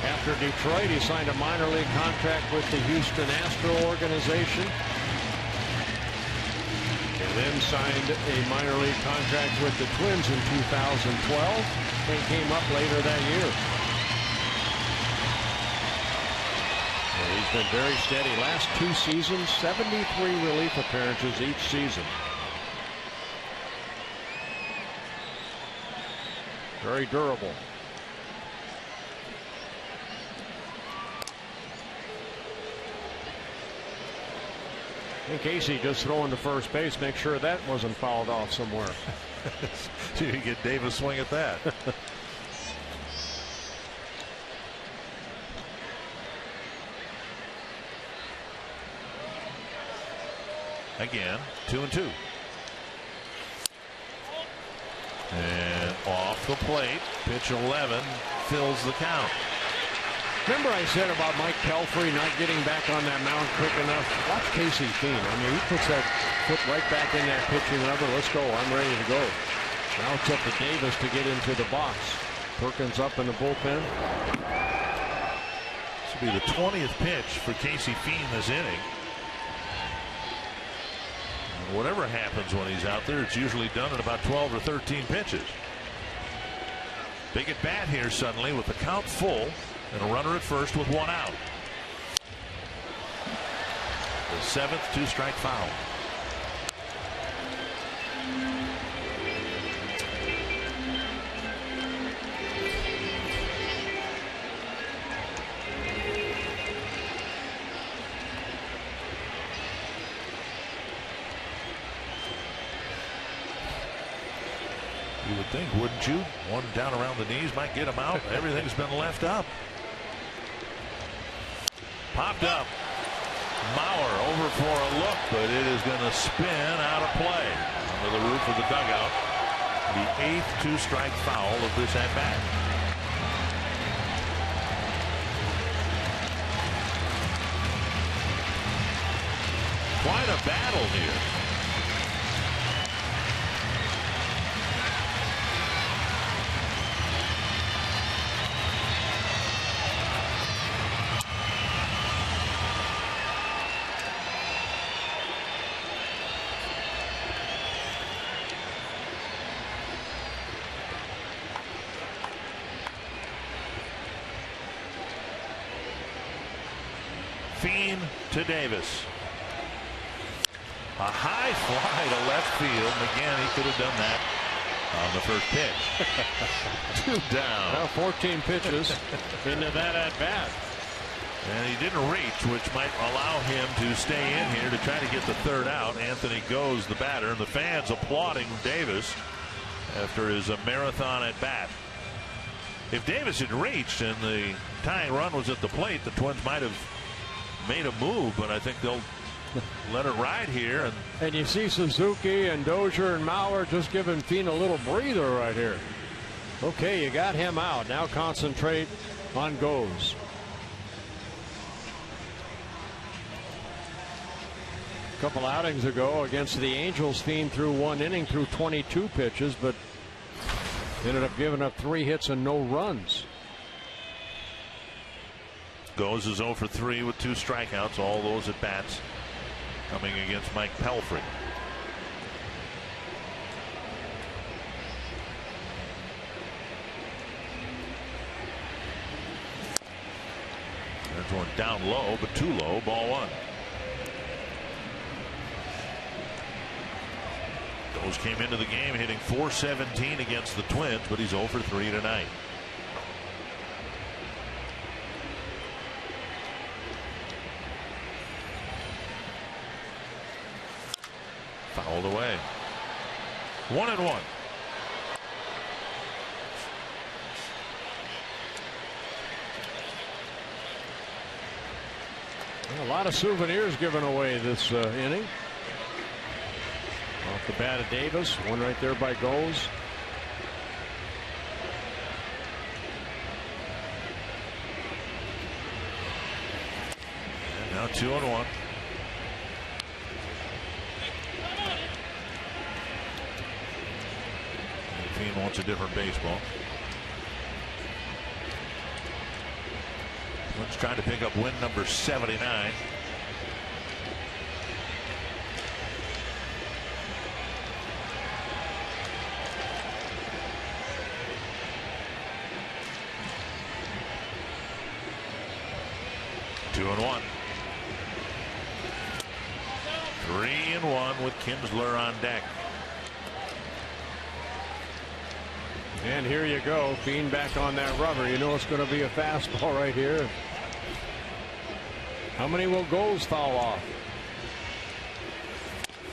After Detroit, he signed a minor league contract with the Houston Astros organization. And then signed a minor league contract with the Twins in 2012 and came up later that year. And he's been very steady. Last 2 seasons, 73 relief appearances each season. Very durable. And Casey just throwing to first base, make sure that wasn't fouled off somewhere. So you get Davis swing at that. Again, 2-2. And off the plate, pitch 11 fills the count. Remember I said about Mike Pelfrey not getting back on that mound quick enough? Watch Casey Fiend. I mean, he puts that foot right back in that pitching lever. Let's go. I'm ready to go. Now it's up to Davis to get into the box. Perkins up in the bullpen. This will be the 20th pitch for Casey Fiend this inning. And whatever happens when he's out there, it's usually done in about 12 or 13 pitches. Big at bat here suddenly with the count full. And a runner at first with 1 out. The 7th 2-strike foul. You would think, wouldn't you? One down around the knees might get him out. Everything's been left up. Popped up. Mauer over for a look, but it is going to spin out of play under the roof of the dugout. The 8th 2-strike foul of this at-bat. Quite a battle here. Fiend to Davis. A high fly to left field. Again, he could have done that on the first pitch. 2 down. Well, 14 pitches into that at bat. And he didn't reach, which might allow him to stay in here to try to get the 3rd out. Anthony goes, the batter, and the fans applauding Davis after his marathon at bat. If Davis had reached and the tying run was at the plate, the Twins might have made a move, but I think they'll let it ride here. And you see Suzuki and Dozier and Mauer just giving Fiend a little breather right here. Okay, you got him out. Now concentrate on Goes. A couple outings ago against the Angels, Fiend threw 1 inning, threw 22 pitches, but ended up giving up 3 hits and no runs. Goes is 0 for 3 with 2 strikeouts. All those at bats coming against Mike Pelfrey. There's one down low, but too low. Ball 1. Goes came into the game hitting .417 against the Twins, but he's 0 for 3 tonight. Fouled away. 1-1. A lot of souvenirs given away this inning. Off the bat of Davis, one right there by Goes. And now 2-1. Wants a different baseball. Let's try to pick up win number 79. Two and 1. 3-1 with Kinsler on deck. And here you go, Fiend back on that rubber. You know it's going to be a fastball right here. How many will Goes foul off?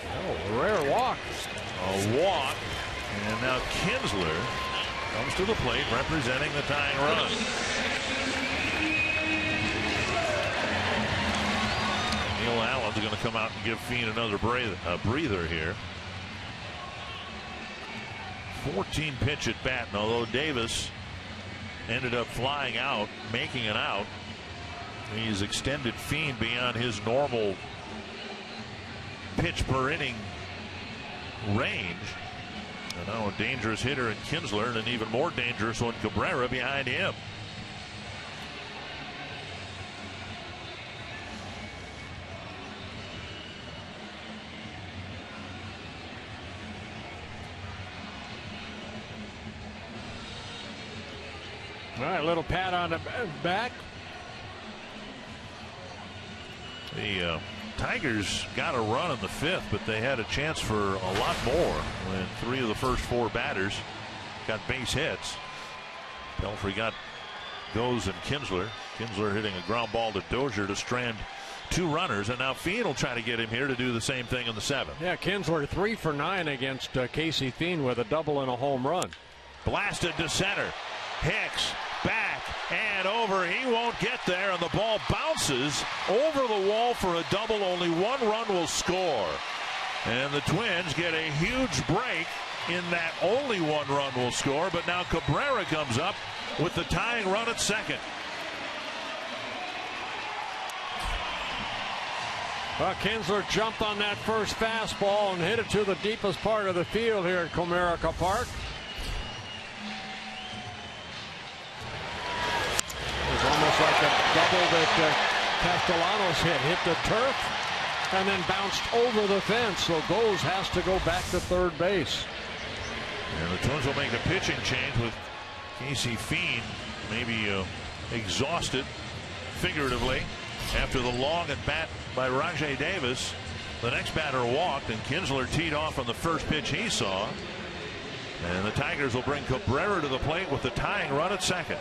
Oh, a rare walk. A walk. And now Kinsler comes to the plate representing the tying run. Neil Allen's going to come out and give Fiend another breather here. 14 pitch at bat, and although Davis ended up flying out, making an out, he's extended Fiend beyond his normal pitch per inning range. And now a dangerous hitter in Kinsler, and an even more dangerous one, Cabrera, behind him. All right, little pat on the back. The Tigers got a run in the 5th, but they had a chance for a lot more when 3 of the first 4 batters got base hits. Pelfrey goes and Kinsler hitting a ground ball to Dozier to strand 2 runners, and now Fiend will try to get him here to do the same thing in the 7th. Yeah, Kinsler 3 for 9 against Casey Fiend with a double and a home run. Blasted to center. Hicks back and over. He won't get there, and the ball bounces over the wall for a double. Only 1 run will score. And the Twins get a huge break in that only 1 run will score. But now Cabrera comes up with the tying run at second. Well, Kinsler jumped on that first fastball and hit it to the deepest part of the field here at Comerica Park. It was almost like a double that Castellanos hit the turf and then bounced over the fence. So Goes has to go back to third base. And the Twins will make a pitching change with Casey Fiend maybe exhausted figuratively after the long at bat by Rajai Davis. The next batter walked, and Kinsler teed off on the first pitch he saw. And the Tigers will bring Cabrera to the plate with the tying run at second.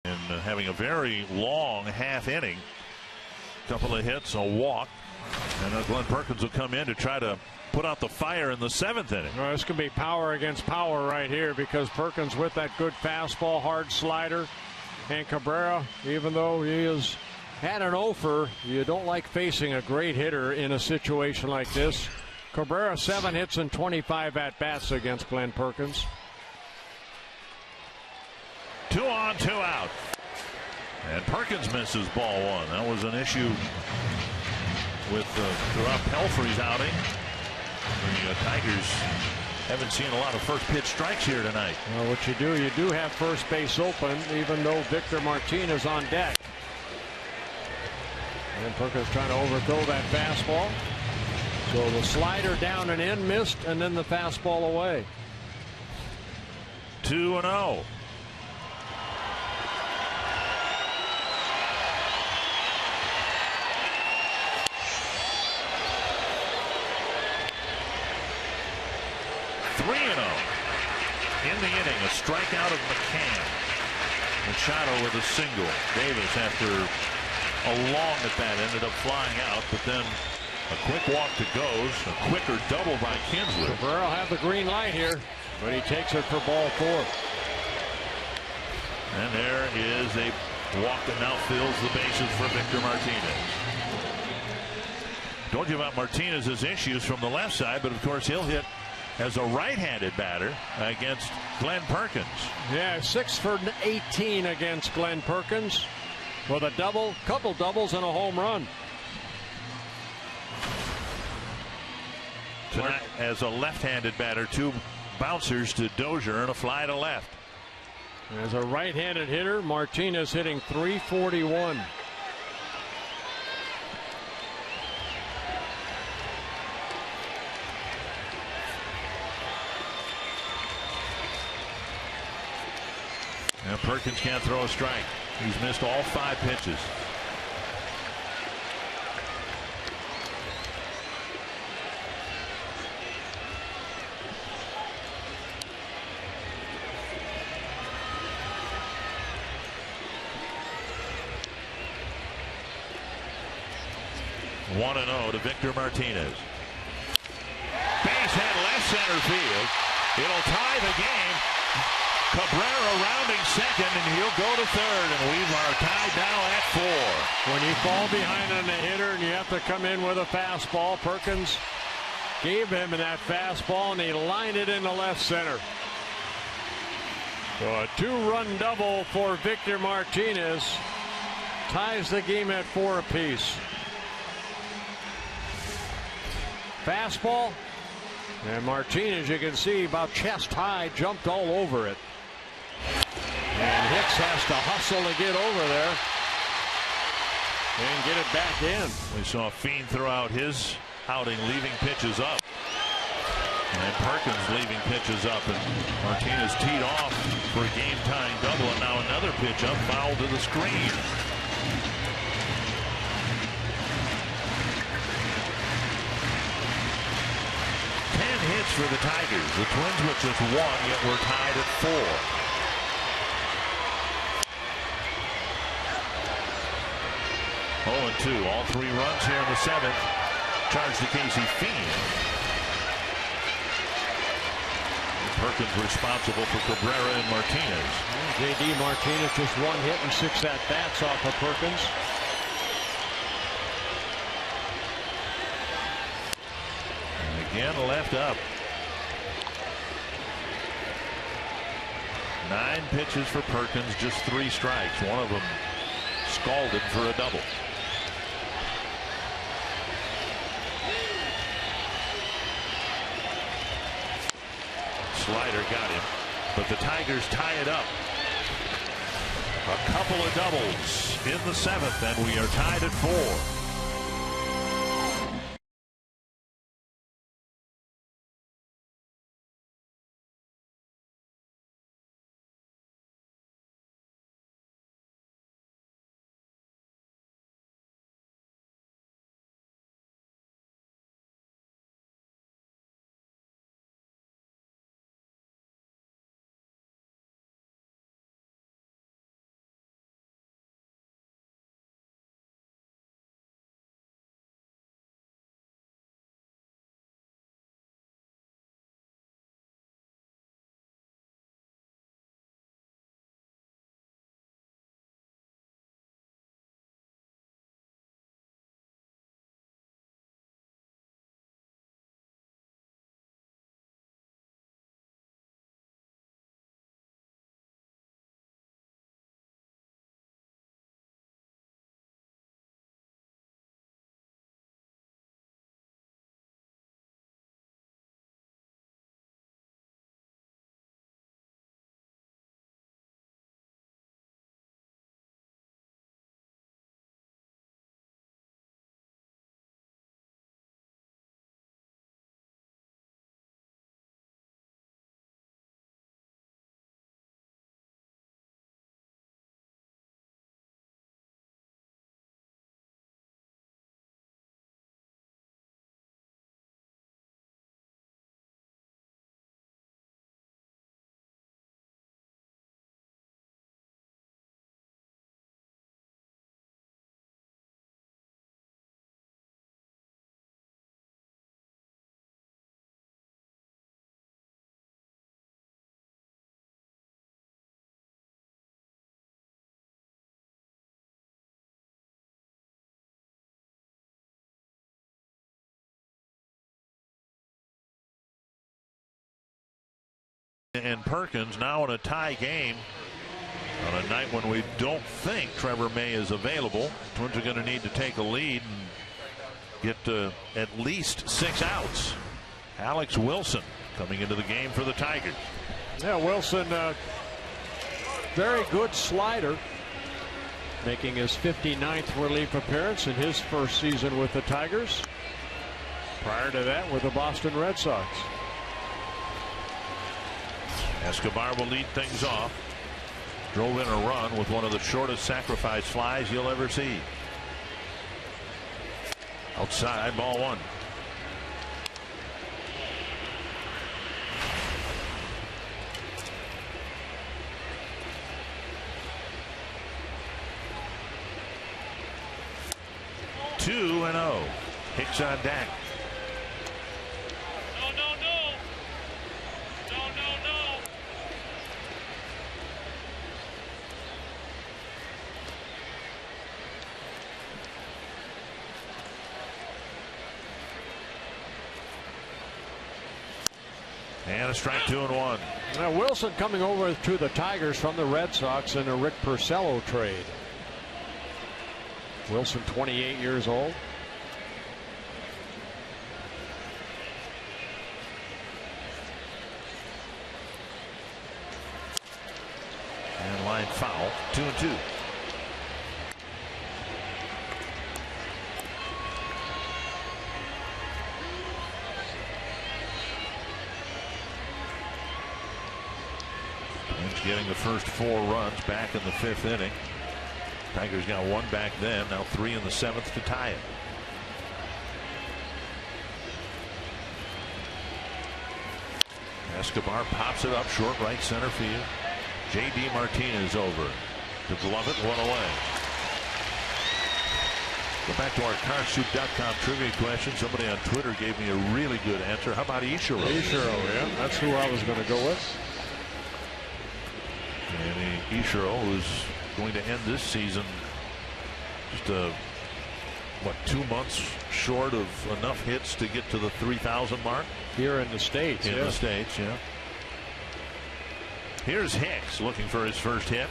And having a very long half inning. Couple of hits, a walk. And Glenn Perkins will come in to try to put out the fire in the 7th inning. Well, this could be power against power right here, because Perkins with that good fastball, hard slider. And Cabrera, even though he has had an offer, you don't like facing a great hitter in a situation like this. Cabrera 7 hits and 25 at-bats against Glenn Perkins. 2 on, 2 out. And Perkins misses ball 1. That was an issue with throughout Pelfrey's outing. The Tigers haven't seen a lot of first pitch strikes here tonight. Well, what you do have first base open, even though Victor Martinez on deck. And Perkins trying to overthrow that fastball. So the slider down and in, missed, and then the fastball away. 2-0. In the inning, a strikeout of McCann. Machado with a single. Davis, after a long at bat, ended up flying out, but then a quick walk to Goes, a quicker double by Kinsler. Cabrera will have the green light here, but he takes it for ball 4. And there is a walk that now fills the bases for Victor Martinez. Told you about Martinez's issues from the left side, but of course he'll hit as a right-handed batter against Glenn Perkins. Yeah, 6 for 18 against Glenn Perkins with a double, couple doubles, and a home run. Tonight, as a left-handed batter, 2 bouncers to Dozier and a fly to left. As a right-handed hitter, Martinez hitting .341. Now Perkins can't throw a strike. He's missed all 5 pitches. One and 0 to Victor Martinez. Base hit left center field. It'll tie the game. Cabrera rounding second, and he'll go to third, and we are tied now at 4. When you fall behind on the hitter and you have to come in with a fastball, Perkins gave him that fastball, and he lined it into left center. So a 2-run double for Victor Martinez ties the game at 4 apiece. Fastball, and Martinez, you can see about chest high, jumped all over it. And Hicks has to hustle to get over there and get it back in. We saw Fiend throw out his outing, leaving pitches up. And Perkins leaving pitches up. And Martinez teed off for a game-tying double. And now another pitch up, foul to the screen. Hits for the Tigers. The Twins with just 1, yet we're tied at 4. Oh, and 2. All 3 runs here in the 7th. Charged to Casey Fiend. Perkins responsible for Cabrera and Martinez. J.D. Martinez just 1 hit and 6 at-bats off of Perkins. Again, left up. 9 pitches for Perkins, just 3 strikes. One of them scalded for a double. Slider got him, but the Tigers tie it up. A couple of doubles in the 7th, and we are tied at 4. And Perkins now in a tie game on a night when we don't think Trevor May is available. Twins are going to need to take a lead and get at least 6 outs. Alex Wilson coming into the game for the Tigers. Yeah, Wilson, very good slider, making his 59th relief appearance in his first season with the Tigers. Prior to that, with the Boston Red Sox. Escobar will lead things off. Drove in a run with one of the shortest sacrifice flies you'll ever see. Outside, ball one. Two and oh. Hicks on deck. And a strike, 2-1. Now Wilson coming over to the Tigers from the Red Sox in a Rick Porcello trade. Wilson, 28 years old. And line foul, 2-2. Getting the first 4 runs back in the 5th inning. Tigers got 1 back then, now 3 in the 7th to tie it. Escobar pops it up short right center field. J.D. Martinez over to glove it, 1 away. Go back to our carsoup.com trivia question. Somebody on Twitter gave me a really good answer. How about Ichiro? Ichiro, yeah, that's who I was going to go with. And Ichiro is going to end this season just 2 months short of enough hits to get to the 3,000 mark here in the States. In the States, yeah. Here's Hicks looking for his first hit.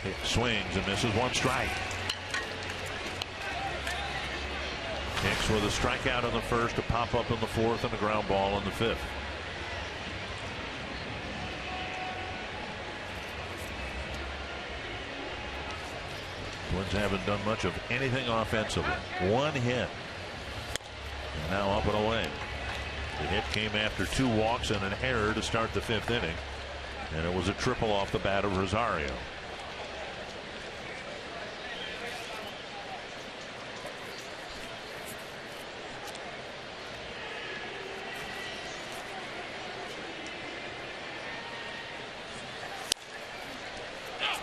Hicks swings and misses, 1 strike. Hicks with a strikeout in the 1st, a pop up in the 4th, and a ground ball in the 5th. Twins haven't done much of anything offensively. 1 hit. And now up and away. The hit came after 2 walks and an error to start the 5th inning. And it was a triple off the bat of Rosario.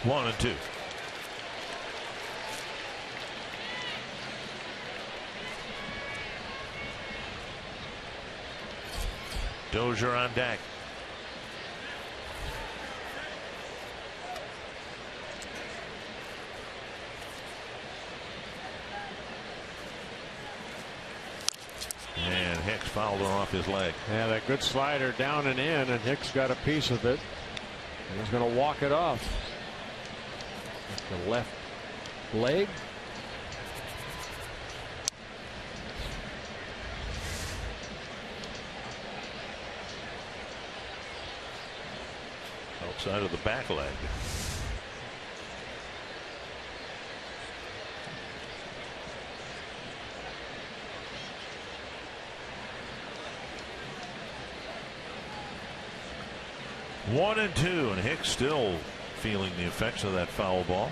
One and 2. Dozier on deck. And Hicks fouled her off his leg. Yeah, that good slider down and in, and Hicks got a piece of it. And he's going to walk it off. The left leg. Outside of the back leg. One and 2, and Hicks still feeling the effects of that foul ball.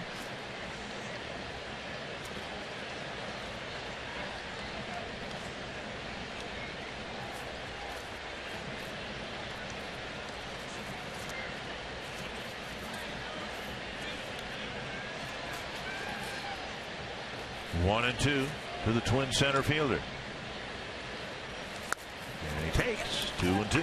One and 2 to the Twin center fielder. And he takes 2 and 2.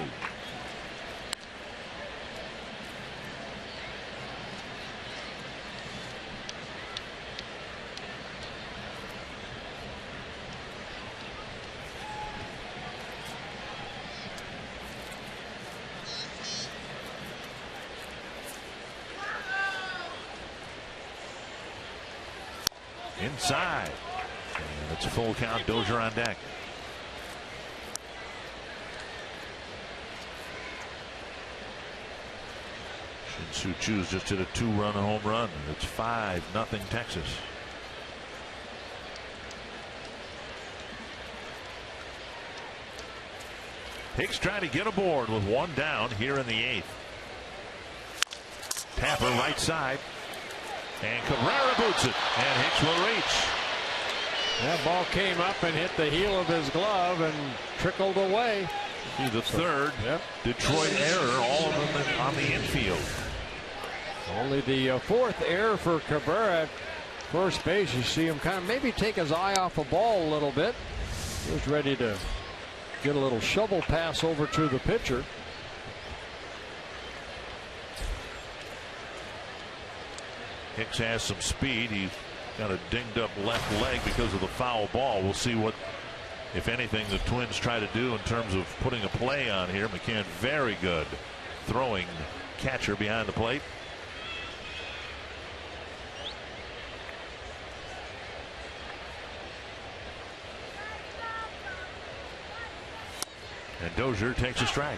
Inside. And It's a full count. Dozier on deck. Shin-Soo Choo's just hit a 2-run home run. It's 5-0 Texas. Hicks trying to get aboard with 1 down here in the 8th. Tampa right side. And Cabrera boots it. And Hicks will reach. That ball came up and hit the heel of his glove and trickled away. See the third Detroit error, all of them on the infield. Only the fourth error for Cabrera at first base. You see him kind of maybe take his eye off the ball a little bit. He was ready to get a little shovel pass over to the pitcher. Hicks has some speed. He's got a dinged up left leg because of the foul ball. We'll see what, if anything, the Twins try to do in terms of putting a play on here. McCann very good throwing catcher behind the plate. And Dozier takes a strike.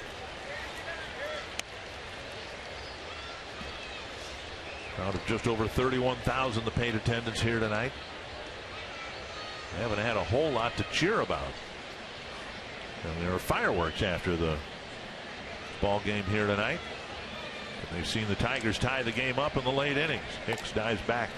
Crowd of just over 31,000 the paid attendance here tonight. They haven't had a whole lot to cheer about. And there are fireworks after the ball game here tonight. And they've seen the Tigers tie the game up in the late innings. Hicks dives back.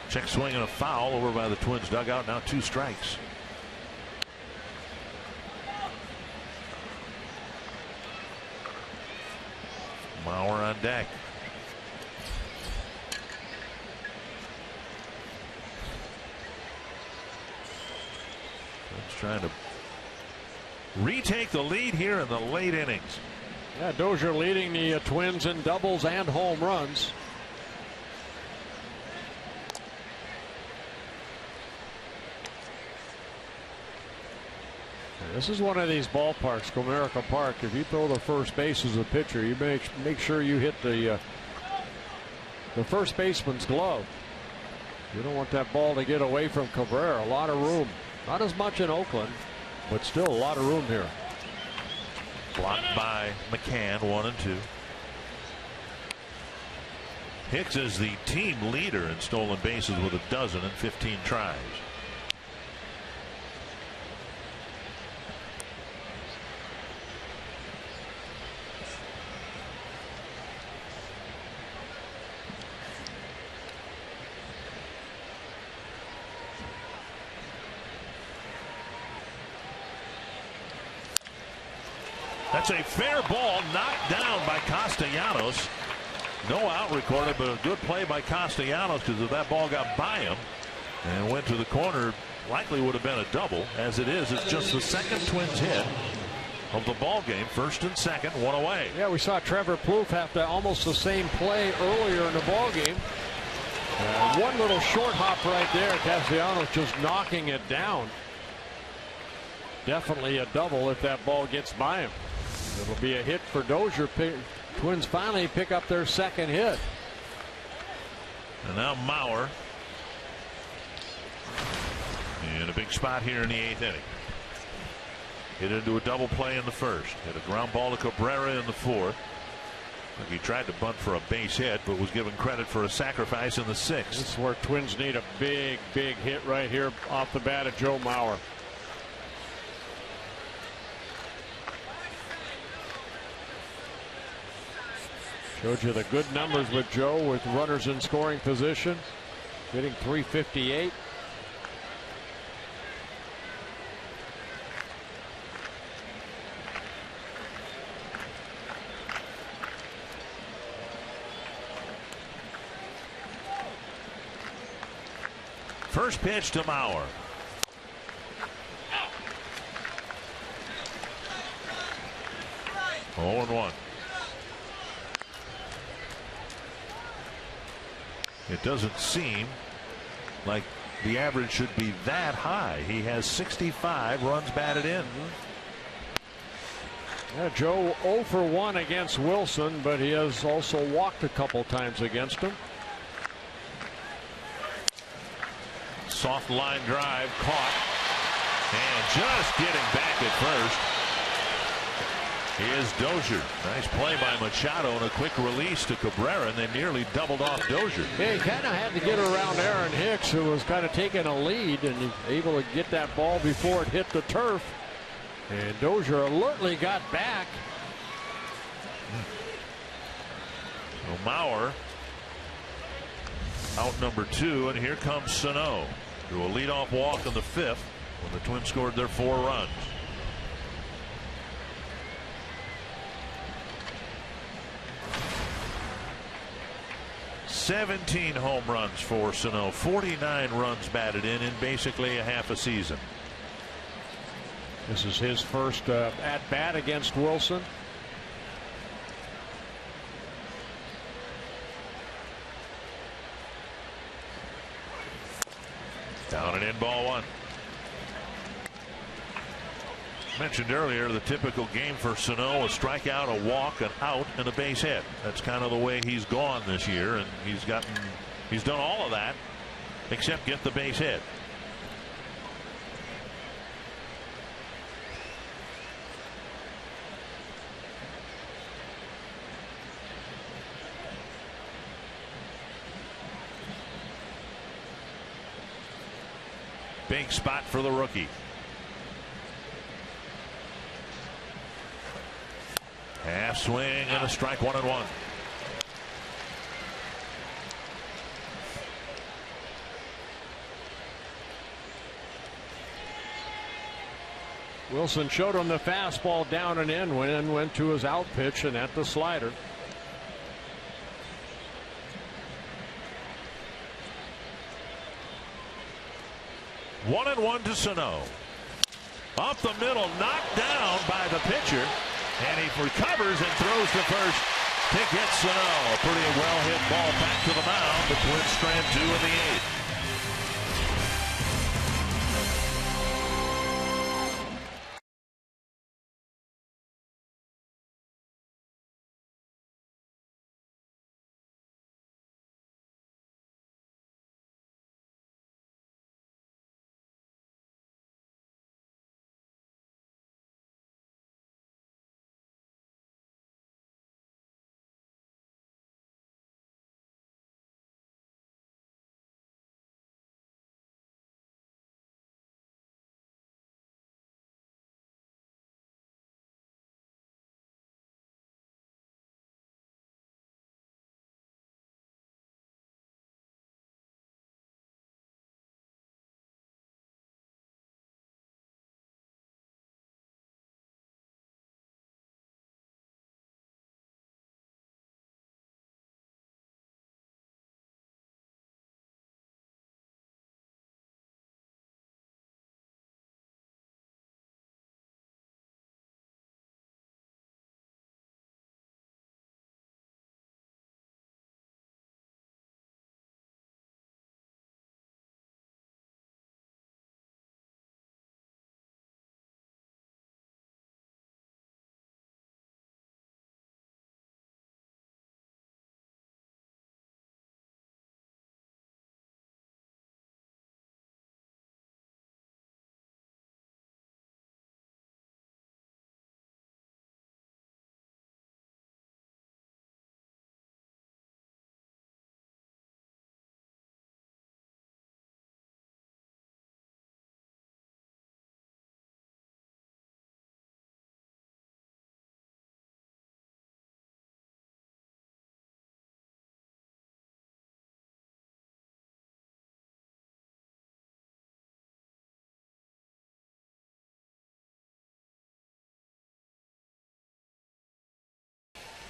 Check swing and a foul over by the Twins dugout. Now 2 strikes. Mauer on deck. Twins trying to retake the lead here in the late innings. Yeah, Dozier leading the Twins in doubles and home runs. This is one of these ballparks, Comerica Park. If you throw the first base as a pitcher, you make sure you hit the first baseman's glove. You don't want that ball to get away from Cabrera. A lot of room. Not as much in Oakland, but still a lot of room here. Blocked by McCann, 1 and 2. Hicks is the team leader in stolen bases with 12 in 15 tries. That's a fair ball knocked down by Castellanos. No out recorded, but a good play by Castellanos, because if that ball got by him and went to the corner, likely would have been a double. As it is, it's just the second Twins hit of the ball game. First and second, 1 away. Yeah, we saw Trevor Plouffe have almost the same play earlier in the ball game. One little short hop right there. Castellanos just knocking it down. Definitely a double if that ball gets by him. It'll be a hit for Dozier. Twins finally pick up their second hit. And now Mauer in a big spot here in the 8th inning. Hit into a double play in the first. Hit a ground ball to Cabrera in the 4th. He tried to bunt for a base hit, but was given credit for a sacrifice in the 6th. This is where Twins need a big hit right here off the bat of Joe Mauer. Showed you the good numbers with Joe with runners in scoring position. Hitting .358. First pitch to Mauer. 0-1. It doesn't seem like the average should be that high. He has 65 runs batted in. Yeah, Joe 0 for 1 against Wilson, but he has also walked a couple times against him. Soft line drive caught, and just getting back at first is Dozier. Nice play by Machado and a quick release to Cabrera, and they nearly doubled off Dozier. Yeah, he kind of had to get around Aaron Hicks, who was kind of taking a lead, and he's able to get that ball before it hit the turf. And Dozier alertly got back. So Mauer out number 2, and here comes Sano to a leadoff walk in the 5th when the Twins scored their 4 runs. "17 home runs for Sano, 49 runs batted in basically a half a season." This is his first at-bat against Wilson. Down and in, ball 1. Mentioned earlier, the typical game for Sano: a strikeout, a walk, an out, and a base hit. That's kind of the way he's gone this year, and he's done all of that except get the base hit. Big spot for the rookie. Half swing and a strike, 1-1. Wilson showed him the fastball down and in, went to his out pitch and at the slider. One and one to Sano. Up the middle, knocked down by the pitcher, and he recovers and throws to first to get Sano. A pretty well hit ball back to the mound. The Twins strand 2 in the 8th.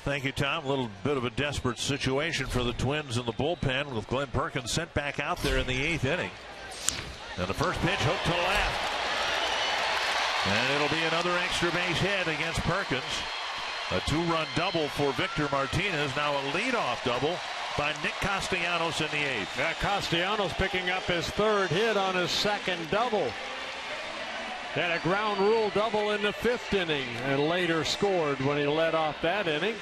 Thank you, Tom. A little bit of a desperate situation for the Twins in the bullpen with Glenn Perkins sent back out there in the 8th inning. And the first pitch hooked to left. And it'll be another extra base hit against Perkins. A 2-run double for Victor Martinez. Now a leadoff double by Nick Castellanos in the 8th. Yeah, Castellanos picking up his 3rd hit on his 2nd double. Had a ground rule double in the 5th inning and later scored when he led off that inning.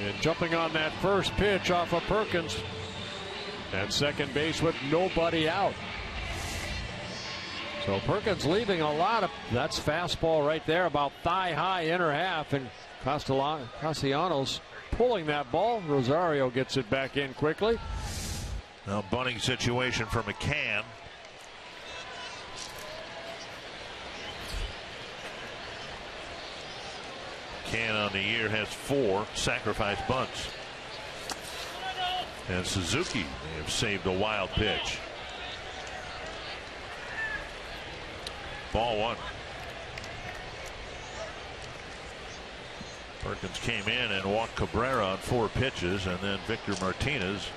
And jumping on that first pitch off of Perkins at second base with nobody out. So Perkins leaving a lot of, that's fastball right there, about thigh high inner half, and Castellanos pulling that ball. Rosario gets it back in quickly. Now bunting situation for McCann. McCann on the year has 4 sacrifice bunts. And Suzuki may have saved a wild pitch. Ball 1. Perkins came in and walked Cabrera on 4 pitches, and then Victor Martinez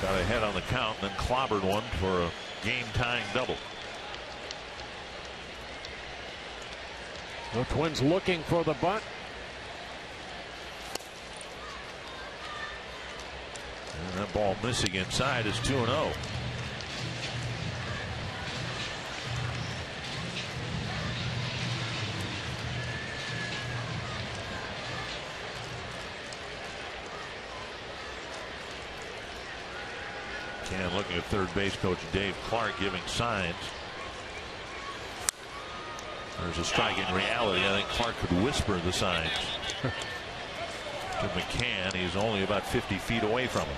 got ahead on the count and then clobbered one for a game-tying double. The Twins looking for the bunt. And that ball missing inside is 2-0. And looking at third base coach Dave Clark giving signs. There's a strike in reality. I think Clark could whisper the signs to McCann. He's only about 50 feet away from him.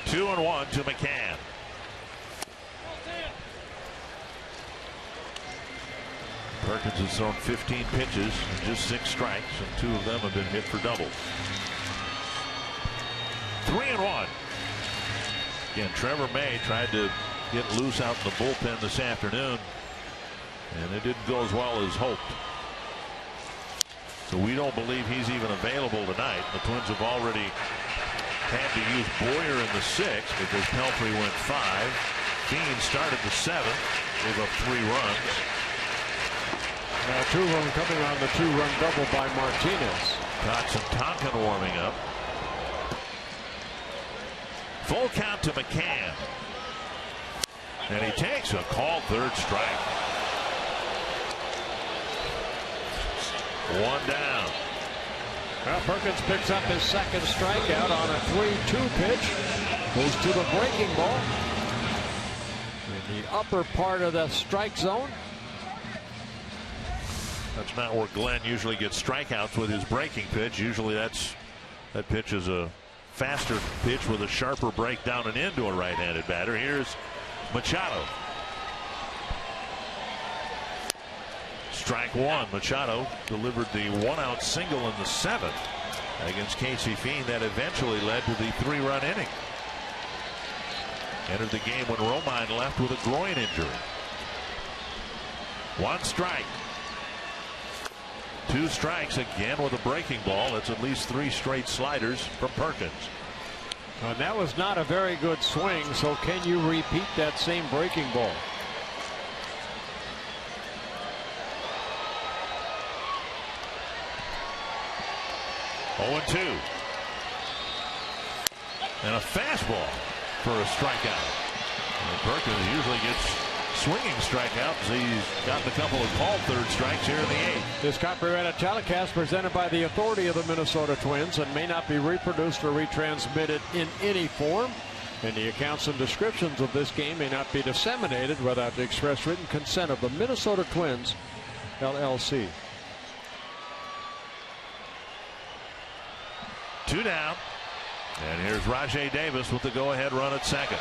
Two and 1 to McCann. Perkins has thrown 15 pitches and just 6 strikes, and 2 of them have been hit for doubles. 3-1. Again, Trevor May tried to get loose out in the bullpen this afternoon, and it didn't go as well as hoped. So we don't believe he's even available tonight. The Twins have already had to use Boyer in the 6th because Pelfrey went 5. Fiend started the 7th, gave up 3 runs. 2-run coming on the 2-run double by Martinez. Cox and Tonkin warming up. Full count to McCann. And he takes a called 3rd strike. 1 down. Well, Perkins picks up his 2nd strikeout on a 3-2 pitch. Goes to the breaking ball. In the upper part of the strike zone. That's not where Glenn usually gets strikeouts with his breaking pitch. Usually that pitch is a faster pitch with a sharper break down and into a right-handed batter. Here's Machado. Strike 1. Machado delivered the 1-out single in the 7th against Casey Fiend that eventually led to the 3-run inning. Entered the game when Romine left with a groin injury. 1 strike. 2 strikes again with a breaking ball. That's at least 3 straight sliders from Perkins. And that was not a very good swing, so can you repeat that same breaking ball? Oh, 2. And a fastball for a strikeout. And Perkins usually gets swinging strikeouts. He's gotten a couple of called 3rd strikes here in the 8th. This copyrighted telecast presented by the authority of the Minnesota Twins and may not be reproduced or retransmitted in any form. And the accounts and descriptions of this game may not be disseminated without the express written consent of the Minnesota Twins, LLC. 2 down. And here's Rajai Davis with the go-ahead run at second.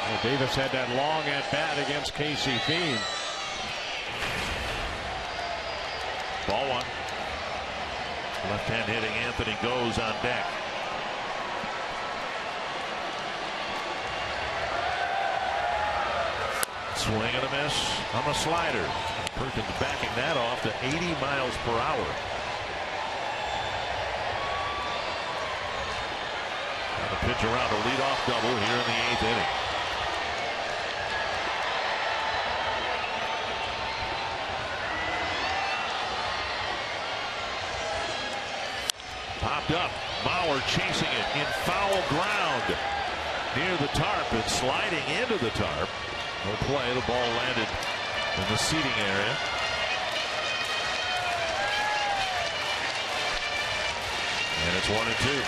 Well, Davis had that long at-bat against Casey Fiend. Ball 1. Left-hand hitting Anthony goes on deck. Swing and a miss on the slider. Perkins backing that off to 80 miles per hour. And a pitch around a leadoff double here in the 8th inning. Popped up. Mauer chasing it in foul ground near the tarp and sliding into the tarp. No play. The ball landed in the seating area. And it's 1-2.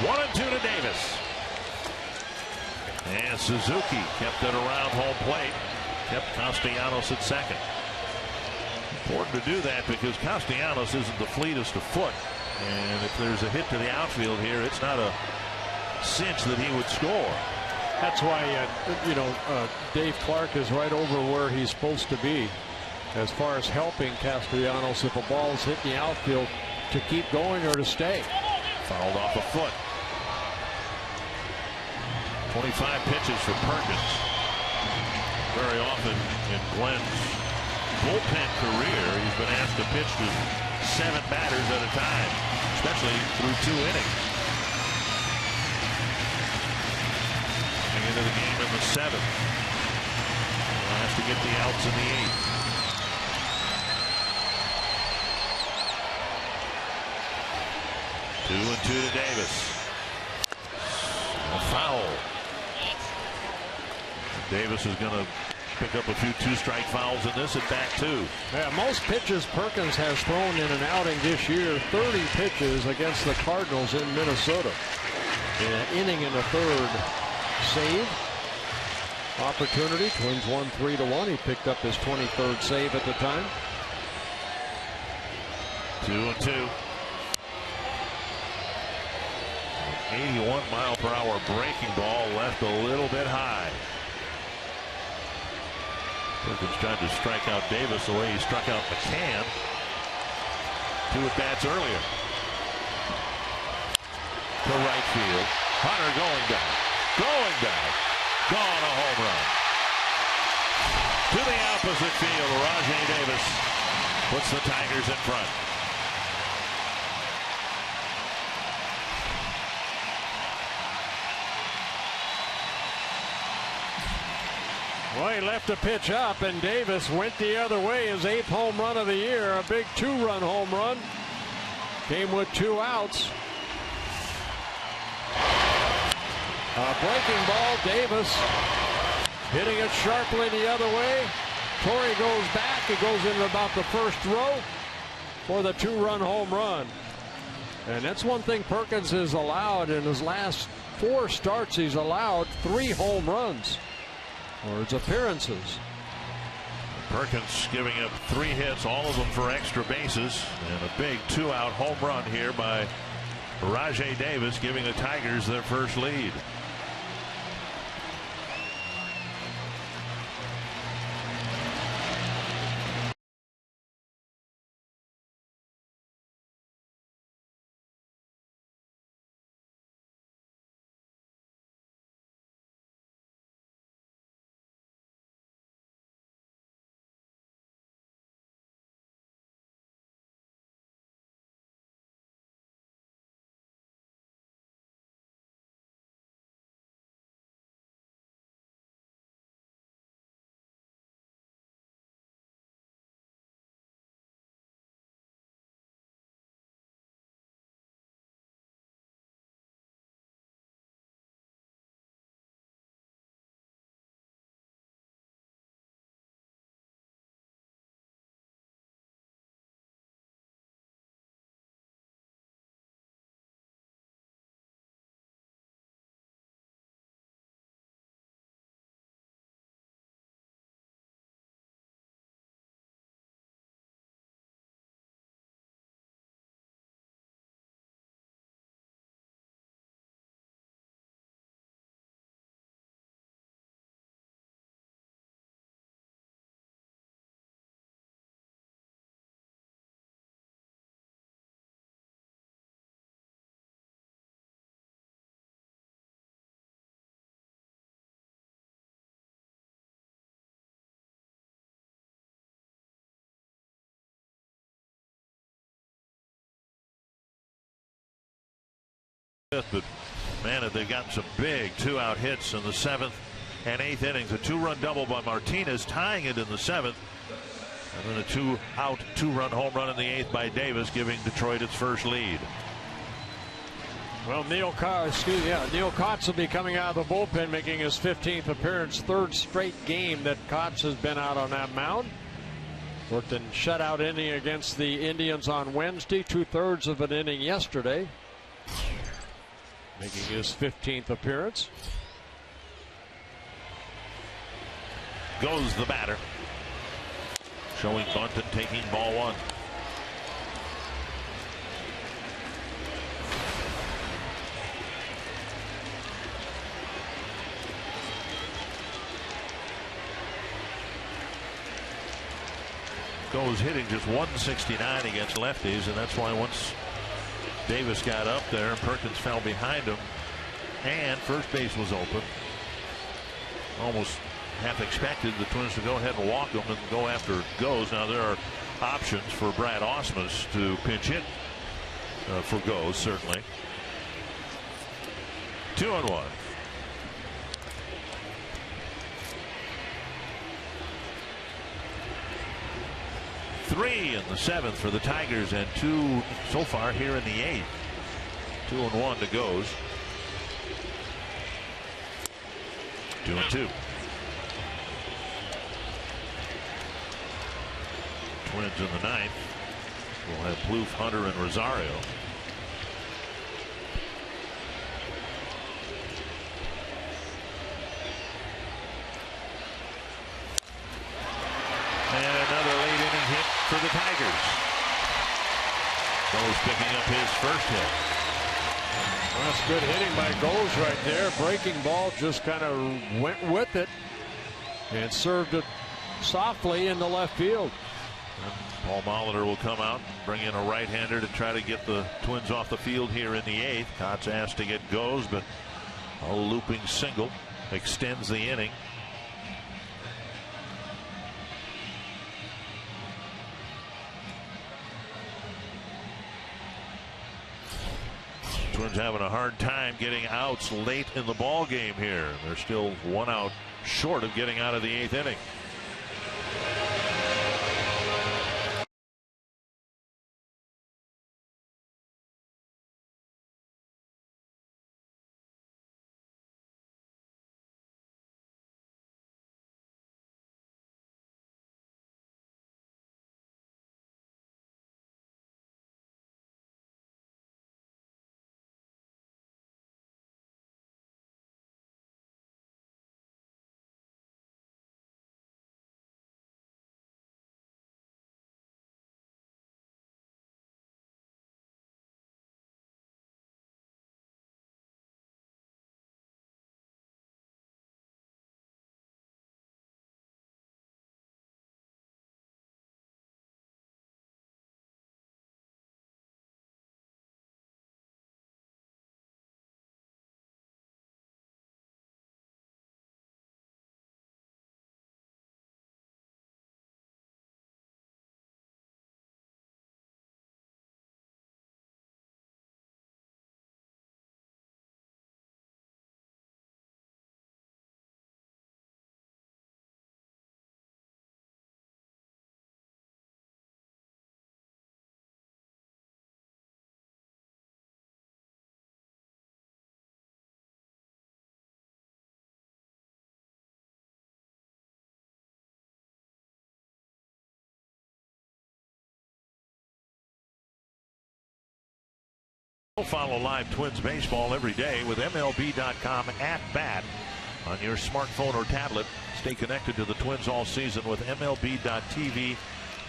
One-two to Davis. And Suzuki kept it around home plate. Kept Castellanos at second. Important to do that because Castellanos isn't the fleetest of foot. And if there's a hit to the outfield here, it's not a cinch that he would score. That's why, Dave Clark is right over where he's supposed to be as far as helping Castellanos if a ball's hit in the outfield to keep going or to stay. Fouled off a foot. 25 pitches for Perkins. Very often in Glenn's bullpen career, he's been asked to pitch to 7 batters at a time, especially through 2 innings. Coming into the game in the 7th. Has to get the outs in the 8th. Two and two to Davis. A foul. Davis is going to pick up a few 2-strike fouls in this at bat too. Yeah, most pitches Perkins has thrown in an outing this year. 30 pitches against the Cardinals in Minnesota. In an inning and a third save. Opportunity. Twins won 3-1. He picked up his 23rd save at the time. 2-2. 81-mile-per-hour breaking ball left a little bit high. Perkins trying to strike out Davis the way he struck out McCann 2 at-bats earlier. To right field. Hunter going down. Gone, a home run. To the opposite field. Rajai Davis puts the Tigers in front. Well, he left a pitch up, and Davis went the other way. His 8th home run of the year, a big 2-run home run. Came with 2 outs. A breaking ball, Davis hitting it sharply the other way. Torrey goes back. He goes into about the first row for the 2-run home run. And that's one thing Perkins has allowed in his last 4 starts. He's allowed 3 home runs. Or his appearances. Perkins giving up 3 hits, all of them for extra bases, and a big 2-out home run here by Rajai Davis, giving the Tigers their first lead. But man, have they gotten some big 2-out hits in the 7th and 8th innings. A 2-run double by Martinez, tying it in the 7th. And then a 2-out, 2-run home run in the 8th by Davis, giving Detroit its first lead. Well, Neil Kotz will be coming out of the bullpen, making his 15th appearance, 3rd straight game that Kotz has been out on that mound. Worked in shutout inning against the Indians on Wednesday, 2/3 of an inning yesterday, making his 15th appearance. Goes the batter, showing bunt and taking ball 1. Goes hitting just 169 against lefties, and that's why once Davis got up there and Perkins fell behind him and first base was open, almost half expected the Twins to go ahead and walk him and go after Goes. Now there are options for Brad Ausmus to pinch hit for Goes, certainly. 2-1. Three in the 7th for the Tigers, and 2 so far here in the 8th. 2-1 to Goes. 2-2. Twins in the 9th. We'll have Plouffe, Hunter, and Rosario. And another late inning hit for the Tigers. Goes picking up his first hit. Well, that's good hitting by Goes right there. Breaking ball, just kind of went with it and served it softly into left field. And Paul Molitor will come out and bring in a right-hander to try to get the Twins off the field here in the 8th. Kotz asked to get Goes, but a looping single extends the inning. Twins having a hard time getting outs late in the ball game here. They're still 1 out short of getting out of the 8th inning. Follow live Twins baseball every day with MLB.com @bat on your smartphone or tablet. Stay connected to the Twins all season with MLB.tv.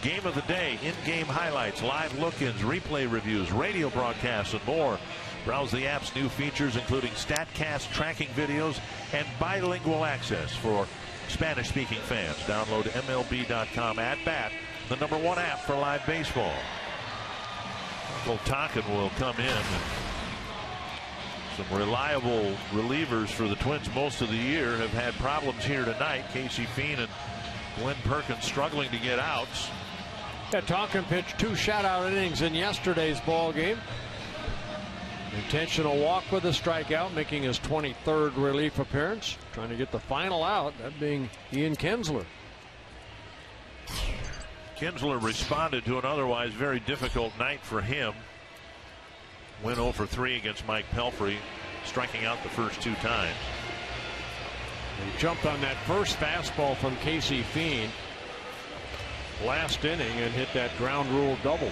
Game of the day, in-game highlights, live look-ins, replay reviews, radio broadcasts, and more. Browse the app's new features, including StatCast tracking videos and bilingual access for Spanish-speaking fans. Download MLB.com @bat, the #1 app for live baseball. Uncle Tonkin will come in. And some reliable relievers for the Twins most of the year have had problems here tonight. Casey Fien and Glenn Perkins struggling to get outs. Yeah, Tonkin pitched 2 shutout innings in yesterday's ball game. Intentional walk with a strikeout, making his 23rd relief appearance. Trying to get the final out, that being Ian Kinsler. Kinsler responded to an otherwise very difficult night for him. Went 0 for 3 against Mike Pelfrey, striking out the first 2 times. He jumped on that first fastball from Casey Fiend last inning and hit that ground rule double.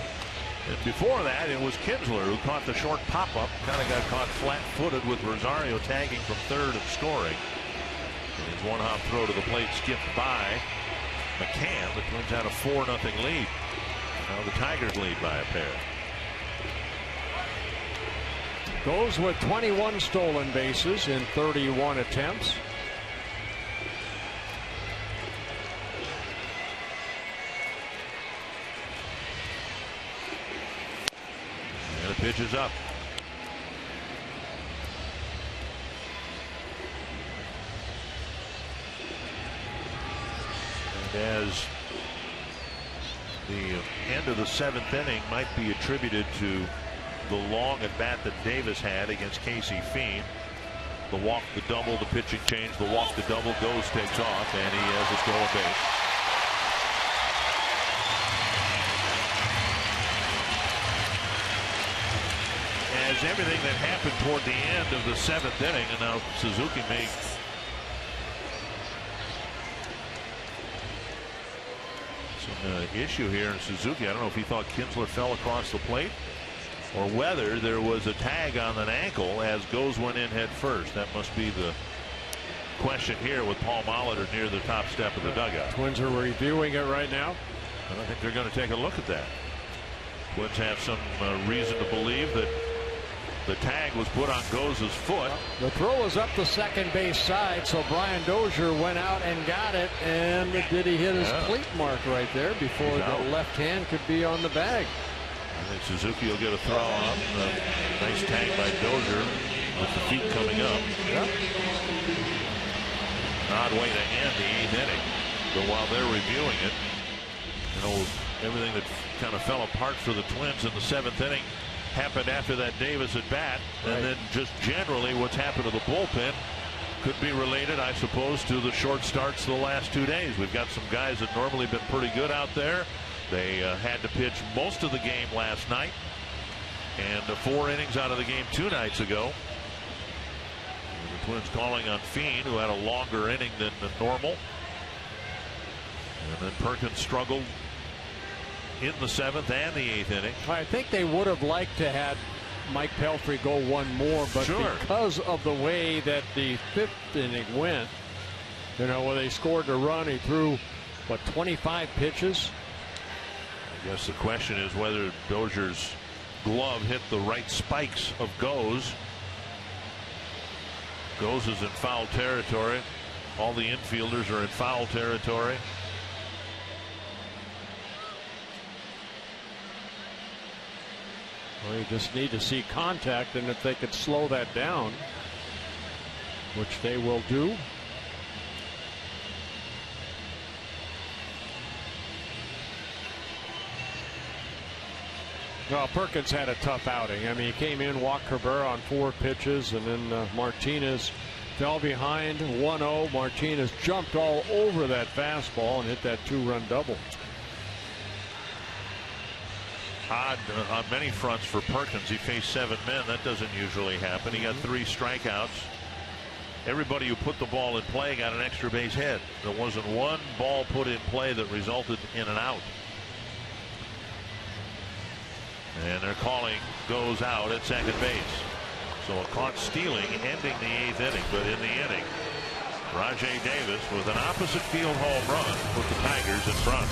And before that, it was Kinsler who caught the short pop-up. Kind of got caught flat-footed with Rosario tagging from third and scoring. And his one-hop throw to the plate skipped by McCann. The Twins had a 4-0 lead. Now the Tigers lead by a pair. Goes with 21 stolen bases in 31 attempts. And the pitch is up. And as the end of the 7th inning might be attributed to the long at bat that Davis had against Casey Fiend. The walk, the double, the pitching change, the walk, the double, goes, takes off, and he has a stolen base. As everything that happened toward the end of the 7th inning, and now Suzuki may some issue here in Suzuki. I don't know if he thought Kinsler fell across the plate, or whether there was a tag on an ankle as Goes went in head first. That must be the question here with Paul Molitor near the top step of the dugout. Twins are reviewing it right now. And I think they're going to take a look at that. Twins have some reason to believe that the tag was put on Goes' foot. The throw was up the second base side, so Brian Dozier went out and got it. And did he hit his cleat mark right there before the left hand could be on the bag? I think Suzuki will get a throw on. Nice tag by Dozier with the feet coming up. Yep. Odd way to end the 8th inning. But while they're reviewing it, everything that kind of fell apart for the Twins in the 7th inning happened after that Davis at bat. And then just generally what's happened to the bullpen could be related, I suppose, to the short starts the last 2 days. We've got some guys that normally been pretty good out there. They had to pitch most of the game last night, and 4 innings out of the game 2 nights ago. And the Twins calling on Fiend, who had a longer inning than normal. And then Perkins struggled in the 7th and the 8th inning. I think they would have liked to have Mike Pelfrey go one more, but because of the way that the 5th inning went, where they scored the run, he threw, 25 pitches? I guess the question is whether Dozier's glove hit the right spikes of Goes. Goes is in foul territory. All the infielders are in foul territory. Well, you just need to see contact, and if they could slow that down, which they will do. Well, Perkins had a tough outing. I mean, he came in, walked Cabrera on 4 pitches, and then Martinez fell behind 1-0. Martinez jumped all over that fastball and hit that 2-run double. Odd on many fronts for Perkins. He faced 7 men. That doesn't usually happen. He got 3 strikeouts. Everybody who put the ball in play got an extra base hit. There wasn't one ball put in play that resulted in an out. And they're calling Goes out at second base. So a caught stealing ending the 8th inning. But in the inning, Rajai Davis with an opposite field home run put the Tigers in front.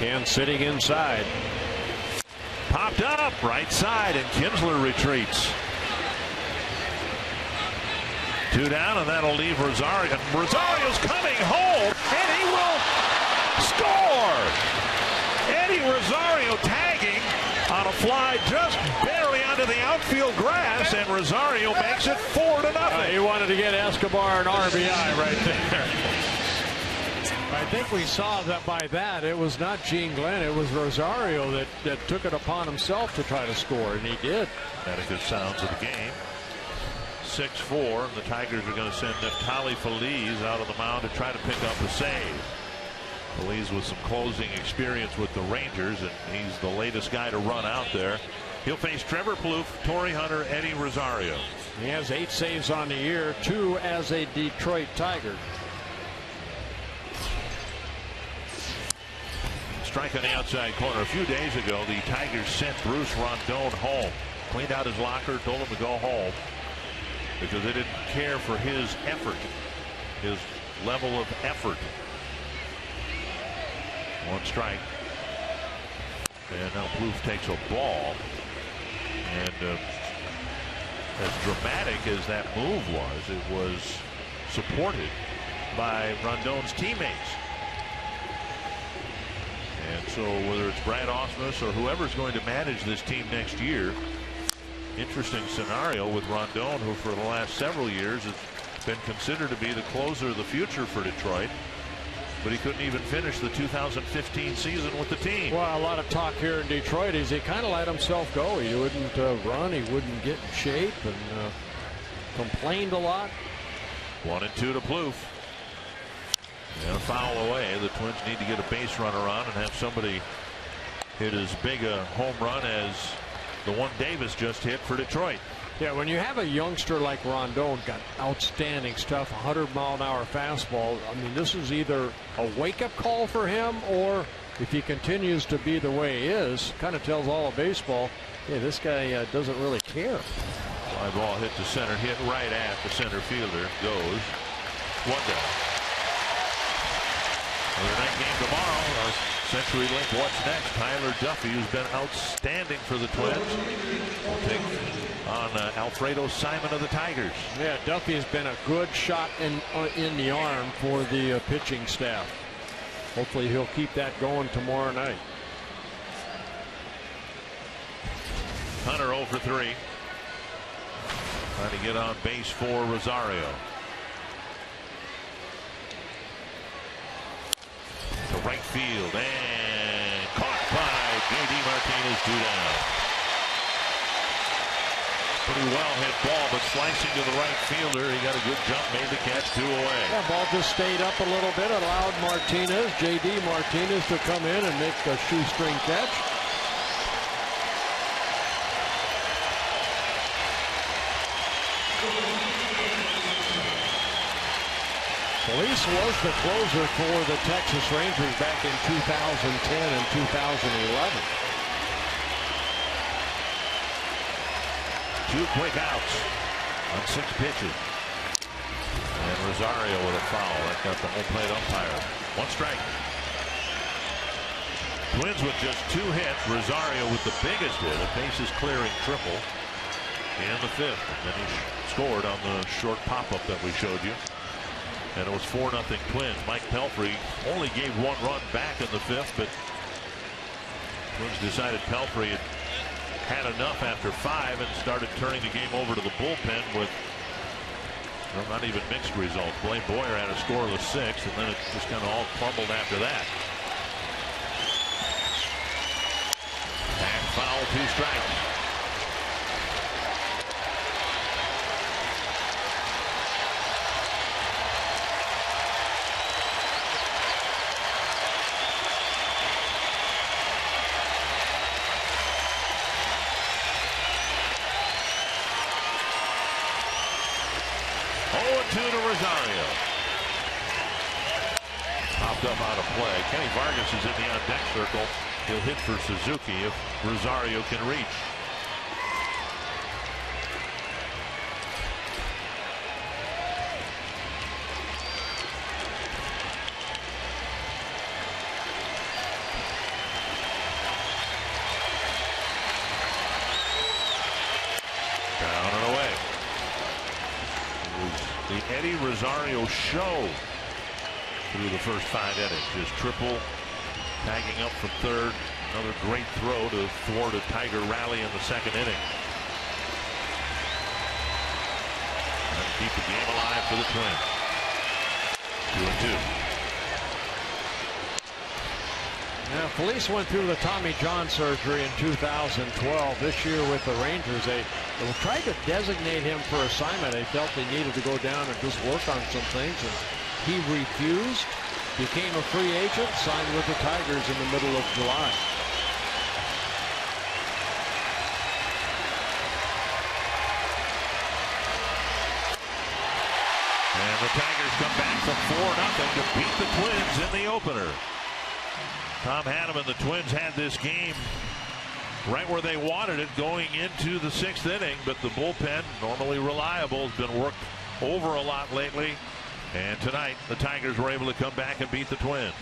And sitting inside. Popped up right side, and Kinsler retreats. 2 down, and that'll leave Rosario. Rosario's coming home, and he will score. Eddie Rosario tagging on a fly just barely onto the outfield grass, and Rosario makes it 4-0. He wanted to get Escobar an RBI right there. I think we saw that by that it was not Gene Glenn, it was Rosario that took it upon himself to try to score, and he did. That a good sounds of the game. 6-4, and the Tigers are going to send Neftali Feliz out of the mound to try to pick up a save. Feliz with some closing experience with the Rangers, and he's the latest guy to run out there. He'll face Trevor Plouffe, Torrey Hunter, Eddie Rosario. He has 8 saves on the year, 2 as a Detroit Tiger. Strike on the outside corner. A few days ago, the Tigers sent Bruce Rondon home. Cleaned out his locker, told him to go home because they didn't care for his effort, his level of effort. 1 strike. And now Plouffe takes a ball. And as dramatic as that move was, it was supported by Rondon's teammates. And so whether it's Brad Ausmus or whoever's going to manage this team next year, interesting scenario with Rondon, who for the last several years has been considered to be the closer of the future for Detroit, but he couldn't even finish the 2015 season with the team. Well, a lot of talk here in Detroit is he kind of let himself go. He wouldn't run, he wouldn't get in shape, and complained a lot. 1-2 to Plouffe. And a foul away. The Twins need to get a base runner on and have somebody hit as big a home run as the one Davis just hit for Detroit. Yeah, when you have a youngster like Rondon, got outstanding stuff, 100-mile-an-hour fastball. I mean, this is either a wake-up call for him, or if he continues to be the way he is, kind of tells all of baseball, hey, this guy doesn't really care. Fly ball hit to center, hit right at the center fielder. Goes 1 down. Another night game tomorrow. Our CenturyLink What's Next. Tyler Duffy, who's been outstanding for the Twins, will take on Alfredo Simon of the Tigers. Yeah, Duffy has been a good shot in the arm for the pitching staff. Hopefully he'll keep that going tomorrow night. Hunter 0 for 3. Trying to get on base for Rosario. To right field, and caught by J.D. Martinez, 2 down. Pretty well hit ball, but slicing to the right fielder. He got a good jump, made the catch, 2 away. Yeah, ball just stayed up a little bit, allowed Martinez, J.D. Martinez, to come in and make a shoestring catch. Feliz was the closer for the Texas Rangers back in 2010 and 2011. 2 quick outs on 6 pitches. And Rosario with a foul. That got the home plate umpire. 1 strike. Twins with just 2 hits. Rosario with the biggest hit, a bases clearing triple in the 5th. And then he scored on the short pop-up that we showed you. And it was 4-0 Twins. Mike Pelfrey only gave 1 run back in the 5th, but Twins decided Pelfrey had enough after 5 and started turning the game over to the bullpen with, well, not even mixed results. Blaine Boyer had a scoreless 6th, and then it just kind of all crumbled after that. And foul, 2 strikes. To Rosario. Popped up out of play. Kenny Vargas is in the on-deck circle. He'll hit for Suzuki if Rosario can reach. the Eddie Rosario show through the first 5 innings. His triple, tagging up from third. Another great throw to thwart a Tiger rally in the second inning. And keep the game alive for the Twins. 2-2. Now, Felice went through the Tommy John surgery in 2012. This year with the Rangers, they tried to designate him for assignment. They felt they needed to go down and just work on some things, and he refused, became a free agent, signed with the Tigers in the middle of July. And the Tigers come back from 4-0 to beat the Twins in the opener. Tom Hanneman and the Twins had this game right where they wanted it going into the 6th inning, but the bullpen, normally reliable, has been worked over a lot lately. And tonight, the Tigers were able to come back and beat the Twins.